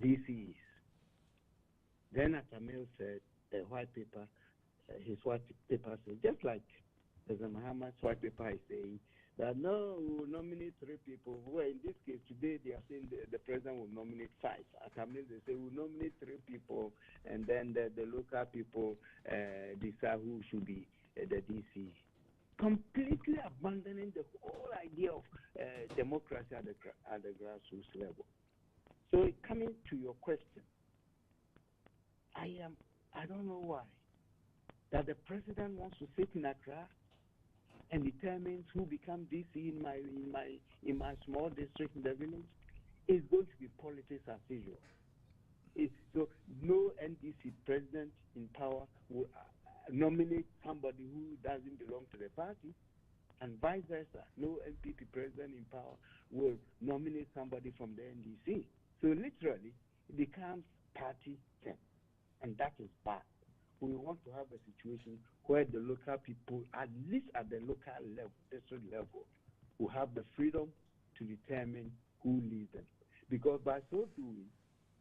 DCs. Then Atamil said, his white paper said, just like President Muhammad's white paper is saying, that no, we will nominate 3 people. Well, in this case, today they are saying the president will nominate 5. Atamil, they say we'll nominate 3 people, and then the local people decide who should be the DC. Completely abandoning the whole idea of democracy at the grassroots level. So coming to your question, I don't know why that the president wants to sit in Accra and determines who becomes DC in my small district in the village. Is going to be politics as usual. So no NDC president in power will nominate somebody who doesn't belong to the party, and vice versa. No NPP president in power will nominate somebody from the NDC. So literally, it becomes party thing, and that is bad. We want to have a situation where the local people, at least at the local level, district level, will have the freedom to determine who leads them. Because by so doing,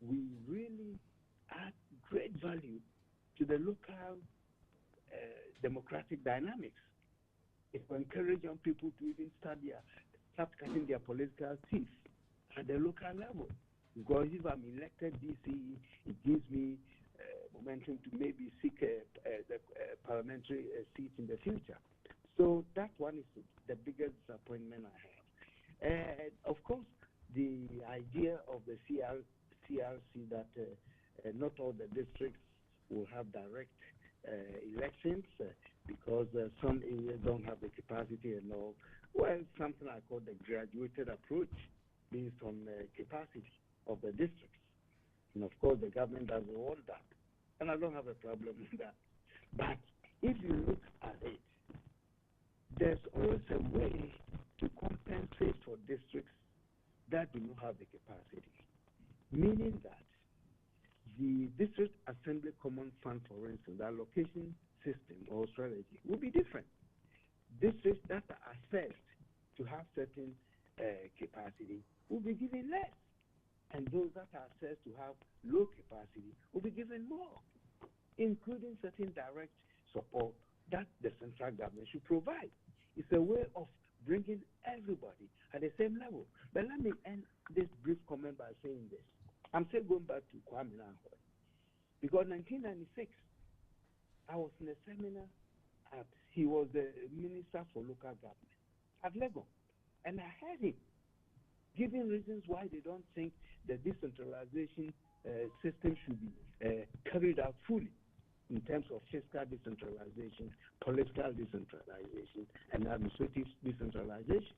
we really add great value to the local democratic dynamics. It will encourage young people to even start cutting their political teeth at the local level. Because if I'm elected DC, it gives me momentum to maybe seek a parliamentary seat in the future. So that one is the biggest disappointment I had. Of course, the idea of the CRC that not all the districts will have direct elections because some areas don't have the capacity and all. Well, something I call the graduated approach based on the capacity of the districts. And of course, the government doesn't want that. And I don't have a problem with that. But if you look at it, there's always a way to compensate for districts that do not have the capacity. Meaning that the district assembly common fund, for instance, the allocation system or strategy will be different. Districts that are assessed to have certain capacity will be given less. And those that are assessed to have low capacity will be given more, including certain direct support that the central government should provide. It's a way of bringing everybody at the same level. But let me end this brief comment by saying this. I'm still going back to Kwame Nkrumah. Because 1996, I was in a seminar he was the Minister for Local Government at Lagos. And I heard him giving reasons why they don't think the decentralization system should be carried out fully in terms of fiscal decentralization, political decentralization, and administrative decentralization.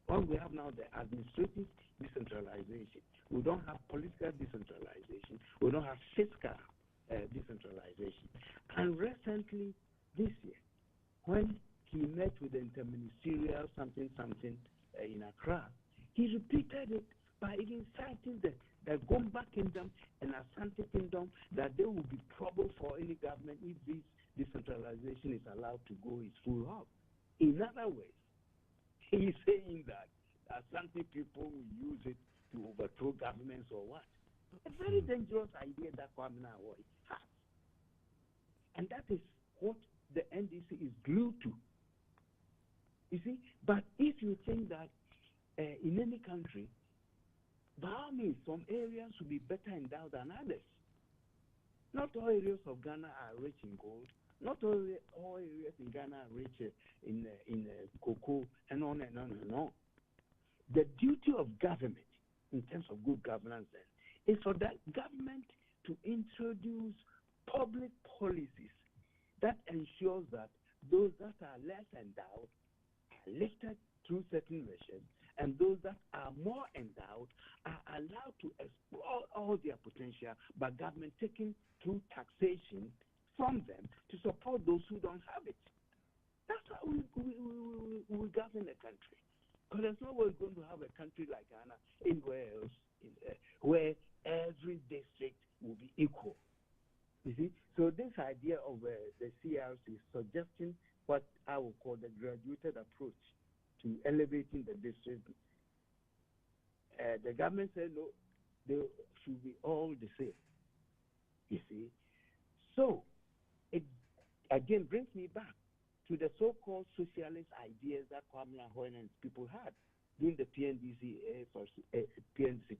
What we have now, the administrative decentralization. We don't have political decentralization. We don't have fiscal decentralization. And recently, this year, when he met with the interministerial something in Accra, he repeated it by even citing the Gomba Kingdom and Asante Kingdom, that there will be trouble for any government if this decentralization is allowed to go its full hog. In other words, he is saying that Asante people will use it to overthrow governments or what? A very dangerous idea that Kwame Nkrumah has. And that is what the NDC is glued to. You see, but if you think that in any country, by all means, some areas will be better endowed than others. Not all areas of Ghana are rich in gold. Not all areas in Ghana are rich in cocoa, and on and on and on. The duty of government, in terms of good governance, then, is for that government to introduce public policies that ensures that those that are less endowed are lifted through certain measures, and those that are more endowed are allowed to explore all their potential by government taking through taxation from them to support those who don't have it. That's how we govern a country. Because there's no way we're going to have a country like Ghana anywhere else where every district will be equal. You see? So this idea of the CRC is suggesting what I would call the graduated approach to elevating the district. The government said no, they should be all the same. You see? So it again brings me back to the so-called socialist ideas that Kwame Nkrumah and his people had during the PNDC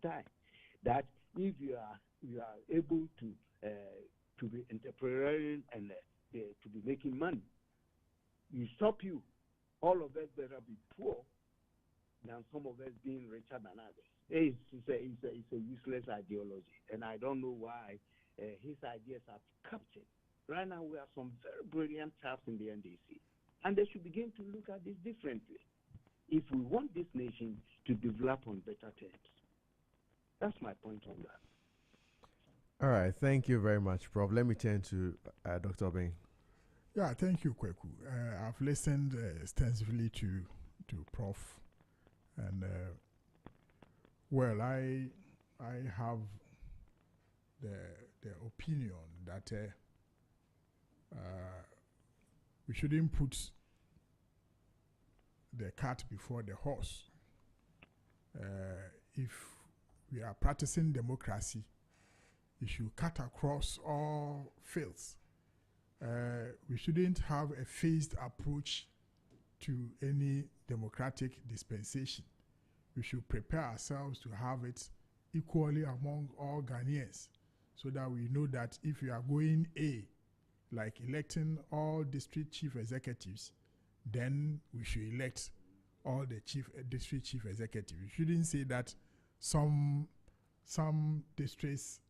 time. That if you are able to be entrepreneurial and to be making money, you stop you. All of us better be poor than some of us being richer than others. It's a useless ideology, and I don't know why his ideas are captured. Right now, we have some very brilliant chaps in the NDC, and they should begin to look at this differently if we want this nation to develop on better terms. That's my point on that. All right, thank you very much, Prof. Let me turn to Dr. Obeng. Yeah, thank you, Kweku. I've listened extensively to Prof. And well, I have the opinion that we shouldn't put the cart before the horse. If we are practicing democracy, we should cut across all fields. We shouldn't have a phased approach to any democratic dispensation. We should prepare ourselves to have it equally among all Ghanaians, so that we know that if we are going like electing all district chief executives, then we should elect all the district chief executives. We shouldn't say that some districts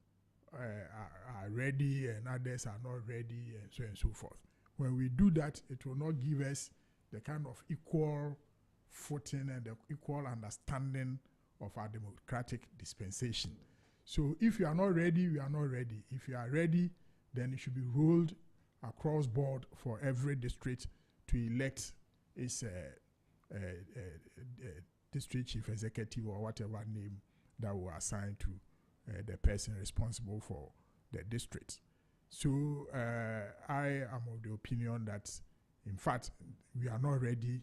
are ready and others are not ready, and so on and so forth. When we do that, it will not give us the kind of equal footing and the equal understanding of our democratic dispensation. So if you are not ready, we are not ready. If you are ready, then it should be rolled across board for every district to elect its district chief executive or whatever name that will assign to the person responsible for the district. So I am of the opinion that, in fact, we are not ready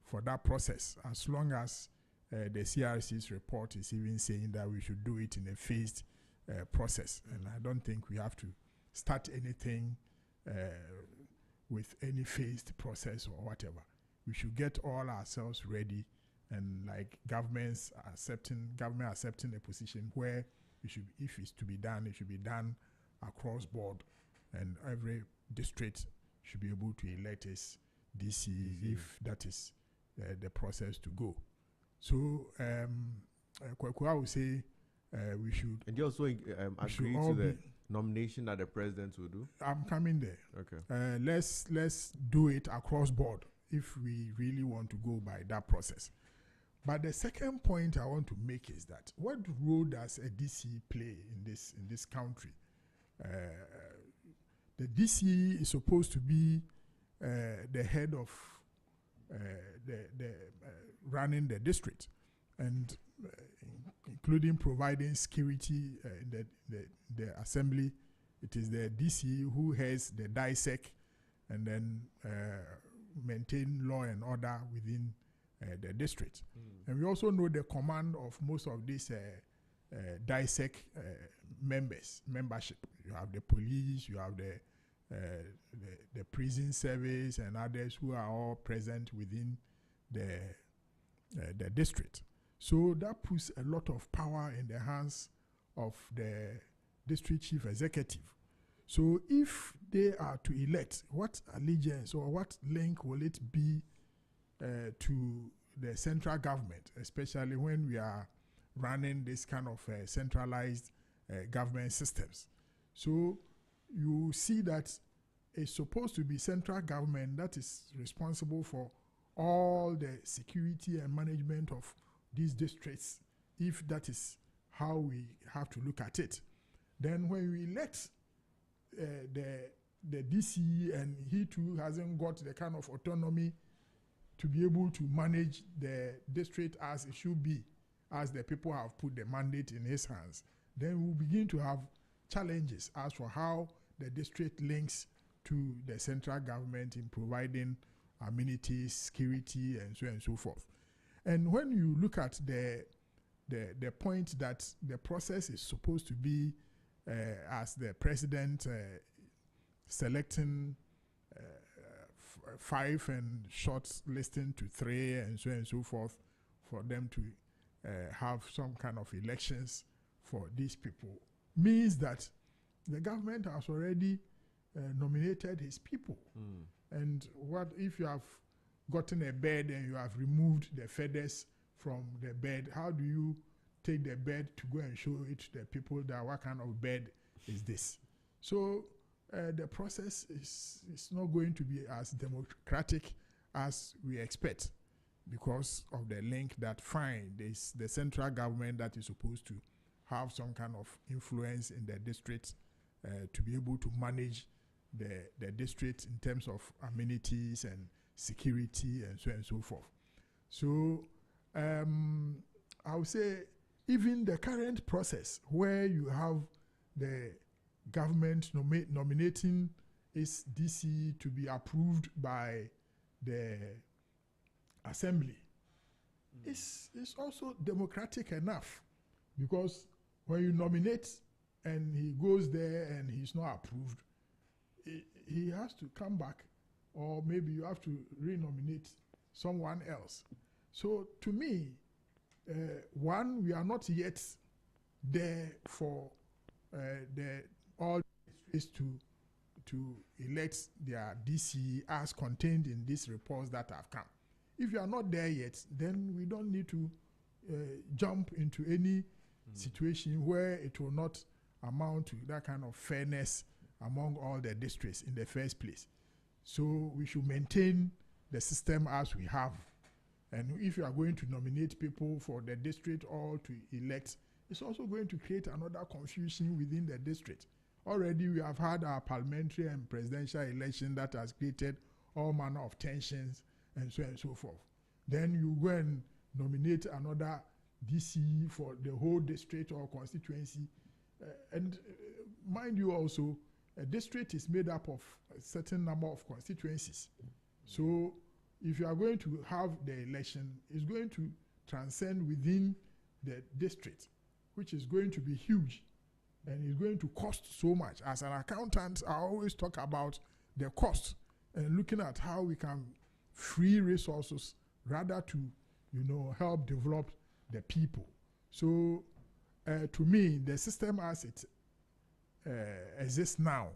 for that process, as long as the CRC's report is even saying that we should do it in a phased process. And I don't think we have to start anything with any phased process or whatever. We should get all ourselves ready, and like government accepting a position where it should, if it's to be done, it should be done across board, and every district should be able to elect its DC if that is the process to go. So Kwekwa will say we should. And you also agree to the nomination that the president will do? I'm coming there. Okay. Let's do it across board if we really want to go by that process. But the second point I want to make is that what role does a DC play in this country? The DC is supposed to be the head of running the district, and including providing security in the assembly. It is the DC who has the DISEC and then maintain law and order within the district. And we also know the command of most of these DISEC membership. You have the police, you have the prison service and others who are all present within the district. So that puts a lot of power in the hands of the district chief executive. So if they are to elect, what allegiance or what link will it be to the central government, especially when we are running this kind of centralized government systems? So you see that it's supposed to be central government that is responsible for all the security and management of these districts, if that is how we have to look at it. Then when we elect the DC, and he too hasn't got the kind of autonomy to be able to manage the district as it should be, as the people have put the mandate in his hands, then we'll begin to have challenges as for how the district links to the central government in providing amenities, security, and so on and so forth. And when you look at the point that the process is supposed to be as the president selecting 5 and shortlisting to 3 and so on and so forth, for them to have some kind of elections for these people, means that the government has already nominated his people. And what if you have gotten a bed and you have removed the feathers from the bed? How do you take the bed to go and show it to the people that what kind of bed is this? So the process is not going to be as democratic as we expect, because of the link that there's the central government that is supposed to have some kind of influence in the district to be able to manage the district in terms of amenities and security and so on and so forth. So I would say even the current process where you have the government nominating its DC to be approved by the assembly is also democratic enough, because when you nominate and he goes there and he's not approved, he has to come back, or maybe you have to renominate someone else. So to me, one, we are not yet there for all districts to elect their DC as contained in these reports that have come. If you are not there yet, then we don't need to jump into any situation where it will not amount to that kind of fairness among all the districts in the first place. So we should maintain the system as we have. And if you are going to nominate people for the district or to elect, it's also going to create another confusion within the district. Already we have had our parliamentary and presidential election that has created all manner of tensions and so on and so forth. Then you go and nominate another DC for the whole district or constituency. Mind you also, a district is made up of a certain number of constituencies. So if you are going to have the election, it's going to transcend within the district, which is going to be huge and is going to cost so much. As an accountant, I always talk about the cost and looking at how we can free resources rather to, help develop the people. So to me, the system as it exists now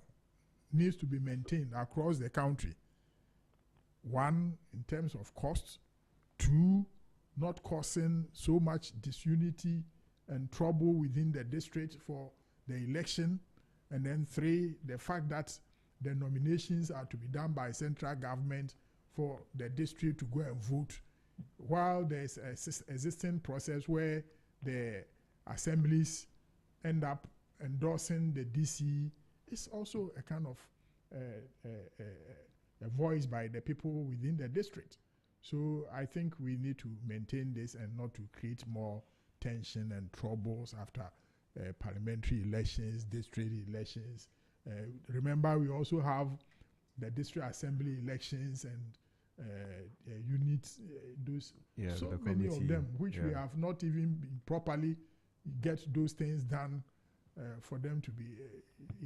needs to be maintained across the country. One, in terms of cost. Two, not causing so much disunity and trouble within the district for the election. And then 3, the fact that the nominations are to be done by central government for the district to go and vote, while there's an existing process where the assemblies end up endorsing the DC. It's also a kind of a voice by the people within the district. So I think we need to maintain this and not to create more tension and troubles after parliamentary elections, district elections. Remember, we also have the district assembly elections and units, those so many of them, which we have not even been properly get those things done for them to be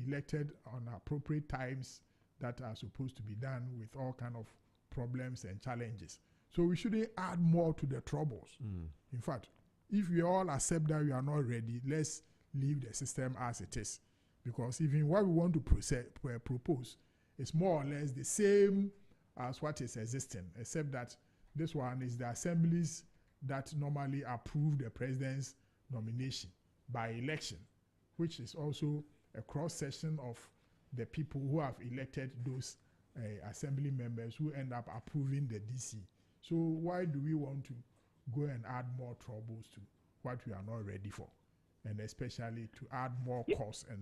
elected on appropriate times that are supposed to be done with all kind of problems and challenges. So we shouldn't add more to the troubles. In fact, if we all accept that we are not ready, let's leave the system as it is. Because even what we want to propose is more or less the same as what is existing, except that this one is the assemblies that normally approve the president's nomination by election, which is also a cross-section of the people who have elected those assembly members who end up approving the DC. So why do we want to go and add more troubles to what we are not ready for? And especially to add more costs and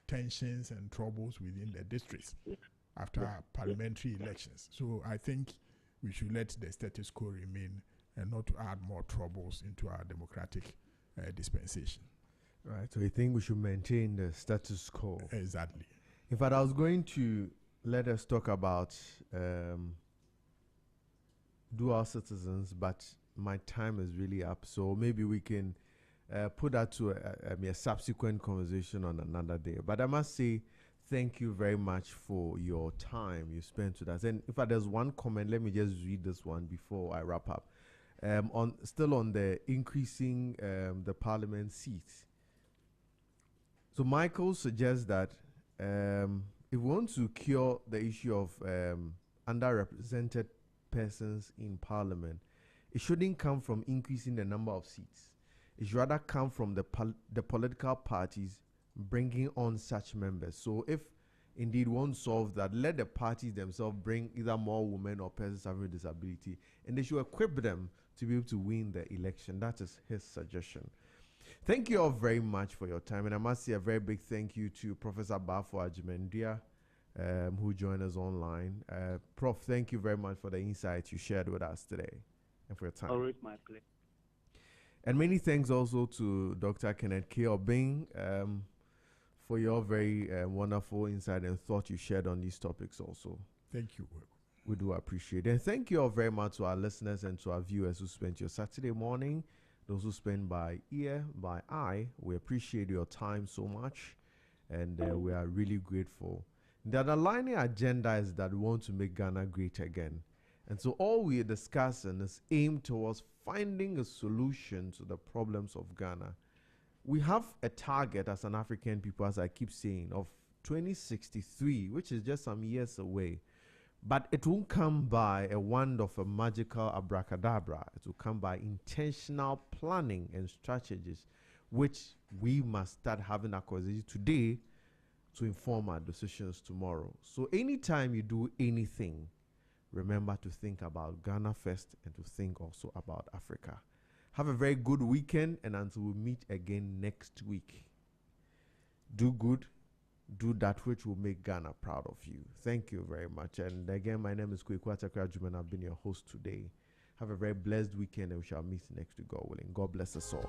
tensions and troubles within the districts after parliamentary elections. So I think we should let the status quo remain and not to add more troubles into our democratic dispensation. Right, so you think we should maintain the status quo? Exactly. In fact, I was going to let us talk about dual citizens, but my time is really up. So maybe we can put that to a subsequent conversation on another day. But I must say, thank you very much for your time you spent with us. And in fact, there's one comment. Let me just read this one before I wrap up. Still on the increasing the parliament seats. So Michael suggests that if we want to cure the issue of underrepresented persons in parliament, it shouldn't come from increasing the number of seats. It should rather come from the political parties bringing on such members. So if indeed one solves that, let the parties themselves bring either more women or persons having a disability, and they should equip them to be able to win the election. That is his suggestion. Thank you all very much for your time, and I must say a very big thank you to Professor Bafo Ajimendia, who joined us online. Prof, thank you very much for the insights you shared with us today and for your time. Always my pleasure. And many thanks also to Dr. Kenneth K. Obing for your very wonderful insight and thought you shared on these topics also. Thank you. We do appreciate it. And thank you all very much to our listeners and to our viewers who spent your Saturday morning, those who spent by ear, by eye. We appreciate your time so much, and we are really grateful. The underlying agenda is that we want to make Ghana great again. And so all we are discussing is aimed towards finding a solution to the problems of Ghana. We have a target as an African people, as I keep saying, of 2063, which is just some years away. But it won't come by a wand of a magical abracadabra. It will come by intentional planning and strategies, which we must start having a conversation today to inform our decisions tomorrow. So anytime you do anything, remember to think about Ghana first and to think also about Africa. Have a very good weekend, and until we meet again next week, do good, do that which will make Ghana proud of you. Thank you very much. And again, my name is Kweku Atakra. I've been your host today. Have a very blessed weekend, and we shall meet next week, God willing. God bless us all.